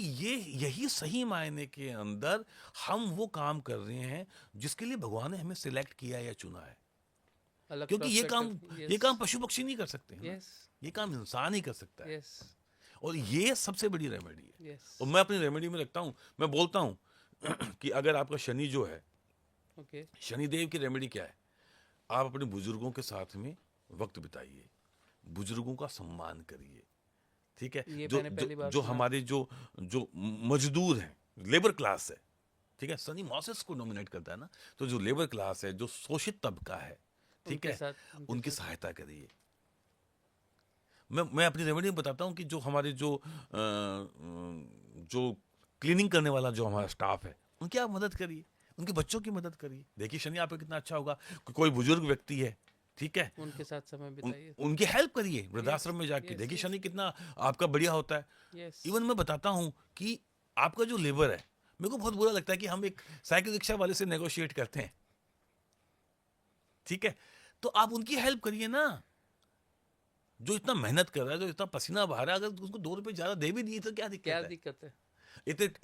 यही सही मायने के अंदर हम वो काम कर रहे हैं जिसके लिए भगवान ने हमें सिलेक्ट किया या चुना है। अलग क्योंकि ये perspective, काम पशु पक्षी नहीं कर सकते हैं ना। yes, ये काम इंसान ही कर सकता है, yes, और ये सबसे बड़ी रेमेडी है। yes. और मैं अपनी रेमेडी में रखता हूँ, मैं बोलता हूँ कि अगर आपका शनि जो है, Okay, शनिदेव की रेमेडी क्या है, आप अपने बुजुर्गों के साथ में वक्त बिताइए, बुजुर्गों का सम्मान करिए, ठीक है। ये जो मैंने पहली बार जो सुना। हमारे जो मजदूर हैं, लेबर क्लास है, ठीक है। सनी मॉसेस को नॉमिनेट करता है ना, तो जो लेबर क्लास है, जो शोषित तबका है, ठीक है, उनकी सहायता करिए। मैं अपनी रेमेडी में बताता हूँ कि जो हमारे जो क्लीनिंग करने वाला जो हमारा स्टाफ है, उनकी आप मदद करिए, उनके बच्चों की मदद करिए। देखिए शनि आप पे कितना अच्छा होगा। कोई बुजुर्ग व्यक्ति है, ठीक है, उनके साथ समय बिताइए। उनकी हेल्प करिए वृद्धाश्रम में जाके। yes, देखिए yes. शनि कितना आपका बढ़िया होता है। Yes. इवन मैं बताता हूँ कि आपका जो लेबर है, मेरे को बहुत बुरा लगता है कि हम एक साइकिल रिक्शा वाले से नेगोशिएट करते हैं, ठीक है। तो आप उनकी हेल्प करिए ना, जो इतना मेहनत कर रहा है, जो इतना पसीना बहा रहा है। अगर उसको 2 रुपए ज्यादा दे भी दिए तो क्या क्या दिक्कत है। दिक्कत है?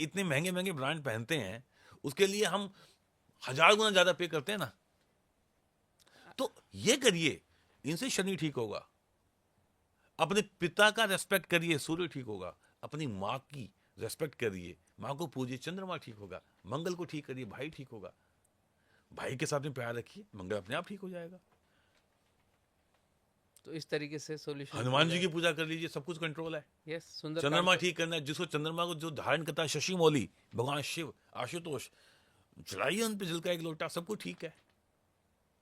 इतने महंगे महंगे ब्रांड पहनते हैं, उसके लिए हम 1000 गुना ज्यादा पे करते हैं ना। तो ये करिए, इनसे शनि ठीक होगा। अपने पिता का रेस्पेक्ट करिए, सूर्य ठीक होगा। अपनी माँ की रेस्पेक्ट करिए, माँ को पूजिए, चंद्रमा ठीक होगा। मंगल को ठीक करिए, भाई ठीक होगा। भाई के साथ में प्यार रखिए, मंगल अपने आप ठीक हो जाएगा। तो इस तरीके से सॉल्यूशन। हनुमान जी की पूजा कर लीजिए, सब कुछ कंट्रोल है। यस, सुंदर चंद्रमा ठीक करना है, जिसको चंद्रमा को जो धारण करता है, शशि मौली, भगवान शिव, आशुतोष, चढ़ाइए उन पे जल का एक लोटा, सब कुछ ठीक है।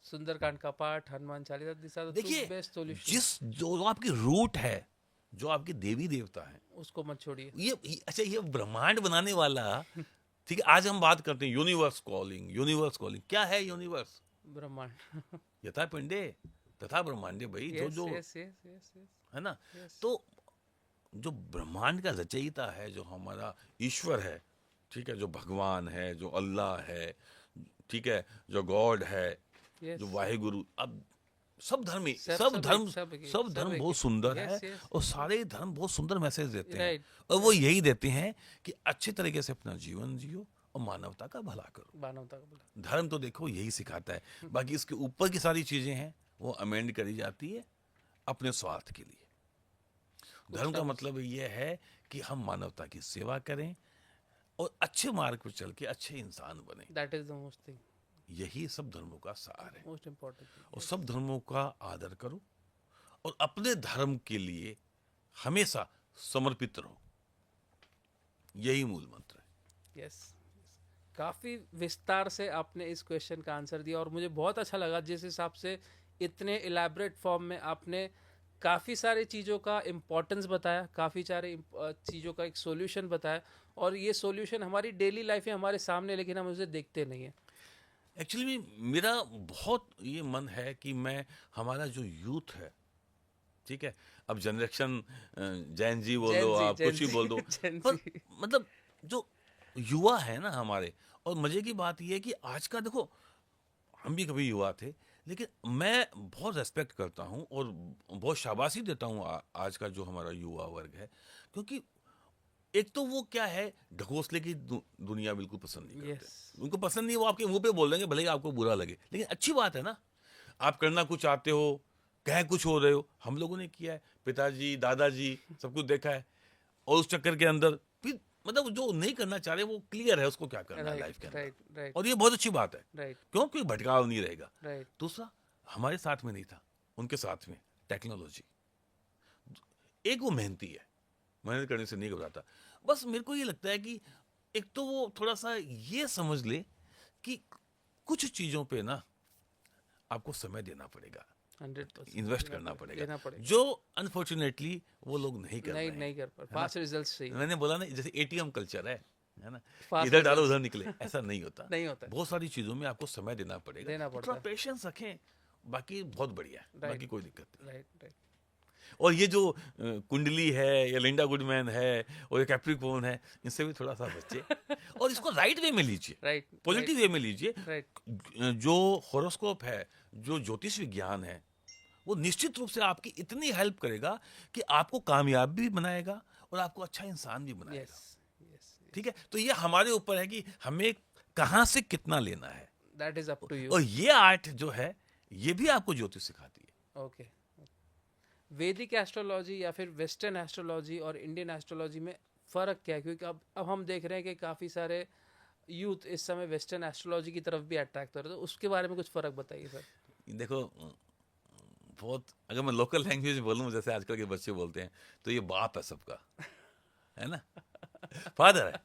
सुंदरकांड का पाठ, Hanuman Chalisa, this are the देखिए, बेस्ट सॉल्यूशन। जो आपकी रूट है, जो आपके देवी देवता है, उसको मत छोड़िए। अच्छा, ये ब्रह्मांड बनाने वाला, ठीक है। आज हम बात करते हैं यूनिवर्स कॉलिंग, यूनिवर्स कॉलिंग। क्या है यूनिवर्स? ब्रह्मांड। यथा पिंडे तथा ब्रह्मांडे, भाई। जो यस यस यस यस। है ना। तो जो ब्रह्मांड का रचयिता है, जो हमारा ईश्वर है, ठीक है, जो भगवान है, जो अल्लाह है, ठीक है, जो गॉड है, Yes. जो वाहेगुरु। अब सब धर्म सब- सब सब धर्म एक- सब एक- सब सब धर्म एक- बहुत सुंदर yes, है, yes, और सारे धर्म बहुत सुंदर मैसेज देते हैं, Right. और वो यही देते हैं कि अच्छे तरीके से अपना जीवन जियो और मानवता का भला करो। मानवता का बोला। धर्म तो देखो यही सिखाता है, बाकी इसके ऊपर की सारी चीजें हैं वो अमेंड करी जाती है अपने स्वार्थ के लिए। धर्म का मतलब ये है कि हम मानवता की सेवा करें और अच्छे मार्ग पर चल के अच्छे इंसान बने। That is the most thing, यही सब धर्मों का सार है, मोस्ट इम्पोर्टेंट। और सब धर्मों का आदर करो और अपने धर्म के लिए हमेशा समर्पित रहो, यही मूल मंत्र है। यस, काफ़ी विस्तार से आपने इस क्वेश्चन का आंसर दिया, और मुझे बहुत अच्छा लगा जिस हिसाब से इतने इलेबरेट फॉर्म में आपने काफ़ी सारी चीज़ों का इम्पोर्टेंस बताया, काफ़ी सारे चीज़ों का एक सॉल्यूशन बताया, और ये सॉल्यूशन हमारी डेली लाइफ में हमारे सामने, लेकिन हम उसे देखते नहीं हैं। एक्चुअली मेरा बहुत ये मन है कि मैं हमारा जो यूथ है, ठीक है, अब जनरेशन जैन जी बोल दो, आप कुछ भी बोल दो, पर मतलब जो युवा है ना हमारे, और मजे की बात यह है कि आज का देखो, हम भी कभी युवा थे, लेकिन मैं बहुत रेस्पेक्ट करता हूँ और बहुत शाबाशी देता हूँ आज का जो हमारा युवा वर्ग है, क्योंकि एक तो वो क्या है, ढकोसले की दुनिया बिल्कुल पसंद नहीं करते। Yes. उनको पसंद नहीं, वो आपके मुंह पे बोल देंगे भले ही आपको बुरा लगे, लेकिन अच्छी बात है ना, आप करना कुछ आते हो, कह कुछ हो रहे हो। हम लोगों ने किया है, पिताजी दादाजी सब कुछ देखा है, और उस चक्कर के अंदर फिर मतलब जो नहीं करना चाह रहे वो क्लियर है उसको क्या करना है लाइफ के अंदर, राइट और ये बहुत अच्छी बात है, राइट क्यों कोई भटकाव नहीं रहेगा। राइट दूसरा, हमारे साथ में नहीं था, उनके साथ में टेक्नोलॉजी। एक वो मेहनती है, मेहनत करने से नहीं घबराता। बस मेरे को ये लगता है कि एक तो वो थोड़ा सा ये समझ ले कि कुछ चीजों पे ना आपको समय देना पड़ेगा, 100% इन्वेस्ट करना देना पड़ेगा, पड़ेगा। जो अनफॉर्चुनेटली वो लोग नहीं कर रहे हैं। नहीं कर पा, फास्ट रिजल्ट चाहिए। मैंने बोला ना, जैसे एटीएम कल्चर है ना, Fast इधर डालो results. उधर निकले, ऐसा नहीं होता। नहीं होता है। बहुत सारी चीजों में आपको समय देना पड़ेगा, देना तो पड़ता थोड़ा है। पेशेंस रखें, बाकी बहुत बढ़िया है, Right. बाकी कोई दिक्कत नहीं। राइट राइट और ये जो कुंडली है या लिंडा गुडमैन है और ये कैप्रिकॉर्न है, इनसे भी थोड़ा सा बच्चे, और इसको राइट वे में लीजिए, राइट पॉजिटिव वे में लीजिए। राइट जो हॉरोस्कोप है, जो ज्योतिष विज्ञान है, वो निश्चित रूप से आपकी इतनी हेल्प करेगा कि आपको कामयाब भी बनाएगा और आपको अच्छा इंसान भी बनाएगा। यस यस, ठीक है, तो ये हमारे ऊपर है कि हमें कहाँ से कितना लेना है, that is up to you. और ये आर्ट जो है ये भी आपको ज्योतिष सिखाती है। ओके, वैदिक एस्ट्रोलॉजी या फिर वेस्टर्न एस्ट्रोलॉजी और इंडियन एस्ट्रोलॉजी में फ़र्क क्या है? क्योंकि अब हम देख रहे हैं कि काफ़ी सारे यूथ इस समय वेस्टर्न एस्ट्रोलॉजी की तरफ भी अट्रैक्ट हो रहे हैं, तो उसके बारे में कुछ फ़र्क बताइए सर। देखो, बहुत अगर मैं लोकल लैंग्वेज में बोलूँ, जैसे आजकल के बच्चे बोलते हैं, तो ये बाप है सबका, है ना, फादर है।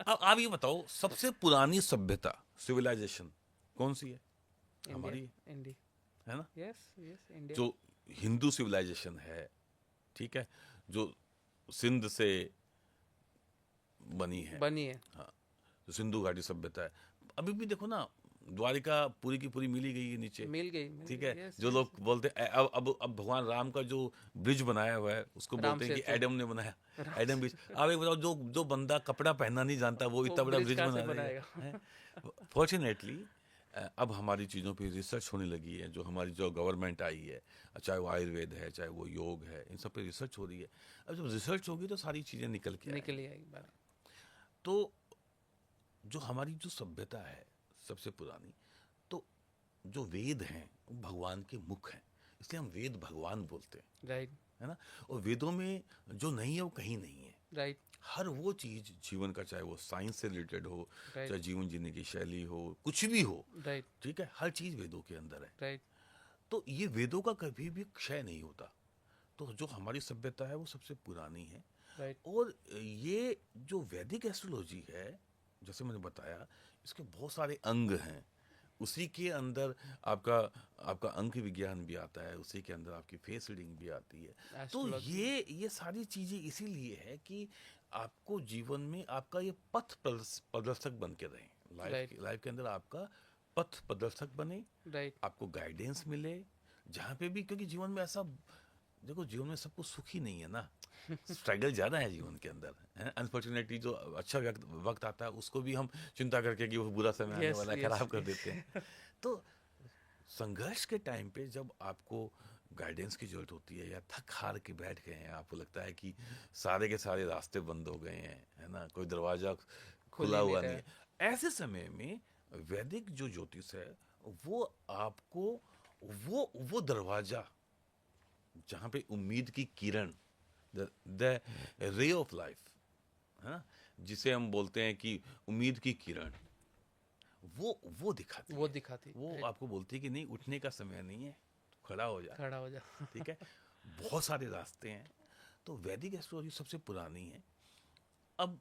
अब आप ये बताओ, सबसे पुरानी सभ्यता सिविलाइजेशन कौन सी है? हमारी इंडिया है ना, यस यस इंडिया। जो हिंदू सिविलाइजेशन है, ठीक है, जो सिंध से बनी है, हाँ, जो सिंधु घाटी सभ्यता है। अभी भी देखो ना, द्वारिका पूरी की पूरी मिली गई है नीचे, मिल गई ठीक है। जो लोग बोलते हैं अब भगवान राम का जो ब्रिज बनाया हुआ है उसको बोलते हैं कि एडम ने बनाया, एडम ब्रिज। आप एक बताओ, जो बंदा कपड़ा पहनना नहीं जानता वो इतना बड़ा ब्रिज बनाएगा। फॉर्चुनेटली अब हमारी चीज़ों पे रिसर्च होने लगी है, जो हमारी जो गवर्नमेंट आई है, चाहे वो आयुर्वेद है, चाहे वो योग है, इन सब पे रिसर्च हो रही है। अब जब रिसर्च होगी तो सारी चीज़ें निकल आएगी। तो जो हमारी जो सभ्यता है सबसे पुरानी, तो जो वेद हैं वो भगवान के मुख हैं, इसलिए हम वेद भगवान बोलते हैं, राइट, है ना। और वेदों में जो नहीं है वो कहीं नहीं है, राइट। हर वो चीज जीवन का, चाहे वो साइंस से रिलेटेड हो, Right. चाहे जीवन जीने की शैली हो, कुछ भी हो, राइट ठीक है, हर चीज वेदों के अंदर है। राइट तो ये वेदों का कभी भी क्षय नहीं होता। तो जो हमारी सभ्यता है वो सबसे पुरानी है। राइट और ये जो वैदिक एस्ट्रोलॉजी है, जैसे मैंने बताया, इसके बहुत सारे अंग हैं। उसी के अंदर आपका अंक विज्ञान भी आता है, उसी के अंदर आपकी फेस रीडिंग भी आती है। तो ये सारी चीजें इसीलिए है कि आपको जीवन में आपका ये पथ प्रदर्शक बन के रहें, लाइफ के अंदर आपका पथ प्रदर्शक बने, आपको गाइडेंस मिले जहाँ पे भी। क्योंकि जीवन में ऐसा, देखो, जीवन में सब कुछ सुख ही नहीं है ना, स्ट्रगल ज़्यादा है जीवन के अंदर। अनफॉर्चुनेटली जो अच्छा वक्त आता है उसको भी हम चिंता करके कि वो बुरा समय आने वाला है खराब कर देते हैं। तो संघर्ष के टाइम पे जब आपको गाइडेंस की जरूरत होती है या थक हार के बैठ गए हैं, आपको लगता है कि सारे के सारे रास्ते बंद हो गए हैं, है ना, कोई दरवाजा खुल खुला ही नहीं हुआ रहा नहीं है, ऐसे समय में वैदिक जो ज्योतिष है वो आपको वो दरवाजा जहाँ पे उम्मीद की किरण, द रे ऑफ लाइफ, है ना, जिसे हम बोलते हैं कि उम्मीद की किरण, वो दिखाती वो है। दिखाती, वो right, आपको बोलती है कि नहीं, उठने का समय नहीं है, खड़ा हो जा। खड़ा हो जा। ठीक है, बहुत सारे रास्ते हैं। तो वैदिक एस्ट्रोलॉजी सबसे पुरानी है। अब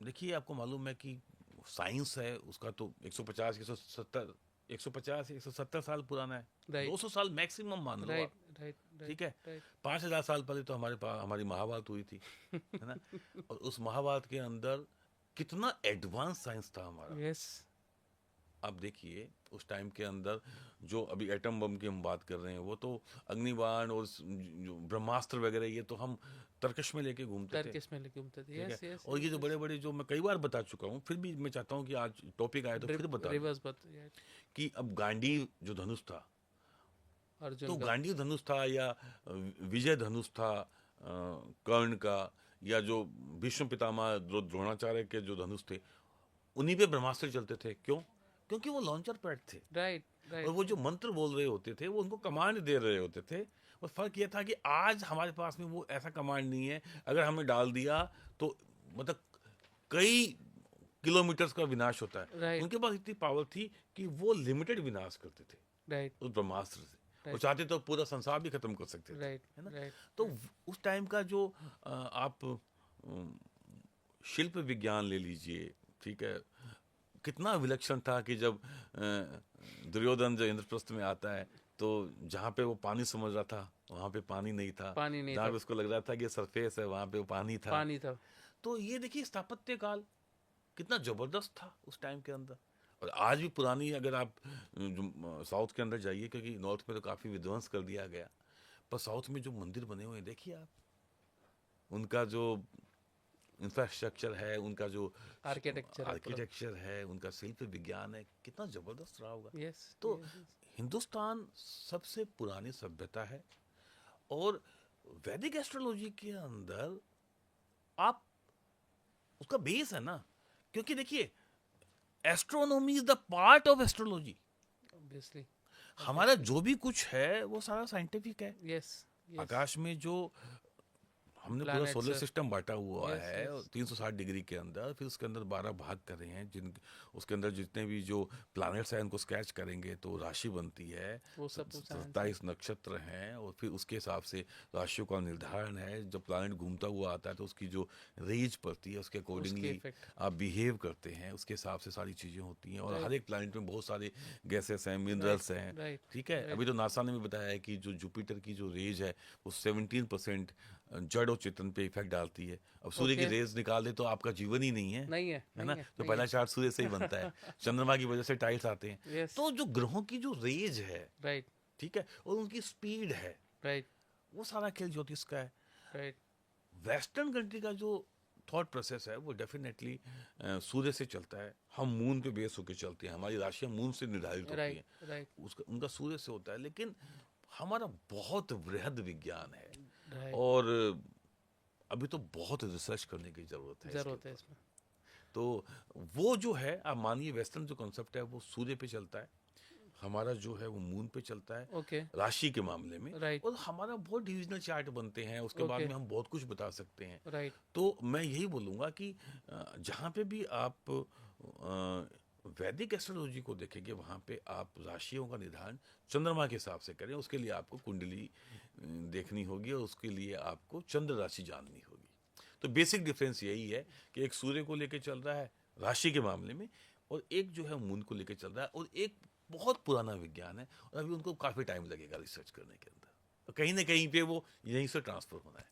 देखिए, आपको मालूम है कि साइंस है उसका तो 150 170 150 170 साल पुराना है। Right. 200 साल मैक्सिमम मान लो राइट आप। राइट ठीक है, राइट 5000 साल पहले तो हमारे पास हमारी महाभारत हुई थी, है ना, और उस महाभारत के अंदर कितना एडवांस साइंस था हमारा। यस आप देखिए उस टाइम के अंदर जो अभी एटम बम की हम बात कर रहे हैं, वो तो अग्निबाण और जो ब्रह्मास्त्र वगैरह, ये तो हम तर्कश में लेके घूमते थे। टर्किश में लेके घूमते थे। ठीक यस है, यस और ये जो बड़े बड़े जो मैं कई बार बता चुका हूँ, फिर भी मैं चाहता हूँ कि आज टॉपिक आए तो फिर बता दूं रिवर्स बत कि अब गांडी जो धनुष था, तो अर्जुन का। गांडी धनुष था या विजय धनुष था कर्ण का, या जो भीष्म पितामह द्रोणाचार्य के जो धनुष थे, उन्हीं पे ब्रह्मास्त्र चलते थे। क्यों? क्योंकि वो लॉन्चर पैड थे, राइट और राइट वो जो मंत्र बोल रहे होते थे वो उनको कमांड दे रहे होते थे। और फर्क ये था कि आज हमारे पास में वो ऐसा कमांड नहीं है, अगर हमें डाल दिया तो मतलब कई किलोमीटर्स का विनाश होता है। Right. उनके पास इतनी पावर थी कि वो लिमिटेड विनाश करते थे राइट उस ब्रह्मास्त्र से। वो Right. चाहते तो पूरा संसार भी खत्म कर सकते थे, राइट है ना। राइट तो उस टाइम का जो आप शिल्प विज्ञान ले लीजिए, ठीक है, कितना विलक्षण था कि जब दुर्योधन जो इंद्रप्रस्थ में आता है, तो जहाँ पे वो पानी समझ रहा था वहाँ पे पानी नहीं था, पानी नहीं जहाँ था। पे उसको लग रहा था कि सरफेस है वहाँ पे वो पानी था। पानी था। तो ये देखिए स्थापत्य काल कितना जबरदस्त था उस टाइम के अंदर। और आज भी पुरानी, अगर आप साउथ के अंदर जाइए, क्योंकि नॉर्थ में तो काफी विध्वंस कर दिया गया, पर साउथ में जो मंदिर बने हुए हैं देखिए आप, उनका जो इंफ्रास्ट्रक्चर है, उनका जो आर्किटेक्चर है, उनका शिल्प विज्ञान है, कितना जबरदस्त रहा होगा। यस तो हिंदुस्तान सबसे पुरानी सभ्यता है, और वैदिक एस्ट्रोलॉजी के अंदर आप उसका बेस है ना, क्योंकि देखिए astronomy is the part of astrology. Obviously. हमारा जो भी कुछ है वो सारा साइंटिफिक है। यस आकाश में जो हमने पूरा Planets सोलर है। सिस्टम बांटा हुआ Yes, है yes. 360 डिग्री के अंदर, फिर उसके अंदर 12 भाग कर रहे हैं, जिन उसके अंदर जितने भी जो प्लैनेट्स हैं उनको स्केच करेंगे तो राशि बनती है। वो सब तो science 27 नक्षत्र हैं, और फिर उसके हिसाब से राशियों का निर्धारण है। जब प्लैनेट घूमता हुआ आता है तो उसकी जो रेंज पड़ती है उसके अकॉर्डिंगली effect. आप बिहेव करते हैं, उसके हिसाब से सारी चीज़ें होती हैं। और Right. हर एक प्लैनेट में बहुत सारे गैसेस हैं, मिनरल्स हैं। right, ठीक है, अभी तो नासा ने भी बताया है कि जो जुपिटर की जो रेज है वो 17% जड़ और चेतन पे इफेक्ट डालती है। अब सूर्य की Okay. रेज निकाल दे तो आपका जीवन ही नहीं है, नहीं है है ना। नहीं तो है, पहला चार्ट सूर्य से ही बनता है, चंद्रमा की वजह से टाइल्स आते हैं। Yes. तो जो ग्रहों की जो रेज है, राइट ठीक है, और उनकी स्पीड है, राइट वो सारा खेल ज्योतिष का है। राइट वेस्टर्न कंट्री का जो थॉट प्रोसेस है वो डेफिनेटली सूर्य से चलता है। हम मून पे बेस होकर चलते हैं, हमारी राशियां मून से निर्धारित होती हैं, राइट राइट उसका उनका सूर्य से होता है। लेकिन हमारा बहुत बृहद विज्ञान है, राइट और अभी तो बहुत रिसर्च करने की जरूरत है जरूरत है इसके ऊपर। इसमें। तो वो जो है, आप मानिए वेस्टर्न जो कॉन्सेप्ट है वो सूर्य पे चलता है, हमारा जो है वो मून पे चलता है ओके राशि के मामले में। Right. और हमारा बहुत डिविजनल चार्ट बनते हैं, उसके बाद Okay. में हम बहुत कुछ बता सकते हैं। राइट तो मैं यही बोलूँगा कि जहाँ पे भी आप वैदिक एस्ट्रोलॉजी को देखेंगे, वहाँ पे आप राशियों का निर्धारण चंद्रमा के हिसाब से करें। उसके लिए आपको कुंडली देखनी होगी, और उसके लिए आपको चंद्र राशि जाननी होगी। तो बेसिक डिफरेंस यही है कि एक सूर्य को लेके चल रहा है राशि के मामले में, और एक जो है मून को लेके चल रहा है, और एक बहुत पुराना विज्ञान है, और अभी उनको काफ़ी टाइम लगेगा रिसर्च करने के अंदर। तो कहीं ना कहीं पे वो यहीं से ट्रांसफर होना है।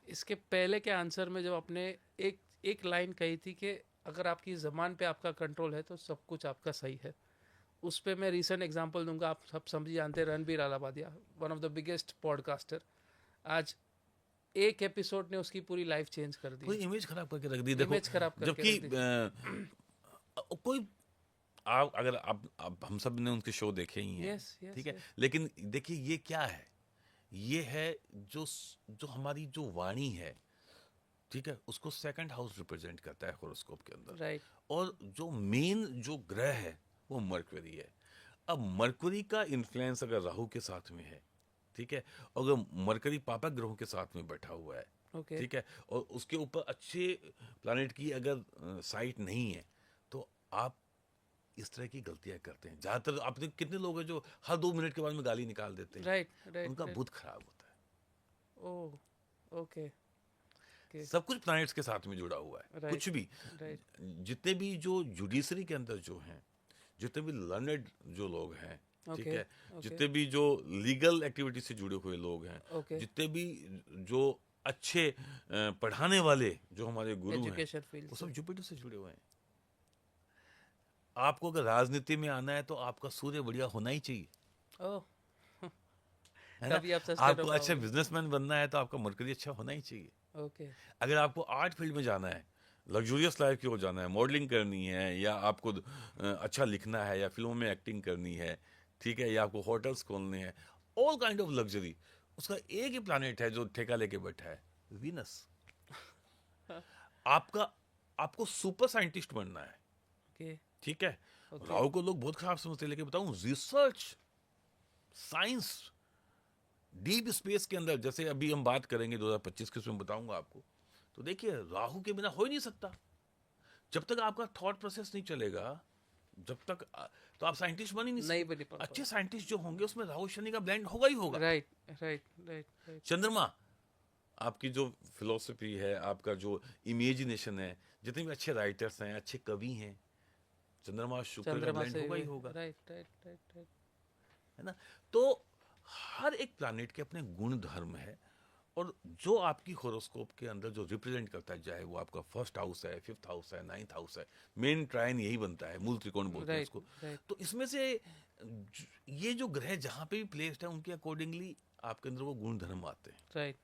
इसके पहले के आंसर में जब आपने एक एक लाइन कही थी कि अगर आपकी ज़बान पे आपका कंट्रोल है तो सब कुछ आपका सही है, उस पे मैं रीसेंट एग्जांपल दूंगा। आप सब समझ जानते हैं Ranveer Allahbadia, one of the biggest podcaster. आज एक एपिसोड ने उसकी पूरी लाइफ चेंज कर दी, कोई इमेज खराब करके रख दी। देखो, इमेज खराब करके जबकि रख दी। कोई आप अगर आप हम सब ने उनके शो देखे ही हैं, Yes, yes, ठीक है, yes. लेकिन देखिए ये क्या है, ये है जो हमारी जो वाणी है, ठीक है, उसको सेकंड हाउस रिप्रेजेंट करता है हॉरोस्कोप के अंदर। राइट और जो मेन जो ग्रह है वो मरकरी है। अब मरकरी का इन्फ्लुएंस अगर राहु के साथ में है, ठीक है, और अगर मरकरी पापक ग्रहों के साथ में बैठा हुआ है, ओके ठीक है, और उसके ऊपर अच्छे प्लानिट की अगर साइट नहीं है, तो आप इस तरह की गलतियां करते हैं। ज्यादातर आपने कितने लोग हैं जो हर 2 मिनट के बाद में गाली निकाल देते हैं, राइट राइट उनका राइट बुध खराब होता है। ओह ओके ओके सब कुछ प्लैनेट्स के साथ में जुड़ा हुआ है, राइट कुछ भी, राइट जितने भी जो जुडिशरी के अंदर जो हैं, जितने भी लर्नेड जो लोग हैं, ठीक ओके है, ओके जितने भी जो लीगल एक्टिविटी से जुड़े हुए लोग हैं, ओके जितने भी जो अच्छे पढ़ाने वाले जो हमारे गुरु हैं, एजुकेशन फील्ड वो सब जुपिटर से जुड़े हुए हैं। आपको अगर राजनीति में आना है तो आपका सूर्य बढ़िया होना ही चाहिए, ओह है ना। तभी आप सस्टेन आपको हो अच्छा पाओगे बिजनेसमैन बनना है तो आपका मरकरी अच्छा होना ही चाहिए। ओके अगर आपको आर्ट फील्ड में जाना है, लग्जूरियस लाइफ की ओर जाना है, मॉडलिंग करनी है, या आपको अच्छा लिखना है, या फिल्मों में एक्टिंग करनी है, ठीक है, या आपको होटल्स खोलने हैं, ऑल काइंड ऑफ लग्जरी, उसका एक ही प्लानिट है जो ठेका लेके बैठा है, वीनस। आपका आपको सुपर साइंटिस्ट बनना है, ओके ठीक है। Okay. राहु को लोग बहुत खराब समझते हैं, लेकिन बताऊं, रिसर्च, साइंस, डीप स्पेस के अंदर, जैसे अभी हम बात करेंगे 2025 के, उसमें बताऊंगा आपको, तो देखिए राहु के बिना हो ही नहीं सकता। जब तक आपका थॉट प्रोसेस नहीं चलेगा, जब तक तो आप साइंटिस्ट बन ही नहीं नहीं सकते। बनी पाता अच्छे साइंटिस्ट जो होंगे उसमें राहु शनि का ब्लेंड होगा ही होगा। राइट राइट राइट राइट चंद्रमा, आपकी जो फिलोसफी है, आपका जो इमेजिनेशन है, जितने भी अच्छे राइटर्स हैं, अच्छे कवि हैं, चंद्रमा शुक्र का चंद्रमा ब्लेंड से होगा ही होगा, राइट राइट राइट राइट है ना। तो हर एक प्लैनेट के अपने गुण धर्म है, और जो आपकी हॉरोस्कोप के अंदर जो रिप्रेजेंट करता है, चाहे वो आपका फर्स्ट हाउस है, फिफ्थ हाउस है, नाइन्थ हाउस है, मेन ट्रायन यही बनता है, मूल त्रिकोण बोलते हैं राइट उसको। राइट तो इसमें से ये जो ग्रह जहाँ पे भी प्लेस्ड है, उनके अकॉर्डिंगली आपके अंदर वो गुण धर्म आते हैं। राइट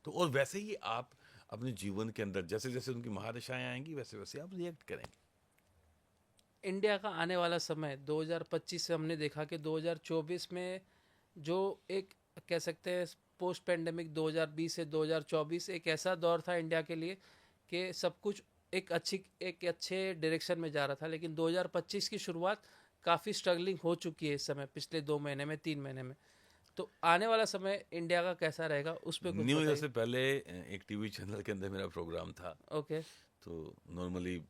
तो और वैसे ही आप अपने जीवन के अंदर जैसे जैसे उनकी महादशाएं आएंगी, वैसे वैसे आप रिएक्ट करेंगे। इंडिया का आने वाला समय 2025 से हमने देखा कि 2024 में जो एक कह सकते हैं पोस्ट पेंडेमिक 2020 से 2024 एक ऐसा दौर था इंडिया के लिए कि सब कुछ एक अच्छे डायरेक्शन में जा रहा था, लेकिन 2025 की शुरुआत काफ़ी स्ट्रगलिंग हो चुकी है इस समय, पिछले 2 महीने में 3 महीने में। तो आने वाला समय इंडिया का कैसा रहेगा उस पर कुछ न्यू ईयर बताइए। से पहले एक टीवी चैनल के अंदर मेरा प्रोग्राम था, ओके तो नॉर्मली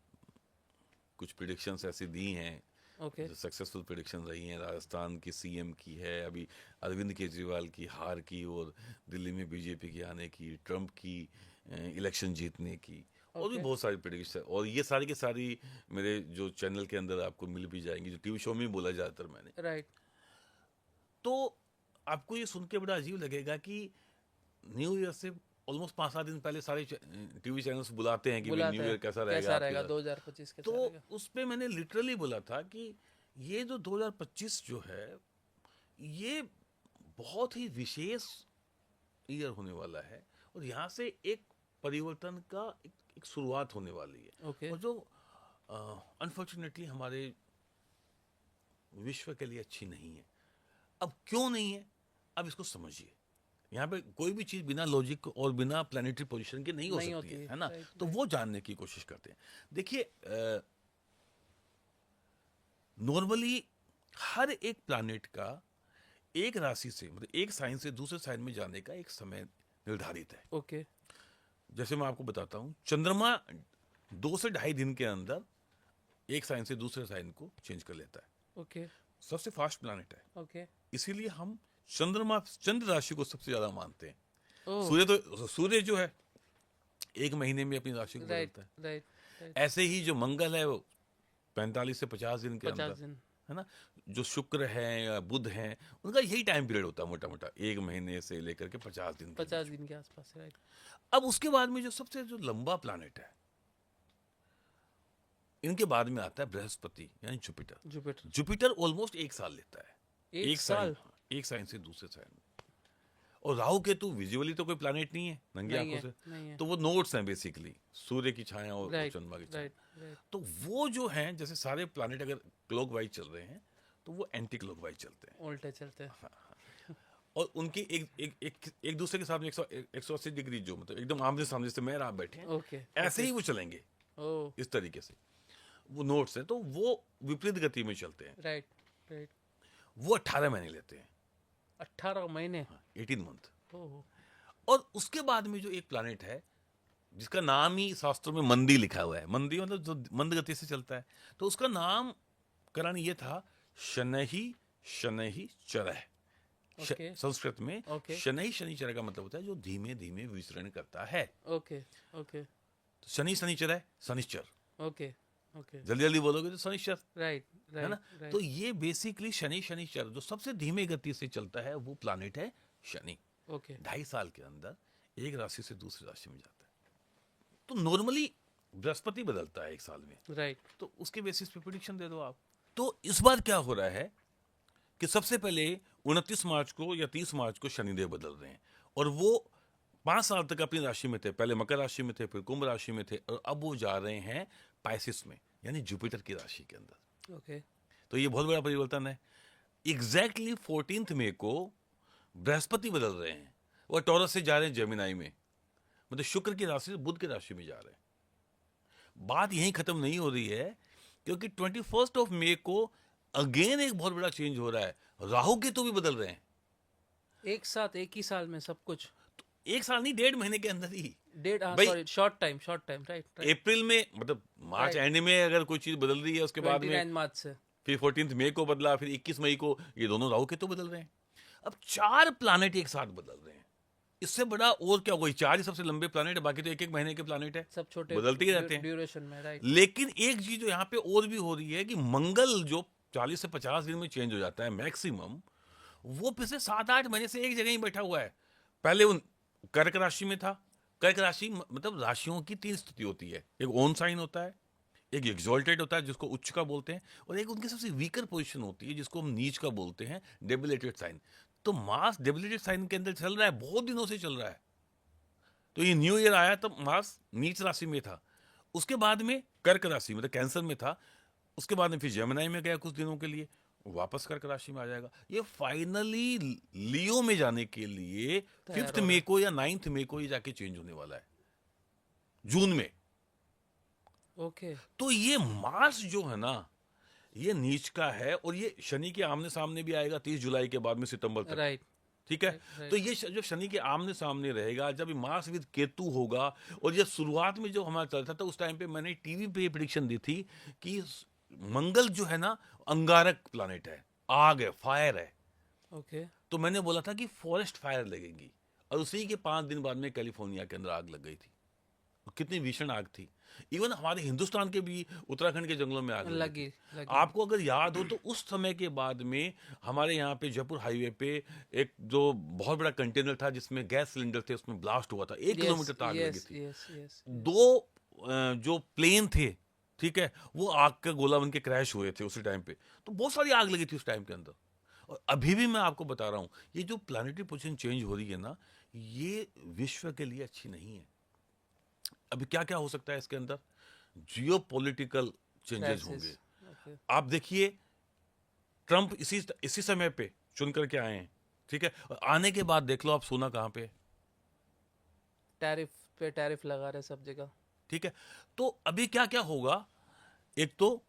कुछ प्रिडिक्शंस ऐसी दी हैं ओके जो सक्सेसफुल प्रिडिक्शन रही हैं। राजस्थान की सीएम की है, अभी अरविंद केजरीवाल की हार की, और दिल्ली में बीजेपी की आने की, ट्रंप की इलेक्शन जीतने की, और भी Okay. बहुत सारी प्रिडिक्शन, और ये सारी की सारी मेरे जो चैनल के अंदर आपको मिल भी जाएंगी, जो टीवी शो में बोला ज़्यादातर मैंने। राइट तो आपको ये सुन के बड़ा अजीब लगेगा कि न्यू ईयर से ऑलमोस्ट 5-7 दिन पहले सारे टीवी चैनल्स बुलाते हैं कि भाई बुलाते न्यू हैं ईयर कैसा रहेगा आपके साथ। 2025 कैसा तो रहेगा। उस पे मैंने लिटरली बोला था कि ये जो 2025 जो है, ये बहुत ही विशेष ईयर होने वाला है, और यहाँ से एक परिवर्तन का एक शुरुआत होने वाली है। ओके और जो अनफॉर्चुनेटली हमारे विश्व के लिए अच्छी नहीं है। अब क्यों नहीं है, अब इसको समझिए। यहाँ पे कोई भी चीज बिना लॉजिक और बिना प्लानिटरी पोजीशन के नहीं हो नहीं सकती होती है ना। राइट तो वो जानने की कोशिश करते हैं। देखिए, नॉर्मली हर एक प्लैनेट का एक राशि से, मतलब एक साइन से दूसरे साइन में जाने का एक समय निर्धारित है। ओके जैसे मैं आपको बताता हूँ, चंद्रमा 2 से 2.5 दिन के अंदर एक साइन से दूसरे साइन को चेंज कर लेता है। ओके सबसे फास्ट प्लैनेट है, ओके इसीलिए हम चंद्र राशि को सबसे ज्यादा मानते हैं। ओह सूर्य जो है 1 महीने में अपनी राशि को राइट बदलता है। राइट राइट ऐसे ही जो मंगल है वो 45 से 50 दिन के 50 अंदर, दिन है ना। जो शुक्र है या बुध है, उनका यही टाइम पीरियड होता है मोटा मोटा, 1 महीने से लेकर के 50 दिन के 50 बीच। दिन के आसपास राइट अब उसके बाद में जो सबसे जो लंबा प्लैनेट है, इनके बाद में आता है बृहस्पति यानी जुपिटर। जुपिटर जुपिटर ऑलमोस्ट 1 साल लेता है, एक साल एक साइन से दूसरे साइन में। और राहु केतु विजुअली तो कोई प्लैनेट नहीं है नंगी नहीं आंखों है, नहीं से, है। तो वो नोट्स हैं बेसिकली, सूर्य की छाया और राइट, चंद्रमा की छाया। Right, right. तो वो जो हैं, जैसे सारे प्लैनेट अगर क्लॉक वाइज चल रहे हैं तो वो एंटी क्लॉक वाइज चलते हैं, उल्टे चलते हैं। और उनकी एक दूसरे के सामने 180 डिग्री, जो मतलब एकदम आमने सामने से मैं और आप बैठे हैं, ओके, ऐसे ही वो चलेंगे ओ, इस तरीके से। वो नोट्स हैं, तो वो विपरीत गति में चलते हैं। Right, right. वो 18 महीने लेते हैं, 18 महीने। 18 मंथ। ओह, और उसके बाद में जो एक प्लैनेट है जिसका नाम ही शास्त्रों में मंदी लिखा हुआ है, मंदी मतलब जो मंद गति से चलता है, तो उसका नाम करण ये था शनहि शनहि चरह। ओके, संस्कृत में ओके। शनि शनिचर का मतलब होता है जो धीमे धीमे विचरण करता है। ओके, ओके, तो शनि शनिचर है, शनिश्चर, ओके, ओके। जल्दी जल्दी बोलोगे तो शनिश्चर, राइट, है ना। राइट, तो राइट। ये बेसिकली शनि शनिचर जो सबसे धीमे गति से चलता है वो प्लैनेट है शनि। ओके, 2.5 साल के अंदर एक राशि से दूसरी राशि में जाता है। तो नॉर्मली बृहस्पति बदलता है 1 साल में, राइट। तो उसके बेसिस पे प्रिडिक्शन दे दो आप। तो इस बार क्या हो रहा है कि सबसे पहले 29 मार्च को या 30 मार्च को शनिदेव बदल रहे हैं, और वो 5 साल तक अपनी राशि में थे, पहले मकर राशि में थे, फिर कुंभ राशि में थे, और अब वो जा रहे हैं पाइसिस में, यानी जुपिटर की राशि के अंदर। ओके, तो ये बहुत बड़ा परिवर्तन है। एग्जैक्टली 14 मई को बृहस्पति बदल रहे हैं, वो टॉरस से जा रहे हैं जेमिनाई में, मतलब शुक्र की राशि से बुध की राशि में जा रहे हैं। बात यहीं खत्म नहीं हो रही है, क्योंकि 21 मई को अगेन एक बहुत बड़ा चेंज हो रहा है, राहु केतु भी बदल रहे हैं। एक साथ, एक ही साल में सब कुछ। तो 1 साल नहीं, 1.5 महीने के अंदर ही। डेट, हाँ, भाई- sorry, short time, right, right. April में, मतलब मार्च एंड में अगर कोई चीज बदल रही है, उसके बाद 29 में मार्च से। फिर 14 मई को बदला, फिर 21 मई को, ये दोनों राहु केतु बदल रहे हैं। अब 4 प्लैनेट एक साथ बदल रहे हैं, इससे बड़ा और क्या होगा। 4 ही सबसे लंबे प्लैनेट है, बाकी तो 1-1 महीने के प्लैनेट है, सब छोटे बदलते ही रहते हैं। ड्यूरेशन में, राइट। लेकिन एक चीज जो यहाँ पे और भी हो रही है कि मंगल जो 40 से 50 दिन में चेंज हो जाता है मैक्सिमम, वो पिछले 7-8 महीने से एक जगह ही बैठा हुआ है। पहले उन कर्क राशि में था। कर्क राशि मतलब राशियों की 3 स्थिति होती है, एक ओन साइन होता है, एक एक्सॉल्टेड होता है जिसको उच्च का बोलते हैं, और एक उनकी सबसे वीकर पोजीशन होती है जिसको हम नीच का बोलते हैं, डेबिलिटेड साइन। तो मार्स डेबिलिटेड साइन के अंदर चल रहा है, बहुत दिनों से चल रहा है। तो ये न्यू ईयर आया तब मार्स नीच राशि में था, उसके बाद में कर्क राशि मतलब कैंसर में था, उसके बाद में फिर जेमिनी में गया कुछ दिनों के लिए, वापस कर्क राशि में आ जाएगा। ये फाइनली लियो में जाने के लिए 5 मई को या 9 मई को ये जाके चेंज होने वाला है, जून में। ओके, तो ये मार्स जो है ना, ये नीच का है, और ये शनि के आमने सामने भी आएगा 30 जुलाई के बाद में सितंबर तक, राइट। ठीक है। right. तो ये जो शनि के आमने सामने रहेगा, जब मार्स विद केतु होगा, और ये शुरुआत में जो हमारा चलता था उस टाइम पे मैंने टीवी पे प्रेडिक्शन दी थी कि मंगल जो है ना अंगारक प्लैनेट है, आग है, फायर है। ओके, तो मैंने बोला था कि फॉरेस्ट फायर लगेगी, और उसी के 5 दिन बाद में कैलिफोर्निया के अंदर आग लग गई थी। कितनी भीषण आग थी, इवन हमारे हिंदुस्तान के भी उत्तराखंड के जंगलों में आग लगी। आपको अगर याद हो तो उस समय के बाद में हमारे यहाँ पे जयपुर हाईवे पे एक जो बहुत बड़ा कंटेनर था जिसमें गैस सिलेंडर थे, उसमें ब्लास्ट हुआ था, 1 किलोमीटर तक आग लगी थी। दो जो प्लेन थे, ठीक है, वो आग का गोला बन के क्रैश हुए थे उसी टाइम पे। तो बहुत सारी आग लगी थी उस टाइम के अंदर। और अभी भी मैं आपको बता रहा हूँ, ये जो प्लानिटरी पोजीशन चेंज हो रही है ना, ये विश्व के लिए अच्छी नहीं है। अभी क्या क्या हो सकता है इसके अंदर, जियोपॉलिटिकल चेंजेस होंगे। आप देखिए ट्रंप इसी समय पे चुन करके आए हैं, ठीक है, और आने के बाद देख लो आप सोना कहाँ पे, टैरिफ लगा रहे सब जगह, ठीक है। तो अभी क्या क्या होगा, एक तो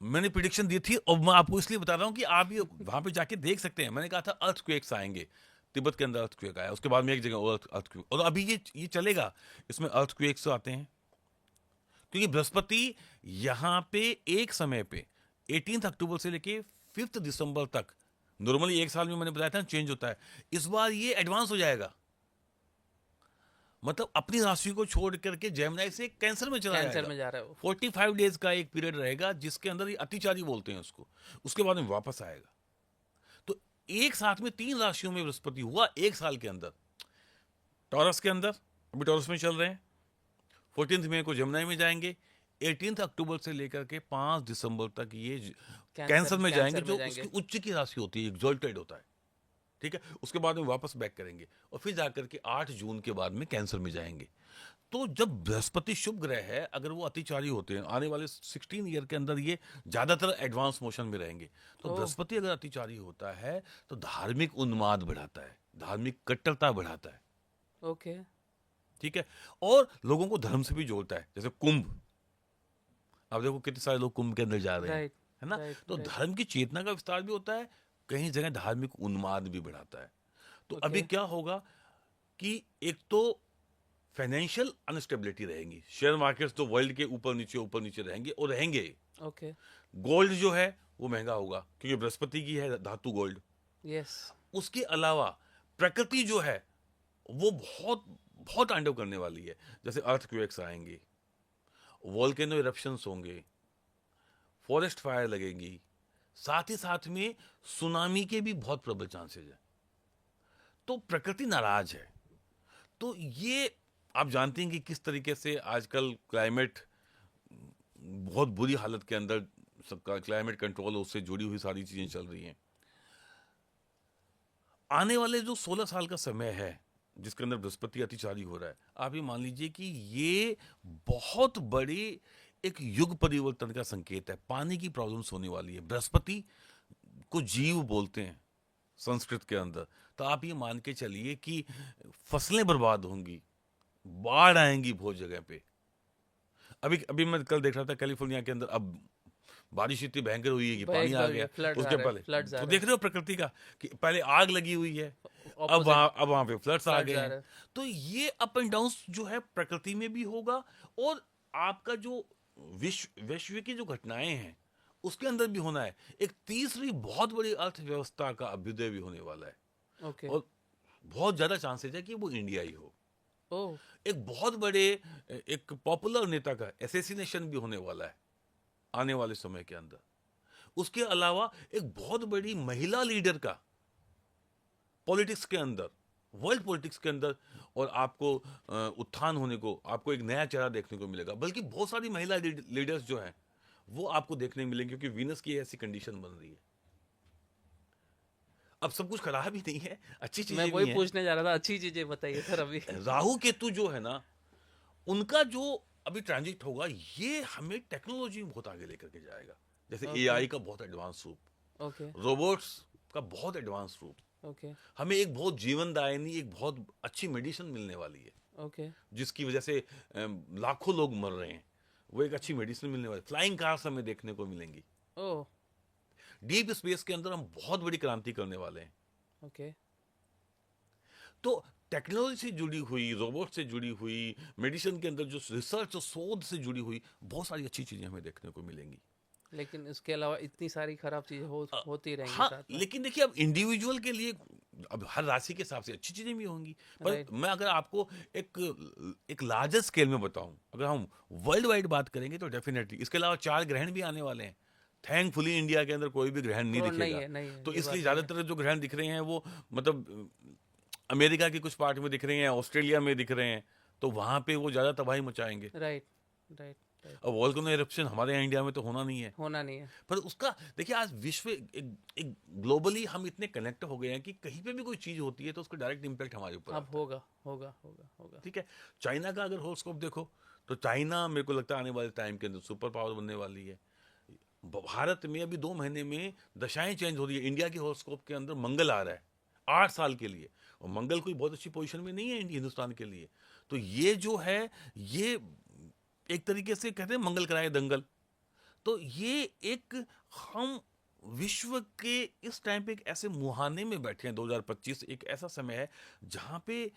मैंने प्रिडिक्शन दी थी, और मैं आपको इसलिए बता रहा हूं कि आप ये वहां पे जाके देख सकते हैं। मैंने कहा था अर्थक्वेक्स आएंगे, तिब्बत के अंदर अर्थक्वेक आया, उसके बाद में एक जगह और अर्थक्वेक, और अभी ये चलेगा, इसमें अर्थक्वेक्स आते हैं, क्योंकि बृहस्पति यहाँ पे एक समय पे 18 अक्टूबर से लेके 5 दिसंबर तक, नॉर्मली 1 साल में मैंने बताया था चेंज होता है, इस बार ये एडवांस हो जाएगा, मतलब अपनी राशि को छोड़ करके जेमिनी से कैंसर में चला जाएगा। में जा रहा है वो। 45 डेज का एक पीरियड रहेगा जिसके अंदर ये अतिचारी बोलते हैं उसको, उसके बाद में वापस आएगा। तो एक साथ में 3 राशियों में बृहस्पति हुआ 1 साल के अंदर। टॉरस के अंदर, अभी टॉरस में चल रहे हैं, 14 मई को जेमिनी में जाएंगे, 18 अक्टूबर से लेकर के 5 दिसंबर तक ये कैंसर में जाएंगे, जो उसकी उच्च की राशि होती है, एक्सॉल्टेड होता है। ठीक है, उसके बाद में वापस बैक करेंगे और फिर जाकर के 8 जून के बाद में कैंसर में जाएंगे। तो जब बृहस्पति शुभ ग्रह है, अगर वो अतिचारी होते हैं, आने वाले 16 ईयर के अंदर ये ज्यादातर एडवांस मोशन में रहेंगे। तो ओह। बृहस्पति अगर अतिचारी होता है तो धार्मिक उन्माद बढ़ाता है, धार्मिक कट्टरता बढ़ाता है, ओके। ठीक है, और लोगों को धर्म से भी जोड़ता है। जैसे कुंभ, अब देखो कितने सारे लोग कुंभ के अंदर जा रहे हैं, राइट, है ना। राइट, तो राइट। धर्म की चेतना का विस्तार भी होता है, कहीं जगह धार्मिक उन्माद भी बढ़ाता है। तो ओके। अभी क्या होगा कि एक तो फाइनेंशियल अनस्टेबिलिटी रहेंगी, शेयर मार्केट्स तो वर्ल्ड के ऊपर नीचे रहेंगे और रहेंगे। ओके। गोल्ड जो है वो महंगा होगा क्योंकि बृहस्पति की है धातु गोल्ड। यस। उसके अलावा प्रकृति जो है वो बहुत बहुत तांडव करने वाली है। जैसे अर्थक्वेक्स आएंगे, वोल्केनो इरप्शंस होंगे, फॉरेस्ट फायर लगेंगी, साथ ही साथ में सुनामी के भी बहुत प्रबल चांसेस है। तो प्रकृति नाराज है। तो ये आप जानते हैं कि किस तरीके से आजकल क्लाइमेट बहुत बुरी हालत के अंदर, सबका क्लाइमेट कंट्रोल उससे जुड़ी हुई सारी चीजें चल रही हैं। आने वाले जो 16 साल का समय है जिसके अंदर बृहस्पति अतिचारी हो रहा है, आप ये मान लीजिए कि ये बहुत बड़ी एक युग परिवर्तन का संकेत है। पानी की प्रॉब्लम्स होने वाली है। बृहस्पति को जीव बोलते हैं संस्कृत के अंदर। तो आप ये मान के चलिए कि फसलें बर्बाद होंगी, बाढ़ आएंगी बहुत जगह पे। अभी अभी मैं कल देख रहा था कैलिफोर्निया के अंदर, अब बारिश इतनी भयंकर हुई है कि पानी आ गया। उसके पहले तो देख रहे हो प्रकृति का कि पहले आग लगी हुई है, अब वहां पे फ्लड्स आ गए हैं। तो ये अप एंड डाउन जो है प्रकृति में भी होगा, और आपका जो वैश्विक की जो घटनाएं हैं उसके अंदर भी होना है। एक तीसरी बहुत बड़ी अर्थव्यवस्था का अभ्युदय भी होने वाला है। ओके। और बहुत ज्यादा चांसेस है कि वो इंडिया ही हो। ओह। एक बहुत बड़े एक पॉपुलर नेता का एसेसिनेशन भी होने वाला है आने वाले समय के अंदर। उसके अलावा एक बहुत बड़ी महिला लीडर का पॉलिटिक्स के अंदर, वर्ल्ड पॉलिटिक्स के अंदर, और आपको उत्थान होने को, आपको एक नया चेहरा देखने को मिलेगा। बल्कि बहुत सारी महिला लीडर्स जो हैं वो आपको देखने मिलेंगे क्योंकि वीनस की ऐसी कंडीशन बन रही है। अब सब कुछ खराब ही नहीं है, अच्छी चीजें मैं भी वही हैं। पूछने जा रहा था, अच्छी चीजें बताइए सर। अभी राहु केतु जो है ना, उनका जो अभी ट्रांजिट होगा ये हमें टेक्नोलॉजी में बहुत आगे लेकर के जाएगा। जैसे Okay. एआई का बहुत एडवांस रूप, ओके। रोबोट्स का बहुत एडवांस रूप, ओके। हमें एक बहुत जीवनदायिनी, एक बहुत अच्छी मेडिसिन मिलने वाली है, ओके। जिसकी वजह से लाखों लोग मर रहे हैं। वो एक अच्छी मेडिसिन मिलने वाली, फ्लाइंग कार्स हमें देखने को मिलेंगी। ओह। डीप स्पेस के अंदर हम बहुत बड़ी क्रांति करने वाले हैं। ओके। तो टेक्नोलॉजी से जुड़ी हुई, रोबोट से जुड़ी हुई, मेडिसिन के अंदर जो रिसर्च और शोध से जुड़ी हुई बहुत सारी अच्छी चीजें हमें देखने को मिलेंगी। लेकिन इसके अलावा इतनी सारी खराब चीजें होती रहेंगी हाँ, साथ में। लेकिन देखिए अब इंडिविजुअल के लिए, अब हर राशि के हिसाब से अच्छी चीजें भी होंगी। पर Right. मैं अगर आपको एक लार्जर स्केल में बताऊं, अगर हम वर्ल्ड वाइड बात करेंगे तो डेफिनेटली इसके अलावा 4 ग्रहण भी आने वाले हैं। थैंकफुली इंडिया के अंदर कोई भी ग्रहण नहीं नहीं दिखेगा। है, नहीं है, तो ये इसलिए बात ज्यादातर जो ग्रहण दिख रहे हैं वो मतलब अमेरिका के कुछ पार्ट में दिख रहे हैं, ऑस्ट्रेलिया में दिख रहे हैं। तो वहां पे वो ज्यादा तबाही मचाएंगे। Right, right, right. अब वोल्केनो इरप्शन हमारे यहाँ इंडिया में तो होना नहीं है। होना नहीं है। पर उसका देखिए, आज विश्व एक ग्लोबली हम इतने कनेक्ट हो गए हैं कि कहीं पे भी कोई चीज होती है तो उसका डायरेक्ट इम्पैक्ट हमारे ऊपर अब आता है। होगा, होगा, होगा, होगा। ठीक है, चाइना का अगर होरोस्कोप देखो तो चाइना मेरे को लगता है आने वाले टाइम के अंदर सुपर पावर बनने वाली है। भारत में अभी 2 महीने में दशाएं चेंज हो रही है। इंडिया के होरोस्कोप के अंदर मंगल आ रहा है 8 साल के लिए, और मंगल कोई बहुत अच्छी पोजीशन में नहीं है हिंदुस्तान के लिए। तो ये जो है, ये एक तरीके से कहते हैं मंगल कराए दंगल। तो ये एक, हम विश्व के इस टाइम पे एक ऐसे मुहाने में बैठे हैं। 2025 एक ऐसा समय है जहां पे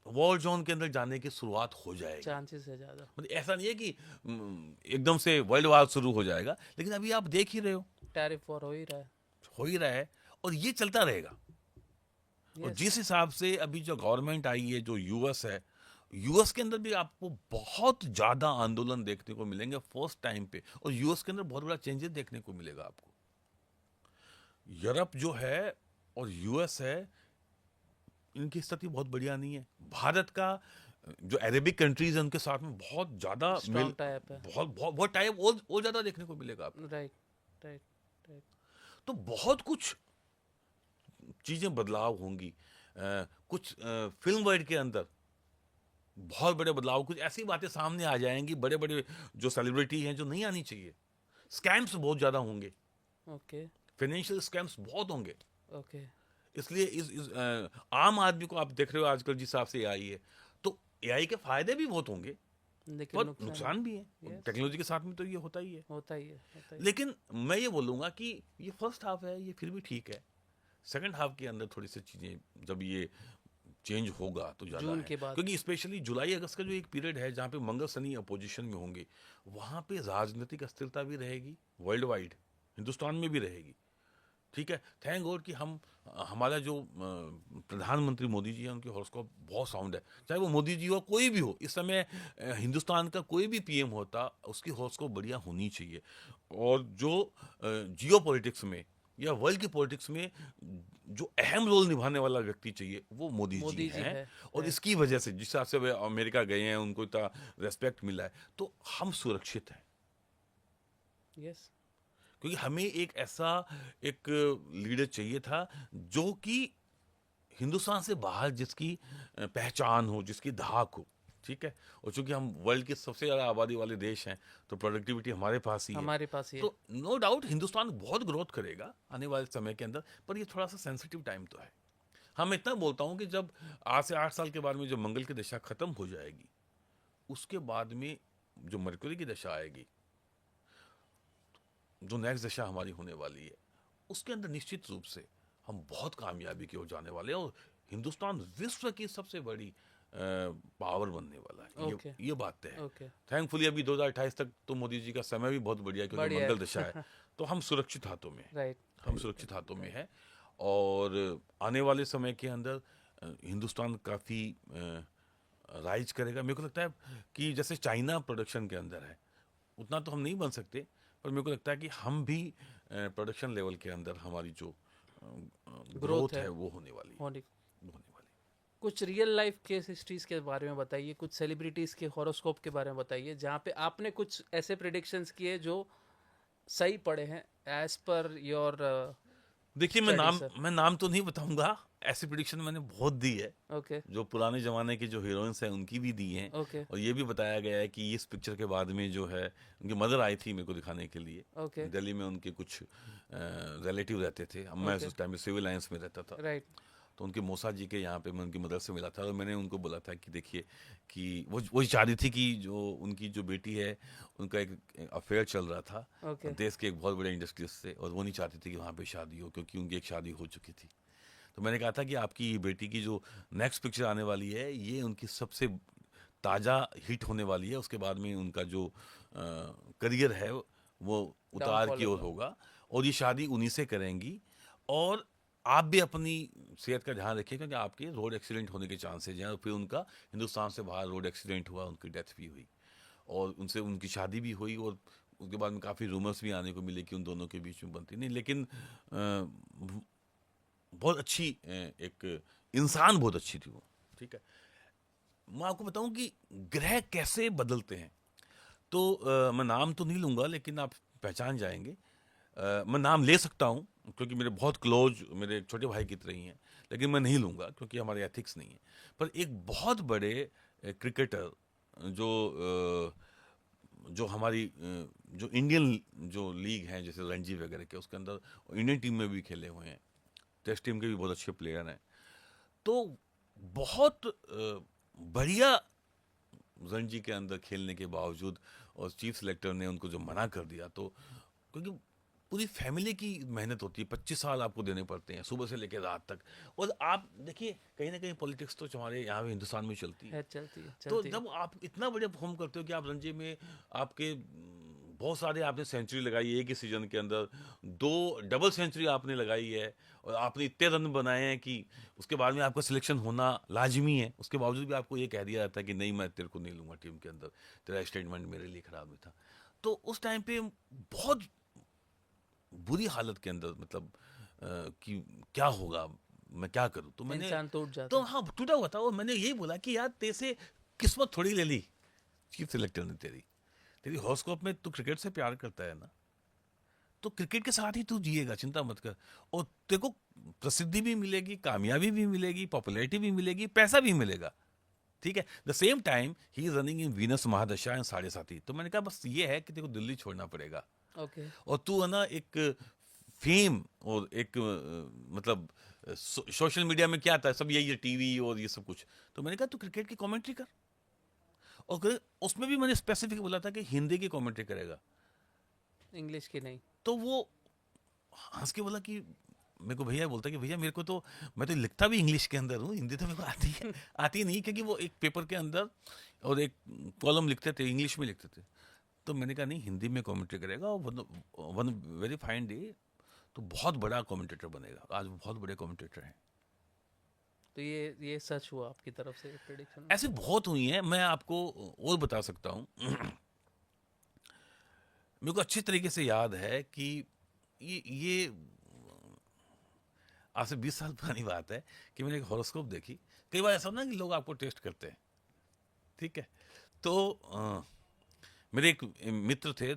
वॉर जोन के अंदर जाने की शुरुआत हो जाएगी। चांसेस है ज्यादा। मतलब ऐसा नहीं है कि एकदम से वर्ल्ड वार शुरू हो जाएगा, लेकिन अभी आप देख ही रहे हो, टैरिफ वॉर हो ही रहा है। हो ही रहा है, और ये चलता रहेगा। और जिस हिसाब से अभी जो गवर्नमेंट आई है, जो यूएस है, यूएस के अंदर भी आपको बहुत ज्यादा आंदोलन देखने को मिलेंगे फर्स्ट टाइम पे, और यूएस के अंदर बहुत बड़ा चेंजेस देखने को मिलेगा आपको। यूरोप जो है और यूएस है, इनकी स्थिति बहुत बढ़िया नहीं है। भारत का जो अरेबिक कंट्रीज है उनके साथ में बहुत ज्यादा स्ट्रॉन्ग टाइप है। बहुत टाइप और ज्यादा देखने को मिलेगा आपको। Right, right, right. तो बहुत कुछ चीज़ें बदलाव होंगी, कुछ फिल्म वर्ल्ड के अंदर बहुत बड़े बदलाव, कुछ ऐसी बातें सामने आ जाएंगी, बड़े बड़े जो सेलिब्रिटी हैं जो नहीं आनी चाहिए, स्कैम्स बहुत ज़्यादा होंगे, ओके फाइनेंशियल स्कैम्स बहुत होंगे। ओके इसलिए आम आदमी को आप देख रहे हो आजकल जिस हिसाब से एआई है, तो एआई के फायदे भी बहुत होंगे लेकिन पर नुकसान नुकसान भी है। Yes. टेक्नोलॉजी के साथ में तो ये होता ही है। होता ही है, होता ही है। लेकिन मैं ये बोलूँगा कि ये फर्स्ट हाफ है, ये फिर भी ठीक है। सेकंड हाफ के अंदर थोड़ी सी चीज़ें जब ये चेंज होगा तो ज़्यादा जून है, के बाद। क्योंकि स्पेशली जुलाई अगस्त का जो एक पीरियड है जहाँ पे मंगल शनि अपोजिशन में होंगे, वहाँ पे राजनीतिक अस्थिरता भी रहेगी, वर्ल्ड वाइड, हिंदुस्तान में भी रहेगी। ठीक है, थैंक गॉड कि हमारा जो प्रधानमंत्री मोदी जी हैं, उनकी हॉरोस्कोप बहुत साउंड है। चाहे वो मोदी जी हो, कोई भी हो, इस समय हिंदुस्तान का कोई भी पीएम होता, उसकी हॉरोस्कोप बढ़िया होनी चाहिए। और जो जियो पॉलिटिक्स में या वर्ल्ड की पॉलिटिक्स में जो अहम रोल निभाने वाला व्यक्ति चाहिए, वो मोदी मोदी जी जी हैं। है, और है। इसकी वजह से जिस हिसाब से वे अमेरिका गए हैं, उनको इतना रेस्पेक्ट मिला है, तो हम सुरक्षित हैं। यस क्योंकि हमें एक ऐसा एक लीडर चाहिए था जो कि हिंदुस्तान से बाहर जिसकी पहचान हो, जिसकी धाक हो। ठीक है, और चूंकि हम वर्ल्ड के सबसे ज़्यादा आबादी वाले देश हैं, तो प्रोडक्टिविटी हमारे पास ही है। हमारे पास ये तो नो डाउट हिंदुस्तान बहुत ग्रोथ करेगा आने वाले समय के अंदर, पर ये थोड़ा सा सेंसिटिव टाइम तो है। हम इतना बोलता हूँ कि जब आज से 8 साल के बाद में जो मंगल की दशा खत्म हो जाएगी, उसके बाद में जो मरकरी की दशा आएगी, जो नेक्स्ट दशा हमारी होने वाली है, उसके अंदर निश्चित रूप से हम बहुत कामयाबी की ओर जाने वाले हैं और हिंदुस्तान विश्व की सबसे बड़ी पावर बनने वाला है। Okay. ये बात तय है। ओके थैंकफुली अभी 2028 तक तो मोदी जी का समय भी बहुत बढ़िया है, क्योंकि बढ़िया है। मंगल दशा है। तो हम सुरक्षित हाथों में हैं। राइट हम सुरक्षित हाथों में हैं। और आने वाले समय के अंदर हिंदुस्तान काफ़ी राइज करेगा। मेरे को लगता है कि जैसे चाइना प्रोडक्शन के अंदर है, उतना तो हम नहीं बन सकते, पर मेरे को लगता है कि हम भी प्रोडक्शन लेवल के अंदर हमारी जो ग्रोथ है। है वो होने वाली है, होने वो होने वाली है। कुछ रियल लाइफ केस हिस्ट्रीज के बारे में बताइए, कुछ सेलिब्रिटीज के हॉरोस्कोप के बारे में बताइए जहाँ पे आपने कुछ ऐसे प्रेडिक्शंस किए जो सही पड़े हैं एज पर योर देखिए, स्टडी मैं नाम तो नहीं बताऊंगा, ऐसी प्रिडिक्शन मैंने बहुत दी है। ओके जो पुराने जमाने के जो हीरोइंस हैं उनकी भी दी हैं। ओके और ये भी बताया गया है कि इस पिक्चर के बाद में जो है, उनकी मदर आई थी मेरे को दिखाने के लिए। ओके दिल्ली में उनके कुछ रिलेटिव रहते थे। अब मैं Okay. उस टाइम में सिविल लाइंस में रहता था, राइट तो उनके मौसा जी के यहाँ पे मैं उनकी मदर से मिला था और मैंने उनको बोला था कि देखिए कि वो चाह रही थी कि जो उनकी जो बेटी है, उनका एक अफेयर चल रहा था ओके देश के एक बहुत बड़े इंडस्ट्रीज से, और वो नहीं चाहती थी कि वहाँ पे शादी हो, क्योंकि उनकी एक शादी हो चुकी थी। तो मैंने कहा था कि आपकी बेटी की जो नेक्स्ट पिक्चर आने वाली है, ये उनकी सबसे ताज़ा हिट होने वाली है। उसके बाद में उनका जो करियर है वो उतार Downfall की ओर होगा, और ये शादी उन्हीं से करेंगी। और आप भी अपनी सेहत का ध्यान रखिए, क्योंकि आपके रोड एक्सीडेंट होने के चांसेज हैं। और फिर उनका हिंदुस्तान से बाहर रोड एक्सीडेंट हुआ, उनकी डेथ भी हुई, और उनसे उनकी शादी भी हुई। और उसके बाद में काफ़ी रूमर्स भी आने को मिले कि उन दोनों के बीच में बनती नहीं, लेकिन बहुत अच्छी एक इंसान, बहुत अच्छी थी वो। ठीक है, मैं आपको बताऊं कि ग्रह कैसे बदलते हैं, तो मैं नाम तो नहीं लूँगा, लेकिन आप पहचान जाएंगे। मैं नाम ले सकता हूँ क्योंकि मेरे बहुत क्लोज, मेरे एक छोटे भाई की तरह ही हैं, लेकिन मैं नहीं लूँगा क्योंकि हमारे एथिक्स नहीं है। पर एक बहुत बड़े क्रिकेटर जो हमारी जो इंडियन जो लीग हैं, जैसे रणजी वगैरह के, उसके अंदर इंडियन टीम में भी खेले हुए हैं, टेस्ट टीम के भी बहुत अच्छे प्लेयर हैं। तो बहुत बढ़िया रणजी के अंदर खेलने के बावजूद और चीफ सेलेक्टर ने उनको जो मना कर दिया, तो क्योंकि पूरी फैमिली की मेहनत होती है, 25 साल आपको देने पड़ते हैं सुबह से लेकर रात तक। और आप देखिए, कहीं ना कहीं पॉलिटिक्स तो हमारे यहाँ पे हिंदुस्तान में चलती है। चलती है तो जब आप इतना बढ़िया परफॉर्म करते हो कि आप रणजी में आपके बहुत सारे आपने सेंचुरी लगाई है एक ही सीजन के अंदर, 2 डबल सेंचुरी आपने लगाई है, और आपने इतने रन बनाए हैं कि उसके बाद में आपका सिलेक्शन होना लाजमी है। उसके बावजूद भी आपको ये कह दिया जाता है कि नहीं, मैं तेरे को नहीं लूँगा टीम के अंदर, तेरा स्टेटमेंट मेरे लिए खराब नहीं था। तो उस टाइम पे बहुत बुरी हालत के अंदर, मतलब कि क्या होगा, मैं क्या करूँ, तो मैंने इंसान टूट जाता तो हाँ टूटा हुआ था। और मैंने यही बोला कि यार, तेरे से किस्मत थोड़ी ले ली चीफ सेलेक्टर ने, तेरी हॉरोस्कोप में तू क्रिकेट से प्यार करता है ना, तो क्रिकेट के साथ ही तू जिएगा, चिंता मत कर। और तेरे को प्रसिद्धि भी मिलेगी, कामयाबी भी मिलेगी, पॉपुलैरिटी भी मिलेगी, पैसा भी मिलेगा। ठीक है, द सेम टाइम ही इज रनिंग इन वीनस महादशा एंड साढ़े साथी। तो मैंने कहा बस ये है कि तेरे को दिल्ली छोड़ना पड़ेगा ओके। और तू है ना एक फेम और एक मतलब सोशल मीडिया में क्या आता है सब यही है, टीवी और ये सब कुछ। तो मैंने कहा तू क्रिकेट की कमेंट्री कर, और उसमें भी मैंने स्पेसिफिक बोला था कि हिंदी की कमेंट्री करेगा। इंग्लिश की नहीं। तो वो हंस के बोला कि मेरे को भैया बोलता कि भैया मेरे को तो, मैं तो लिखता भी इंग्लिश के अंदर हूँ, हिंदी तो मेरे को आती है आती नहीं, क्योंकि वो एक पेपर के अंदर और एक कॉलम लिखते थे, इंग्लिश में लिखते थे। तो मैंने कहा नहीं, हिंदी में कमेंट्री करेगा और वन वेरी फाइन डे तो बहुत बड़ा कमेंटेटर बनेगा। आज वो बहुत बड़े कमेंटेटर हैं। तो ये सच हुआ आपकी तरफ से प्रेडिक्शन? ऐसे बहुत हुई हैं, मैं आपको और बता सकता हूँ। मेरे को अच्छी तरीके से याद है कि ये आज से 20 साल पुरानी बात है कि मैंने एक हॉरोस्कोप देखी। कई बार ऐसा ना कि लोग आपको टेस्ट करते हैं, ठीक है। तो मेरे एक मित्र थे,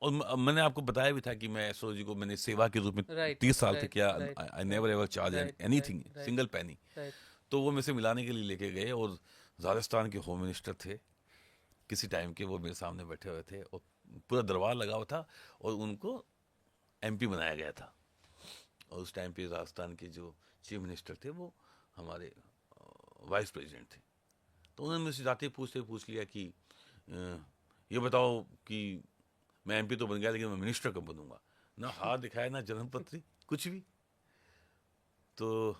और मैंने आपको बताया भी था कि मैं एस्ट्रोलॉजी को मैंने सेवा के रूप में Right, 30 साल से right, किया। right, I never ever charge anything, right, single पैनी। राइट। तो वो मेरे से मिलाने के लिए लेके गए, और राजस्थान के होम मिनिस्टर थे किसी टाइम के, वो मेरे सामने बैठे हुए थे और पूरा दरबार लगा हुआ था, और उनको एमपी बनाया गया था। और उस टाइम पे राजस्थान के जो चीफ मिनिस्टर थे वो हमारे वाइस प्रेसिडेंट थे। तो उन्होंने मुझसे जाते ही पूछ लिया कि ये बताओ कि मैं एमपी तो बन गया लेकिन मैं मिनिस्टर कब बनूंगा। ना हाथ दिखाया, ना जन्मपत्री, कुछ भी। तो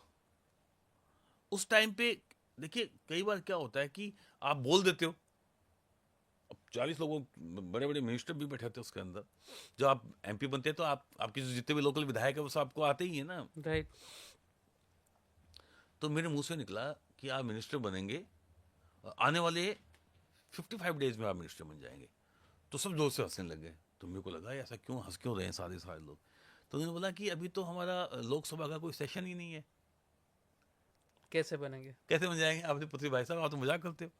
उस टाइम पे देखिए कई बार क्या होता है कि आप बोल देते हो, अब 40 लोगों, बड़े बड़े मिनिस्टर भी बैठे थे उसके अंदर। जब आप एमपी बनते हैं तो आपके जो जितने भी लोकल विधायक है वो सब आपको आते ही है ना। राइट। तो मेरे मुंह से निकला कि आप मिनिस्टर बनेंगे, आने वाले 55 डेज में आप मिनिस्टर बन जाएंगे। तो सब जोर से हंसने लगे। तो मेरे को लगा ऐसा क्यों हंस क्यों रहे हैं सारे सारे लोग। तो उन्होंने बोला कि अभी तो हमारा लोकसभा का कोई सेशन ही नहीं है, कैसे बनेंगे? कैसे बन जाएंगे। आपने पुत्री भाई साहब आप तो मजाक करते हो।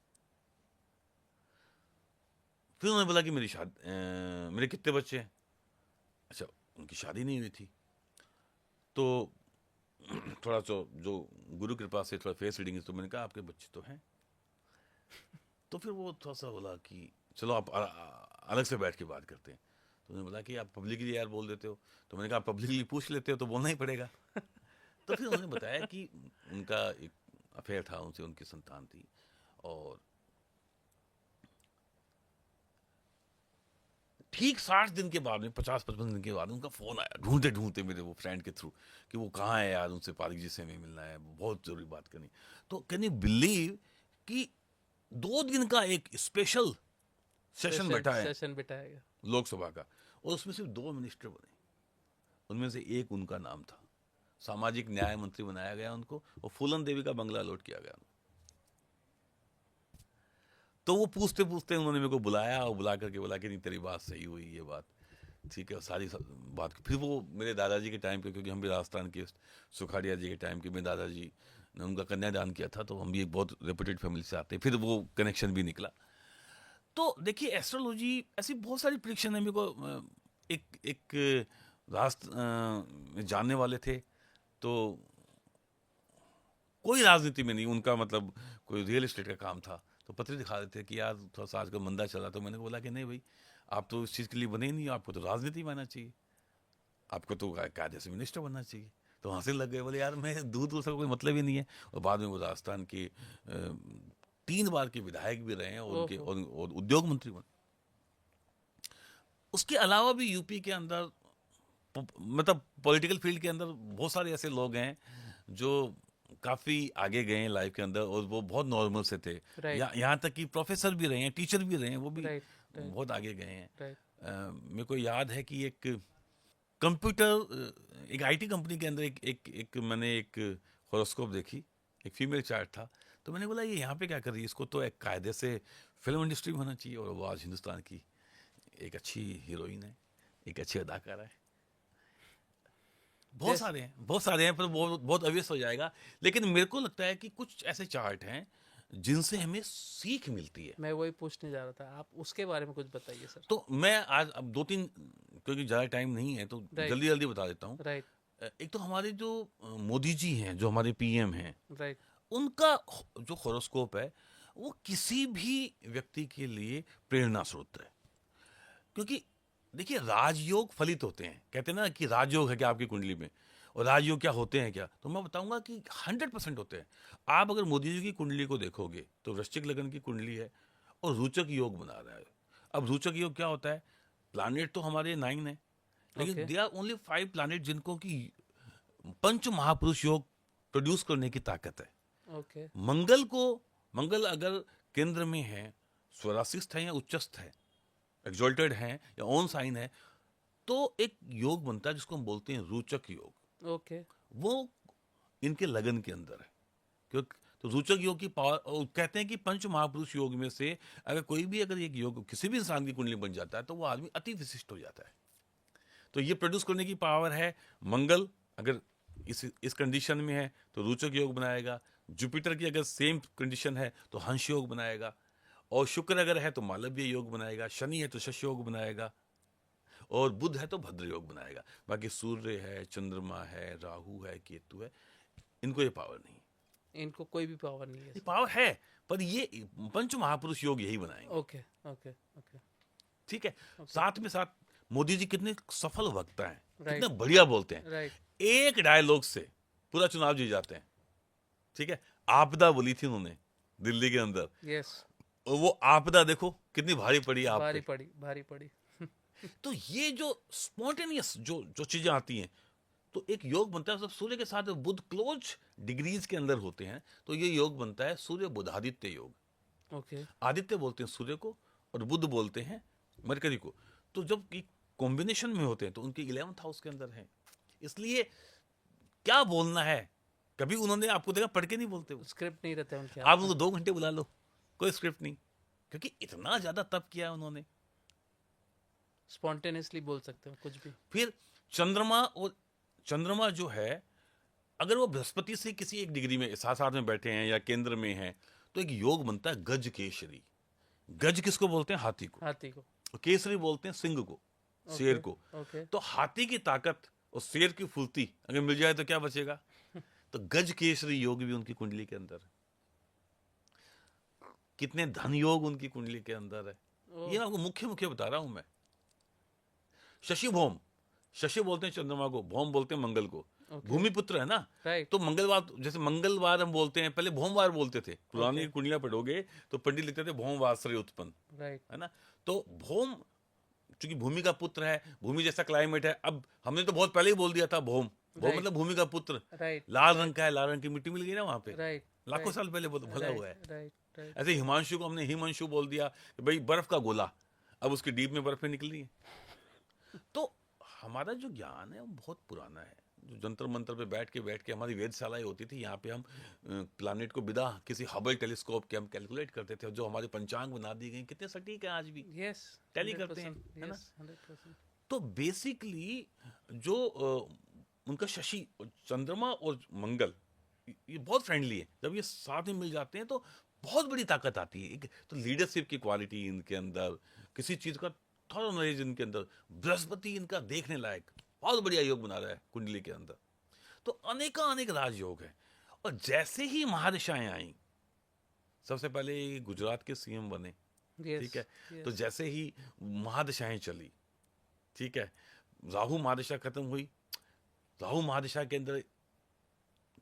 फिर उन्होंने बोला कि मेरे कितने बच्चे हैं। अच्छा, उनकी शादी नहीं हुई थी। तो थोड़ा सा जो गुरु कृपा से थोड़ा फेस रीडिंग, तो मैंने कहा आपके बच्चे तो हैं। तो फिर वो थोड़ा सा बोला कि चलो आप अलग से बैठ के बात करते हैं। तो उन्होंने बोला कि आप पब्लिकली यार बोल देते हो। तो मैंने कहा आप पब्लिकली पूछ लेते हो तो बोलना ही पड़ेगा। तो फिर उन्होंने बताया कि उनका एक अफेयर था, उनसे उनकी संतान थी, और ठीक 60 दिन के बाद में, 50-55 दिन के बाद उनका फोन आया, ढूंढते ढूंढते मेरे वो फ्रेंड के थ्रू, कि वो कहाँ है यार, उनसे पारिक जी से हमें मिलना है, बहुत जरूरी बात करनी। तो कैन यू बिलीव कि 2 दिन का एक स्पेशल सेशन बैठा है सेशन बिठाएगा। लोकसभा का, और उसमें सिर्फ 2 मिनिस्टर बने। उनमें से एक उनका नाम था, सामाजिक न्याय मंत्री बनाया गया उनको, और फूलन देवी का बंगला अलॉट किया गया। तो वो पूछते पूछते उन्होंने मेरे को बुलाया, और बुला करके बोला कि नहीं तेरी बात सही हुई, ये बात ठीक है, और सारी बात। फिर वो मेरे दादाजी के टाइम पे, क्योंकि हम भी राजस्थान के सुखाड़िया जी के टाइम के, मेरे दादाजी ने उनका कन्यादान किया था, तो हम भी एक बहुत रेपुटेड फैमिली से आते हैं। फिर वो कनेक्शन भी निकला। तो देखिए एस्ट्रोलॉजी ऐसी बहुत सारी प्रिडिक्शन है। मेरे को एक राष्ट्र जानने वाले थे, तो कोई राजनीति में नहीं, उनका मतलब कोई रियल एस्टेट का काम था। तो पत्र दिखा रहे थे कि यार थोड़ा सा आजकल मंदा चला। तो मैंने बोला कि नहीं भाई, आप तो इस चीज़ के लिए बने ही नहीं, आपको तो राजनीति में आना चाहिए, आपको तो कायदे से मिनिस्टर बनना चाहिए। तो हंसने लग गए, बोले यार मैं दूर दूर से कोई मतलब ही नहीं है। और बाद में वो राजस्थान के 3 बार के विधायक भी रहे हैं, और उनके और उद्योग मंत्री बने। उसके अलावा भी यूपी के अंदर मतलब पॉलिटिकल फील्ड के अंदर बहुत सारे ऐसे लोग हैं जो काफ़ी आगे गए हैं लाइफ के अंदर, और वो बहुत नॉर्मल से थे। यहाँ तक कि प्रोफेसर भी रहे हैं, टीचर भी रहे हैं, वो भी बहुत आगे गए हैं। मेरे को याद है कि एक कंप्यूटर, एक आईटी कंपनी के अंदर एक मैंने एक हॉरोस्कोप देखी, एक फीमेल चार्ट था। तो मैंने बोला ये यहाँ पे क्या कर रही है, इसको तो एक कायदे से फिल्म इंडस्ट्री में होना चाहिए। और वो आज हिंदुस्तान की एक अच्छी हीरोइन है, एक अच्छी अदाकारा है। बहुत सारे हैं, पर बहुत अवेस हो जाएगा। लेकिन मेरे को लगता है कि कुछ ऐसे चार्ट हैं जिनसे हमें सीख मिलती है। मैं वही पूछने जा रहा था, आप उसके बारे में कुछ बताइए सर। तो मैं आज अब 2-3, क्योंकि ज़्यादा टाइम नहीं है तो Right. जल्दी जल्दी बता देता हूँ। राइट एक तो हमारे जो मोदी जी हैं, जो हमारे पीएम हैं, राइट उनका जो हॉरोस्कोप है वो किसी भी व्यक्ति के लिए प्रेरणा स्रोत है। क्योंकि देखिए, राजयोग फलित होते हैं, कहते हैं ना कि राजयोग है क्या आपकी कुंडली में, और राजयोग क्या होते हैं क्या, तो मैं बताऊंगा कि 100% होते हैं। आप अगर मोदी जी की कुंडली को देखोगे तो वृश्चिक लग्न की कुंडली है और रोचक योग बना रहा है। अब रोचक योग क्या होता है, प्लानिट तो हमारे 9 है, लेकिन Okay. They are only 5 planet जिनको कि पंच महापुरुष योग प्रोड्यूस करने की ताकत है। ओके मंगल अगर केंद्र में है, स्वराशिस्थ है या उच्चस्थ है, एक्सॉल्टेड है या ऑन साइन है, तो एक योग बनता है जिसको हम बोलते हैं रोचक योग। ओके वो इनके लगन के अंदर है। क्योंकि तो रोचक योग की पावर, और कहते हैं कि पंच महापुरुष योग में से अगर कोई भी अगर एक योग किसी भी इंसान की कुंडली बन जाता है तो वो आदमी अति विशिष्ट हो जाता है। तो ये प्रोड्यूस करने की पावर है। मंगल अगर इस कंडीशन में है तो रोचक योग बनाएगा। जुपिटर की अगर सेम कंडीशन है तो हंस योग बनाएगा। और शुक्र अगर है तो मालव्य योग बनाएगा। शनि है तो शश योग बनाएगा। और बुध है तो भद्र योग बनाएगा। बाकी सूर्य है, चंद्रमा है, राहु है, केतु है, इनको ये पावर नहीं है। इनको कोई भी पावर नहीं है ये पावर है, पर ये पंच महापुरुष योग यही बनाएंगे। ओके ओके ओके ठीक है। साथ में साथ मोदी जी कितने सफल वक्ता हैं, Right. कितने बढ़िया बोलते हैं। राइट एक डायलॉग से पूरा चुनाव जीत जाते हैं। ठीक है। आपदा बोली थी उन्होंने दिल्ली के अंदर, यस और वो आपदा देखो कितनी भारी पड़ी आप भारी पे। पड़ी भारी पड़ी तो ये जो स्पॉन्टेनियस जो जो चीजें आती हैं, तो एक योग बनता है। जब सूर्य के साथ बुध क्लोज डिग्रीज के अंदर होते हैं तो ये योग बनता है सूर्य बुधादित्य योग। ओके आदित्य बोलते हैं सूर्य को और बुध बोलते हैं मरकरी को। तो जब कॉम्बिनेशन में होते हैं तो उनके 11th हाउस के अंदर है। इसलिए क्या बोलना है, कभी उन्होंने आपको देखा पढ़ के नहीं बोलते वो। स्क्रिप्ट नहीं रहता उनके आप उनको 2 घंटे बुला लो, कोई स्क्रिप्ट नहीं, क्योंकि इतना ज्यादा तप किया है उन्होंने। स्पॉन्टेनियसली बोल सकते हो कुछ भी फिर चंद्रमा जो है, अगर वो बृहस्पति से किसी एक डिग्री में साथ साथ में बैठे हैं या केंद्र में हैं तो एक योग बनता है गज केसरी। गज किसको बोलते हैं? हाथी को। हाथी को केसरी बोलते हैं सिंह को, शेर को। ओके तो हाथी की ताकत और शेर की फुर्ती अगर मिल जाए तो क्या बचेगा? तो गज केसरी योग भी उनकी कुंडली के अंदर है। कितने धन योग उनकी कुंडली के अंदर है, ये मैं आपको मुख्य मुख्य बता रहा हूं मैं। शशि भौम, शशि बोलते हैं चंद्रमा को, भौम बोलते हैं मंगल को। भूमि पुत्र है ना, राइट तो मंगलवार, जैसे मंगलवार हम बोलते हैं, पहले भौमवार बोलते थे। पुरानी कुंडलियां पढ़ोगे तो पंडित लिखते थे भौमवार से उत्पन्न, राइट है ना। तो भौम चूंकि भूमि का पुत्र है, भूमि जैसा क्लाइमेट है। अब हमने तो बहुत पहले ही बोल दिया था भौम मतलब भूमि का पुत्र। राइट लाल रंग का है, लाल रंग की मिट्टी मिल गई ना वहां पे, राइट लाखों साल पहले बोला हुआ है। राइट राइट ऐसे हिमांशु को हमने हिमांशु बोल दिया कि भाई बर्फ का गोला, अब उसकी डीप में बर्फें निकल रही है। तो हमारा जो ज्ञान है वो बहुत पुराना है। जो जंतर मंतर पे बैठ के हमारी वेधशालाएं होती थी, यहाँ पे हम प्लानिट को बिना किसी हबल टेलीस्कोप के हम कैलकुलेट करते थे। जो हमारे पंचांग बना दी गई कितने सटीक है आज भी, यस टैली करते हैं, है ना। 100% तो बेसिकली जो उनका शशि, चंद्रमा और मंगल ये बहुत फ्रेंडली है। जब ये साथ में मिल जाते हैं तो बहुत बड़ी ताकत आती है। तो लीडरशिप की क्वालिटी इनके अंदर, किसी चीज का थोड़ा नॉलेज इनके अंदर। बृहस्पति इनका देखने लायक बहुत बढ़िया योग बना रहा है कुंडली के अंदर। तो अनेक राजयोग है। और जैसे ही महादशाएं आई, सबसे पहले गुजरात के सीएम बने, ठीक है। तो जैसे ही महादशाएं चली, ठीक है, राहु महादशा खत्म हुई। राहु महादशा के अंदर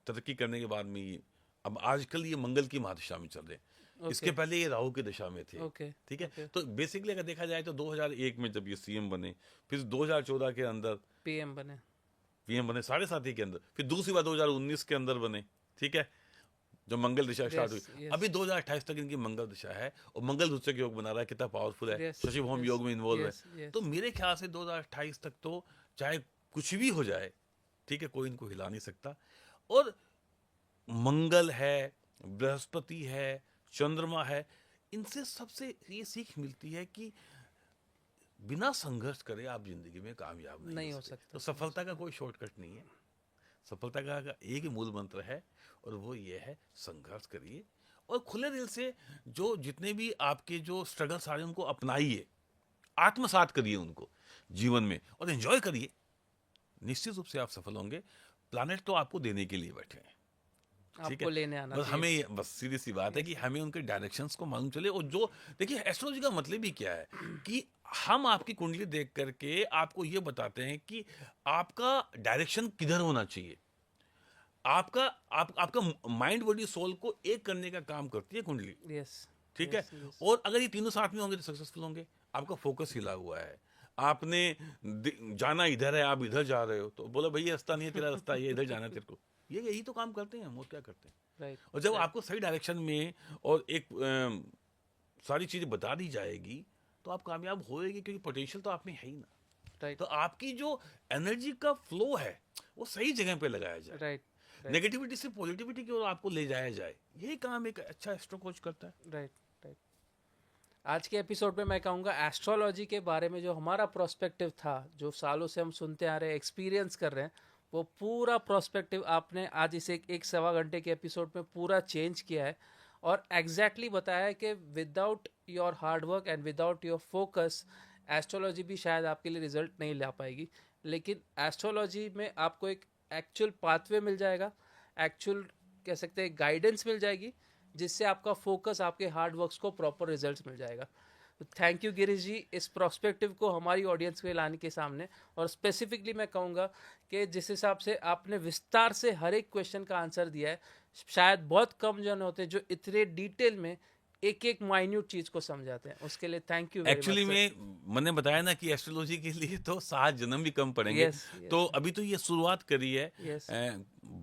तरक्की करने के बाद में ये अब आजकल ये मंगल की महादशा में चल रहे हैं। इसके पहले ये राहु की दशा में थे, ठीक है। तो बेसिकली अगर देखा जाए तो 2001 में जब ये सीएम बने, फिर 2014 के अंदर पीएम बने, 7.5 के अंदर, फिर दूसरी बार 2019 के अंदर बने, ठीक है, जब मंगल दशा स्टार्ट हुई। अभी 2028 तक इनकी मंगल दशा है और मंगल रोचक योग बना रहा है। कितना पावरफुल है, शशि भौम योग में इन्वॉल्व है। तो मेरे ख्याल से 2028 तक तो चाहे कुछ भी हो जाए, ठीक है, कोई इनको हिला नहीं सकता। और मंगल है, बृहस्पति है, चंद्रमा है, इनसे सबसे ये सीख मिलती है कि बिना संघर्ष करे आप जिंदगी में कामयाब नहीं हो सकते। तो सफलता का कोई शॉर्टकट नहीं है। सफलता का एक ही मूल मंत्र है और वो ये है, संघर्ष करिए और खुले दिल से जो जितने भी आपके जो स्ट्रगल्स आ रहे हैं उनको अपनाइए। आत्मसात करिए उनको जीवन में और एंजॉय करिए, निश्चित रूप से आप सफल होंगे। प्लानेट तो आपको देने के लिए बैठे हैं, ठीक आपको है। लेने आना बस चाहिए। हमें बस सीधी सी बात है कि हमें उनके डायरेक्शंस को मालूम चले। और जो देखिए एस्ट्रोलॉजी का मतलब ही क्या है कि हम आपकी कुंडली देख करके आपको ये बताते हैं कि आपका डायरेक्शन किधर होना चाहिए। आपका माइंड बॉडी सोल को एक करने का काम करती है कुंडली, यस, ठीक है। और अगर ये तीनों साथ में होंगे तो सक्सेसफुल होंगे। आपका फोकस हिला हुआ है, आपने जाना इधर है, आप इधर जा रहे हो, तो बोला भैया रास्ता नहीं है तेरा, रास्ता ये इधर जाना है तेरे को। ये यही तो काम करते हैं हम, और क्या करते हैं। राइट। और जब आपको सही डायरेक्शन में और एक सारी चीजें बता दी जाएगी तो आप कामयाब होएगी, क्योंकि पोटेंशियल तो आप में है ही ना। राइट। तो आपकी जो एनर्जी का फ्लो है वो सही जगह पे लगाया जाए, राइट। नेगेटिविटी से पॉजिटिविटी की ओर आपको ले जाया जाए। यही काम एक अच्छा एस्ट्रो कोच करता है। राइट। राइट। आज के एपिसोड में मैं कहूँगा एस्ट्रोलॉजी के बारे में जो हमारा प्रोस्पेक्टिव था, जो सालों से हम सुनते आ रहे हैं, एक्सपीरियंस कर रहे हैं, वो पूरा प्रोस्पेक्टिव आपने आज इसे एक सवा घंटे के एपिसोड में पूरा चेंज किया है और एग्जैक्टली बताया है कि without your hard work and without your focus astrology भी शायद आपके लिए रिजल्ट नहीं ला पाएगी। लेकिन एस्ट्रोलॉजी में आपको एक एक्चुअल पाथवे मिल जाएगा, एक्चुअल कह सकते हैं गाइडेंस मिल जाएगी, जिससे आपका फोकस, आपके हार्ड वर्क्स को प्रॉपर रिजल्ट्स मिल जाएगा। तो थैंक यू गिरीश जी इस प्रोस्पेक्टिव को हमारी ऑडियंस के लाने के सामने। और स्पेसिफिकली मैं कहूँगा कि जिस हिसाब से आपने विस्तार से हर एक क्वेश्चन का आंसर दिया है, शायद बहुत कम जन होते जो इतने डिटेल में एक एक माइन्यूट चीज को समझाते हैं। उसके लिए थैंक यू। एक्चुअली मैंने बताया ना कि एस्ट्रोलॉजी के लिए तो 7 जन्म भी कम पड़ेंगे। Yes, yes. तो अभी तो ये शुरुआत करी है। Yes.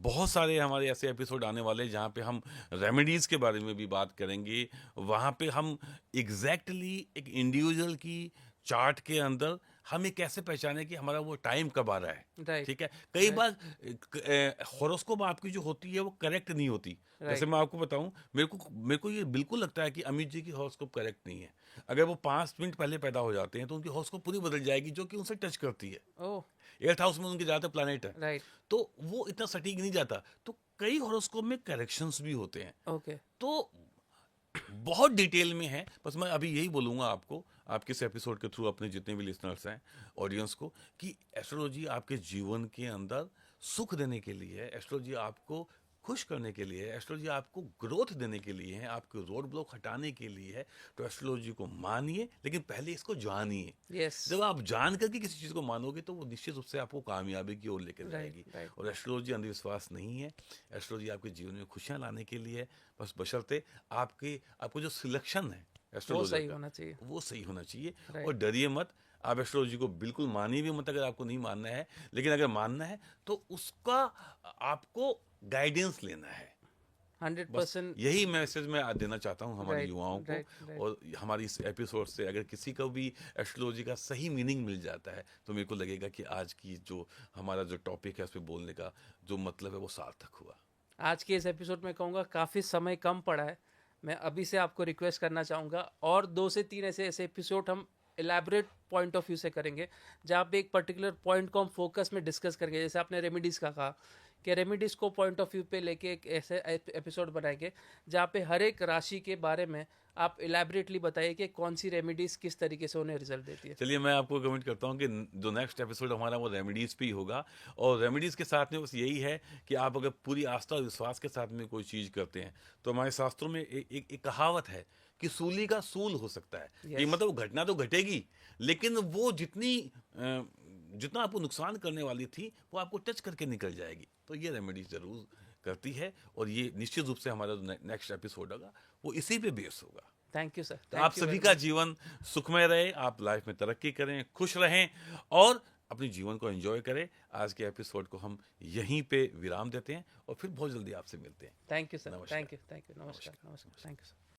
बहुत सारे हमारे ऐसे एपिसोड आने वाले हैं जहाँ पे हम रेमेडीज के बारे में भी बात करेंगे। वहाँ पे हम एग्जैक्टली एक इंडिविजुअल की चार्ट के अंदर हमें कैसे पहचाने कि हमारा वो टाइम कब आ रहा है, Right. ठीक है। कई बार हॉरोस्कोप आपकी जो होती है वो करेक्ट नहीं होती। जैसे मैं आपको बताऊं, मेरे को ये बिल्कुल लगता है कि अमित जी की हॉरोस्कोप करेक्ट नहीं है। अगर वो 5 मिनट पहले पैदा हो जाते हैं तो उनकी हॉरोस्कोप पूरी बदल जाएगी, जो कि उनसे टच करती है। ओह, 8th हाउस में उनके ज्यादा प्लैनेट है, राइट। तो वो इतना सटीक नहीं जाता। तो कई हॉरोस्कोप में करेक्शंस भी होते हैं। ओके। तो बहुत डिटेल में है। बस मैं अभी यही बोलूंगा आपको, आपके इस एपिसोड के थ्रू अपने जितने भी लिसनर्स हैं, ऑडियंस को, कि एस्ट्रोलॉजी आपके जीवन के अंदर सुख देने के लिए है, एस्ट्रोलॉजी आपको खुश करने के लिए है, एस्ट्रोलॉजी आपको ग्रोथ देने के लिए है, आपके रोड ब्लॉक हटाने के लिए है। तो एस्ट्रोलॉजी को मानिए, लेकिन पहले इसको जानिए। यस। जब आप जान करके किसी चीज को मानोगे तो वो निश्चित रूप से आपको कामयाबी की ओर लेकर जाएगी। right. और एस्ट्रोलॉजी अंधविश्वास नहीं है, एस्ट्रोलॉजी आपके जीवन में खुशियां लाने के लिए है। बस बशर्ते आपको जो सिलेक्शन है वो एस्ट्रोलॉजी सही का, होना चाहिए। वो सही होना चाहिए। Right. और डरिए मत, आप एस्ट्रोलॉजी को बिल्कुल मानिए भी मत अगर आपको नहीं मानना है। लेकिन अगर मानना है तो उसका आपको गाइडेंस लेना है। 100%। यही मैसेज मैं आज देना चाहता हूँ हमारे Right, युवाओं को। right. और हमारी इस एपिसोड से अगर किसी को भी एस्ट्रोलॉजी का सही मीनिंग मिल जाता है तो मेरे को लगेगा कि आज की जो हमारा जो टॉपिक है उस पर बोलने का जो मतलब है वो सार्थक हुआ। आज के इस एपिसोड में कहूँगा काफ़ी समय कम पड़ा है। मैं अभी से आपको रिक्वेस्ट करना चाहूँगा और 2 से 3 ऐसे एपिसोड हम एलैबोरेट पॉइंट ऑफ व्यू से करेंगे, जहाँ पे एक पर्टिकुलर पॉइंट को हम फोकस में डिस्कस करेंगे। जैसे आपने रेमेडीज़ का कहा कि रेमेडीज़ को पॉइंट ऑफ व्यू पे लेके एक ऐसे एपिसोड बनाएंगे जहाँ पे हर एक राशि के बारे में आप एलैबोरेटली बताइए कि कौन सी रेमेडीज़ किस तरीके से उन्हें रिजल्ट देती है। चलिए मैं आपको कमेंट करता हूँ कि जो नेक्स्ट एपिसोड हमारा वो रेमेडीज़ पे ही होगा। और रेमेडीज़ के साथ में बस यही है कि आप अगर पूरी आस्था और विश्वास के साथ में कोई चीज़ करते हैं तो हमारे शास्त्रों में एक कहावत है कि सूली का सूल हो सकता है। Yes. ये मतलब घटना तो घटेगी, लेकिन वो जितना आपको नुकसान करने वाली थी वो आपको टच करके निकल जाएगी। तो ये रेमेडी जरूर करती है और ये निश्चित रूप से हमारा जो नेक्स्ट एपिसोड होगा वो इसी पे बेस होगा। Thank you sir. तो आप सभी का जीवन सुखमय रहे, आप लाइफ में तरक्की करें, खुश रहें और अपने जीवन को एंजॉय करें। आज के एपिसोड को हम यहीं पे विराम देते हैं और फिर बहुत जल्दी आपसे मिलते हैं। Thank you sir. नमस्कार। Thank you. नमस्कार। Thank you sir.